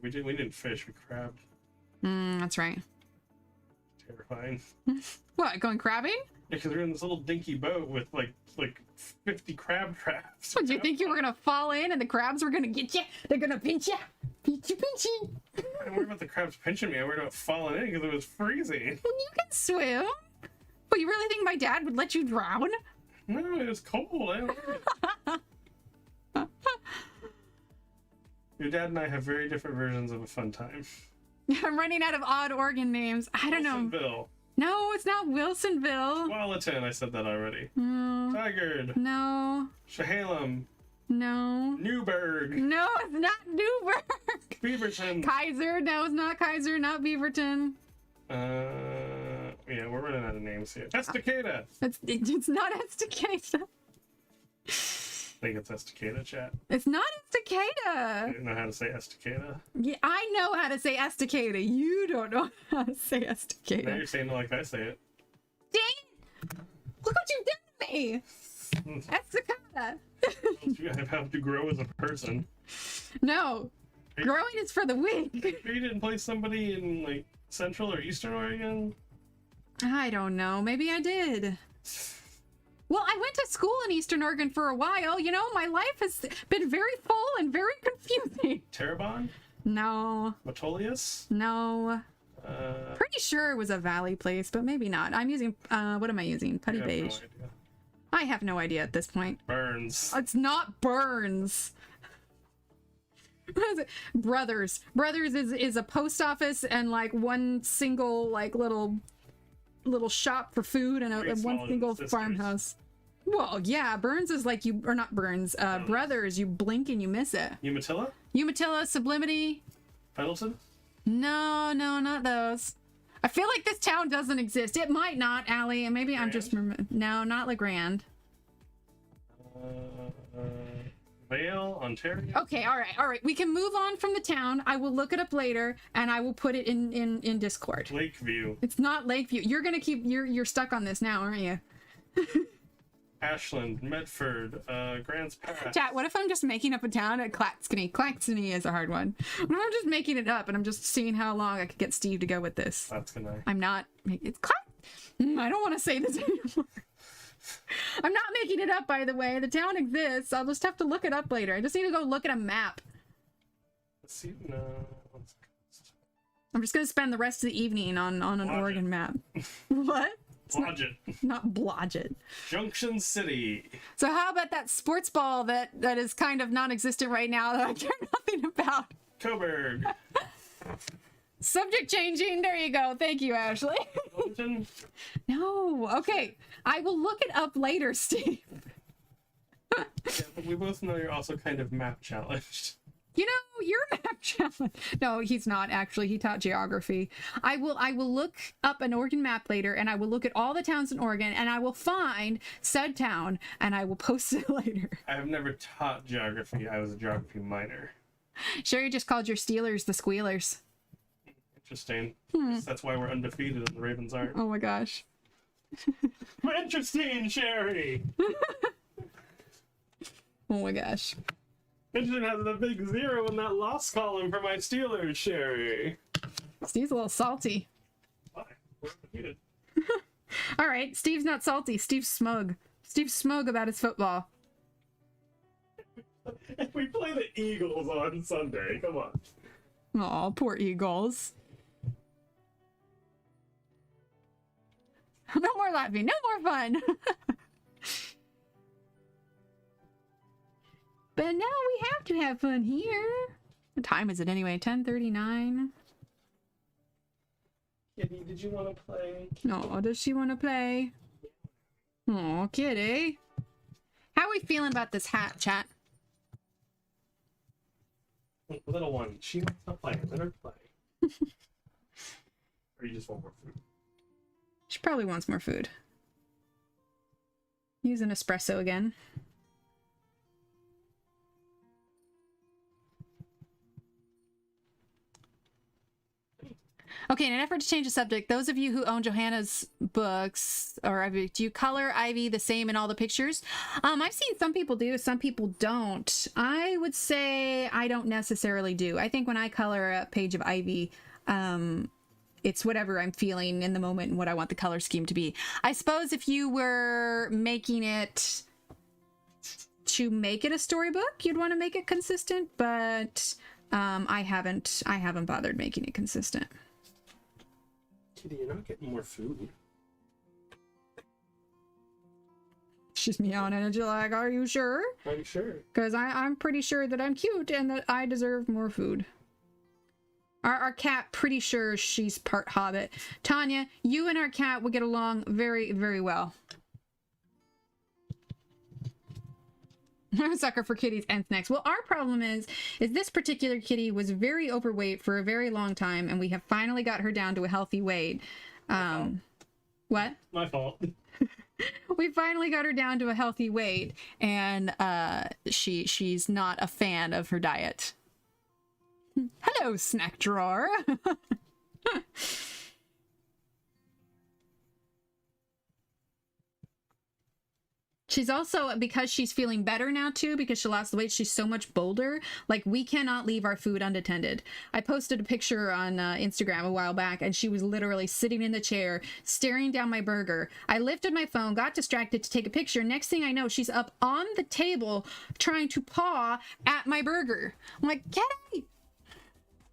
We didn't fish. We crabbed. That's right. Terrifying. What, going crabbing? Yeah, because we were in this little dinky boat with like 50 crab traps. What, do you think you were gonna fall in and the crabs were gonna get you? They're gonna pinch you. Pinch you. I didn't worry about the crabs pinching me. I worried about falling in because it was freezing. Well, you can swim. Well, you really think my dad would let you drown? No, it was cold. I don't know. Your dad and I have very different versions of a fun time. I'm running out of odd organ names. I don't know. Wilsonville. No, it's not Wilsonville. Wallaton, I said that already. No. Tigard. No. Chehalem. No. Newburgh. No, it's not Newburgh. Beaverton. Kaiser. No, it's not Kaiser. Not Beaverton. Yeah, we're running out of names here. Estacada. It's not Estacada. I think it's Estacada, chat. It's not I Estacada. didn't know how to say Estacada. Yeah, I know how to say Estacada. You don't know how to say Now Estacada. you're saying it like I say it. Dang it! Look what you've done to me! Estacada. I have to grow as a person. No. Growing is for the weak. You didn't play somebody in like Central or Eastern Oregon? I don't know. Maybe I did. Well, I went to school in Eastern Oregon for a while. You know, my life has been very full and very confusing. Terrebonne? No. Metolius? No. Pretty sure it was a valley place, but maybe not. I'm using, what am I using? Putty I have beige. no idea. I have no idea at this point. Burns. It's not Burns. What is it? Brothers. Brothers is a post office and like one single like little shop for food and Very one small single sisters. farmhouse. Well, yeah, Burns is like you, or not Burns, Brothers, you blink and you miss it. Umatilla? Umatilla, Sublimity. Pendleton? No, not those. I feel like this town doesn't exist. It might not, Allie, and maybe I'm just... No, not LeGrand. Vale, Ontario? Okay, all right. We can move on from the town. I will look it up later, and I will put it in Discord. Lakeview. It's not Lakeview. You're gonna keep... You're stuck on this now, aren't you? Ashland, Medford, Grants Pass. Chat, what if I'm just making up a town at Claxony? Claxony is a hard one. What if I'm just making it up and I'm just seeing how long I could get Steve to go with this? That's gonna... I'm not making... It's I don't want to say this anymore. I'm not making it up, by the way. The town exists. I'll just have to look it up later. I just need to go look at a map. Let's see. No. I'm just going to spend the rest of the evening on an Oregon map. What? Blodgett. Not Blodgett. Junction City. So how about that sports ball that is kind of non-existent right now that I care nothing about? Coburg. Subject changing. There you go. Thank you, Ashley. Fullerton. No. Okay. I will look it up later, Steve. Yeah, but we both know you're also kind of map challenged. You know, you're a map challenge. No, he's not actually. He taught geography. I will look up an Oregon map later, and I will look at all the towns in Oregon, and I will find said town, and I will post it later. I have never taught geography. I was a geography minor. Sherry just called your Steelers the Squealers. Interesting. That's why we're undefeated and the Ravens aren't. Oh my gosh. Interesting, Sherry. Oh my gosh. Engine has a big 0 in that loss column for my Steelers, Sherry. Steve's a little salty. Why? We're undefeated. All right, Steve's not salty. Steve's smug. Steve's smug about his football. We play the Eagles on Sunday. Come on. Aw, poor Eagles. No more laughing. No more fun. But now we have to have fun here. What time is it anyway? 10:39. Kitty, did you want to play? No, does she want to play? Oh, kitty. How are we feeling about this hat, chat? Little one, she wants to play. Let her play. Or you just want more food? She probably wants more food. Use an espresso again. Okay, in an effort to change the subject, those of you who own Johanna's books, or do you color Ivy the same in all the pictures? I've seen some people do, some people don't. I would say I don't necessarily do. I think when I color a page of Ivy, it's whatever I'm feeling in the moment and what I want the color scheme to be. I suppose if you were making it to make it a storybook, you'd want to make it consistent, but I haven't bothered making it consistent. Kitty, you're not getting more food. She's meowing and you're like, are you sure? Are you sure? Because I'm pretty sure that I'm cute and that I deserve more food. Our cat, pretty sure she's part hobbit. Tanya, you and our cat will get along very, very well. I'm a sucker for kitties and snacks. Well, our problem is this particular kitty was very overweight for a very long time, and we have finally got her down to a healthy weight. What? My fault. We finally got her down to a healthy weight, and she's not a fan of her diet. Hello, snack drawer. She's also, because she's feeling better now too, because she lost the weight, she's so much bolder. Like, we cannot leave our food unattended. I posted a picture on Instagram a while back, and she was literally sitting in the chair, staring down my burger. I lifted my phone, got distracted to take a picture. Next thing I know, she's up on the table trying to paw at my burger. I'm like, Kitty!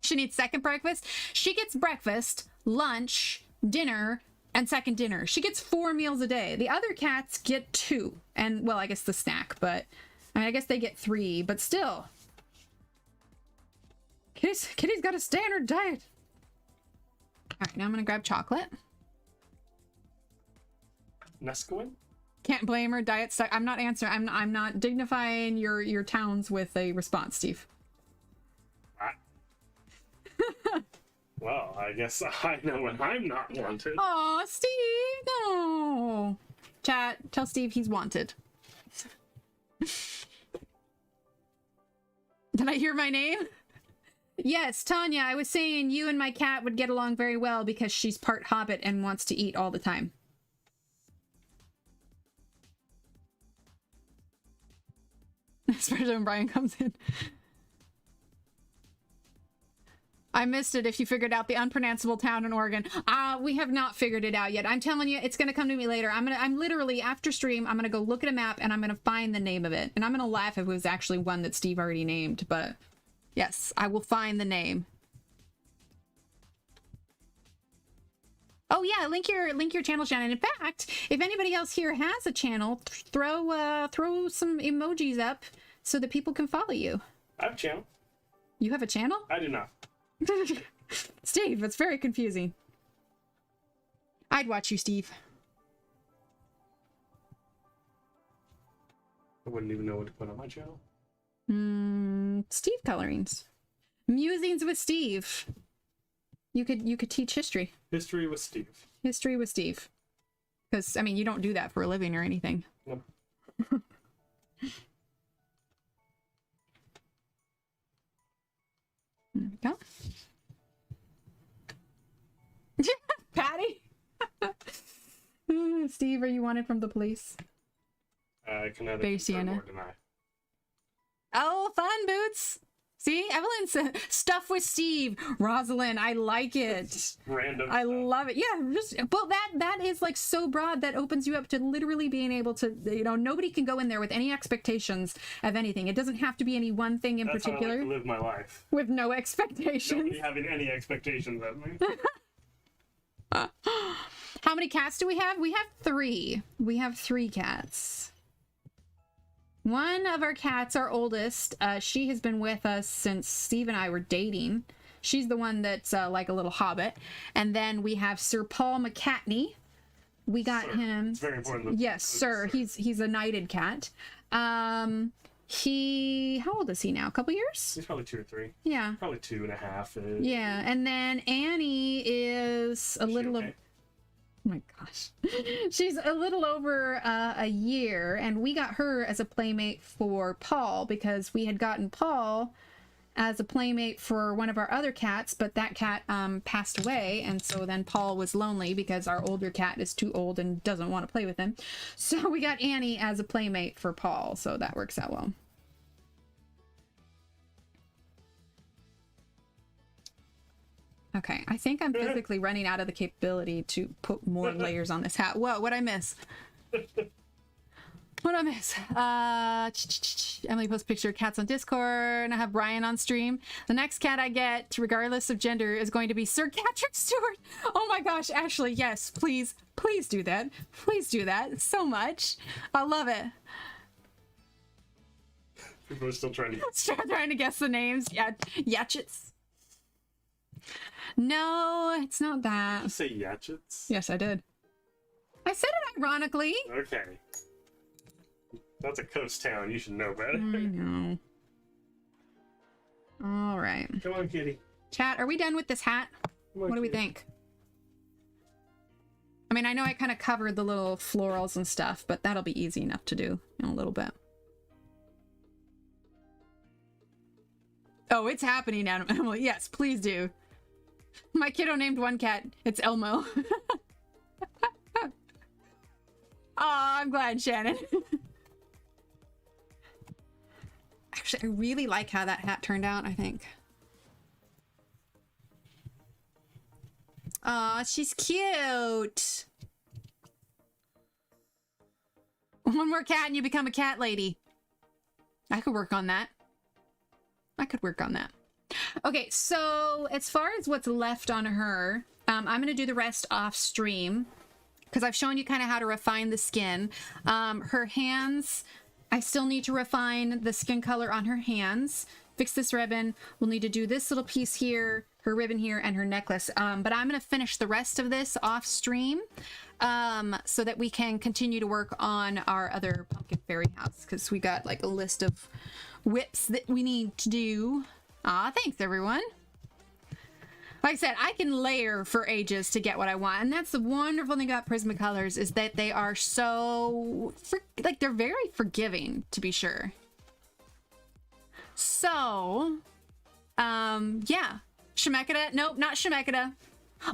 She needs second breakfast. She gets breakfast, lunch, dinner, and second dinner. She gets 4 meals a day. The other cats get 2. And, well, I guess the snack, but I mean, I guess they get 3, but still. Kitty's got a standard diet. All right, now I'm gonna grab chocolate. Nesquik? Can't blame her. Diet suck. I'm not answering. I'm not dignifying your towns with a response, Steve. Well, I guess I know when I'm not wanted. Aw, Steve, no. Chat, tell Steve he's wanted. Did I hear my name? Yes, Tanya, I was saying you and my cat would get along very well because she's part hobbit and wants to eat all the time. Especially when Brian comes in. I missed it if you figured out the unpronounceable town in Oregon. We have not figured it out yet. I'm telling you, it's gonna come to me later. I'm literally, after stream, I'm gonna go look at a map and I'm gonna find the name of it. And I'm gonna laugh if it was actually one that Steve already named, but yes, I will find the name. Oh yeah, link your channel, Shannon. In fact, if anybody else here has a channel, throw some emojis up so that people can follow you. I have a channel. You have a channel? I do not. Steve, it's very confusing. I'd watch you, Steve. I wouldn't even know what to put on my channel. Steve colorings. Musings with Steve. You could teach history. History with Steve. History with Steve. Because, I mean, you don't do that for a living or anything. Nope. There we go. Patty? Steve, are you wanted from the police? I can neither Bay confirm Sienna. or deny. Oh, fun, Boo! See, Evelyn said stuff with Steve. Rosalind, I like it. Random. I love it. Yeah, just well, that is like so broad that opens you up to literally being able to, you know, nobody can go in there with any expectations of anything. It doesn't have to be any one thing in particular. How I like to live my life. With no expectations. Nobody having any expectations of me. How many cats do we have? We have 3. We have 3 cats. One of our cats, our oldest, she has been with us since Steve and I were dating. She's the one that's like a little hobbit. And then we have Sir Paul McCatney. We got him. It's very important. Yes, sir. He's a knighted cat. He, how old is he now? A couple years? He's probably 2 or 3. Yeah. Probably 2.5. Yeah, and then Annie is a little okay? Oh my gosh. She's a little over a year, and we got her as a playmate for Paul because we had gotten Paul as a playmate for one of our other cats, but that cat passed away, and so then Paul was lonely because our older cat is too old and doesn't want to play with him. So we got Annie as a playmate for Paul, so that works out well. Okay, I think I'm physically running out of the capability to put more layers on this hat. Whoa, what'd I miss? What'd I miss? Emily posts a picture of cats on Discord, and I have Brian on stream. The next cat I get, regardless of gender, is going to be Sir Catrick Stewart. Oh my gosh, Ashley, yes, please, please do that. Please do that so much. I love it. People are still trying to guess the names. Yeah, Yatchits. No, it's not that. Did you say Yatchits? Yes, I did. I said it ironically. Okay. That's a coast town. You should know better. I know. All right. Come on, kitty. Chat, are we done with this hat? What do we think? I mean, I know I kind of covered the little florals and stuff, but that'll be easy enough to do in a little bit. Oh, it's happening, Emily. Yes, please do. My kiddo named one cat. It's Elmo. Oh, I'm glad, Shannon. Actually, I really like how that hat turned out, I think. Aw, she's cute. One more cat and you become a cat lady. I could work on that. I could work on that. Okay, so as far as what's left on her, I'm going to do the rest off stream because I've shown you kind of how to refine the skin. Her hands, I still need to refine the skin color on her hands. Fix this ribbon. We'll need to do this little piece here, her ribbon here, and her necklace. But I'm going to finish the rest of this off stream so that we can continue to work on our other pumpkin fairy house because we got like a list of whips that we need to do. Aw, thanks everyone. Like I said, I can layer for ages to get what I want, and that's the wonderful thing about Prismacolors is that they are so like they're very forgiving, to be sure. So yeah, Shemekada. Nope, not Shemekada.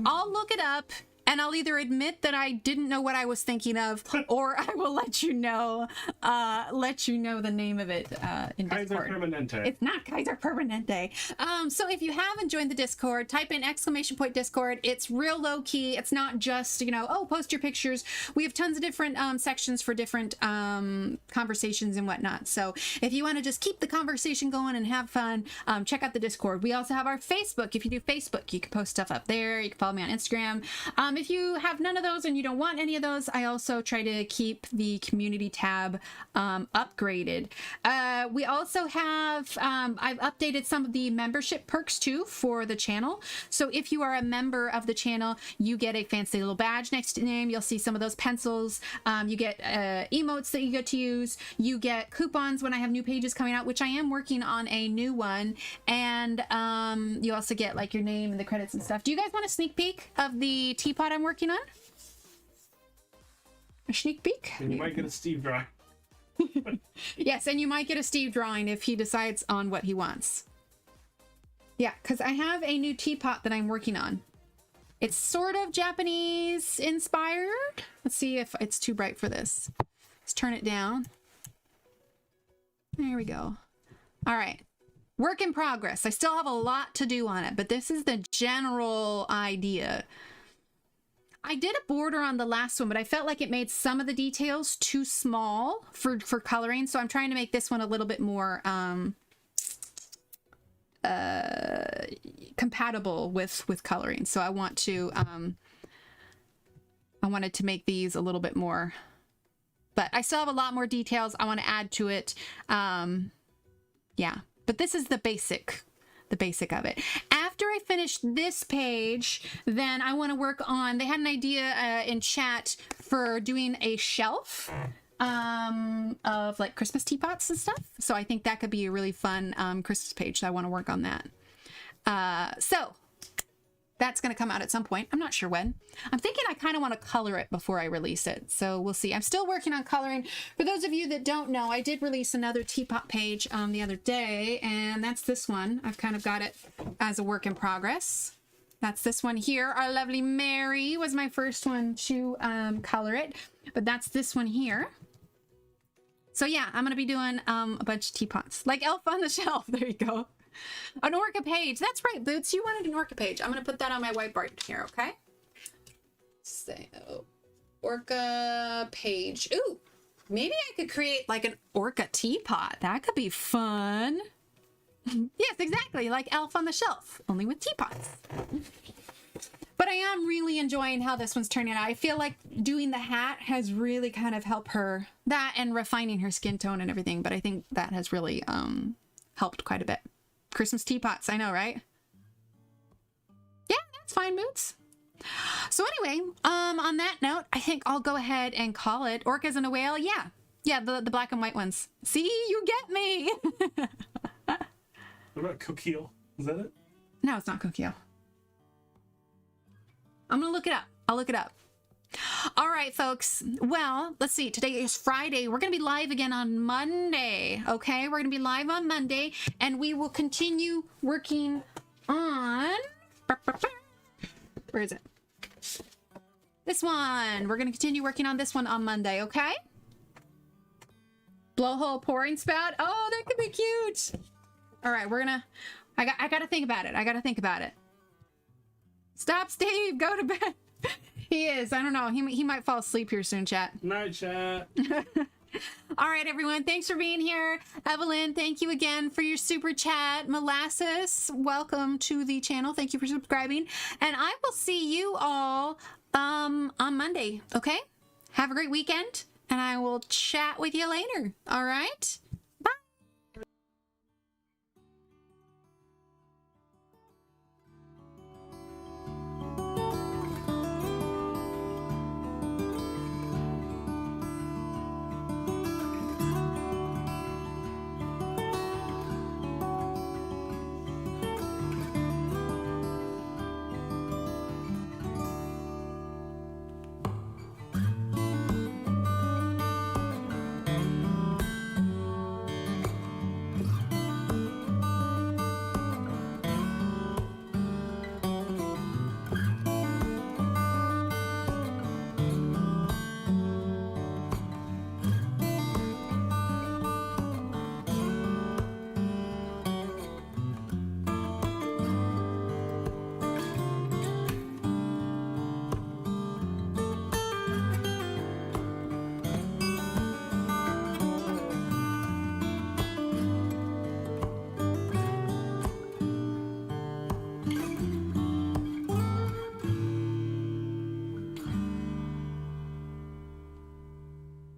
I'll look it up and I'll either admit that I didn't know what I was thinking of, or I will let you know the name of it in Discord. Kaiser Permanente. It's not Kaiser Permanente. So if you haven't joined the Discord, type in !Discord. It's real low key. It's not just, you know, oh, post your pictures. We have tons of different sections for different conversations and whatnot. So if you want to just keep the conversation going and have fun, check out the Discord. We also have our Facebook. If you do Facebook, you can post stuff up there. You can follow me on Instagram. If you have none of those and you don't want any of those, I also try to keep the community tab upgraded. We also have, I've updated some of the membership perks too for the channel. So if you are a member of the channel, you get a fancy little badge next to your name. You'll see some of those pencils. You get emotes that you get to use. You get coupons when I have new pages coming out, which I am working on a new one. And you also get like your name and the credits and stuff. Do you guys want a sneak peek of the teapot I'm working on? A sneak peek? And you might get a Steve drawing. Yes, and you might get a Steve drawing if he decides on what he wants. Yeah, because I have a new teapot that I'm working on. It's sort of Japanese inspired. Let's see if it's too bright for this. Let's turn it down. There we go. All right. Work in progress. I still have a lot to do on it, but this is the general idea. I did a border on the last one, but I felt like it made some of the details too small for coloring. So I'm trying to make this one a little bit more compatible with coloring. So I want to I wanted to make these a little bit more, but I still have a lot more details I want to add to it. Yeah, but this is the basic of it. After I finish this page, then I want to work on, they had an idea in chat for doing a shelf of like Christmas teapots and stuff. So I think that could be a really fun Christmas page. So I want to work on that. So that's going to come out at some point. I'm not sure when. I'm thinking I kind of want to color it before I release it. So we'll see. I'm still working on coloring. For those of you that don't know, I did release another teapot page the other day, and that's this one. I've kind of got it as a work in progress. That's this one here. Our lovely Mary was my first one to color it, but that's this one here. So yeah, I'm going to be doing a bunch of teapots. Like Elf on the Shelf. There you go. An Orca page. That's right, Boots. You wanted an Orca page. I'm going to put that on my whiteboard here, okay? So, Orca page. Ooh, maybe I could create like an Orca teapot. That could be fun. Yes, exactly. Like Elf on the Shelf, only with teapots. But I am really enjoying how this one's turning out. I feel like doing the hat has really kind of helped her, that and refining her skin tone and everything. But I think that has really helped quite a bit. Christmas teapots, I know, right? Yeah, that's fine, Boots. So anyway, on that note, I think I'll go ahead and call it. Orcas and a whale, yeah. Yeah, the black and white ones. See, you get me. What about Coquille? Is that it? No, it's not Coquille. I'm gonna look it up. I'll look it up. All right, folks. Well, let's see. Today is Friday. We're going to be live again on Monday. Okay, we're going to be live on Monday, and we will continue working on. Where is it? This one. We're going to continue working on this one on Monday. Okay. Blowhole pouring spout. Oh, that could be cute. All right, we're gonna. I got to think about it. I got to think about it. Stop, Steve. Go to bed. He is. I don't know. He might fall asleep here soon, chat. Night, chat. All right, everyone. Thanks for being here. Evelyn, thank you again for your super chat. Molasses, welcome to the channel. Thank you for subscribing. And I will see you all on Monday, okay? Have a great weekend, and I will chat with you later. All right?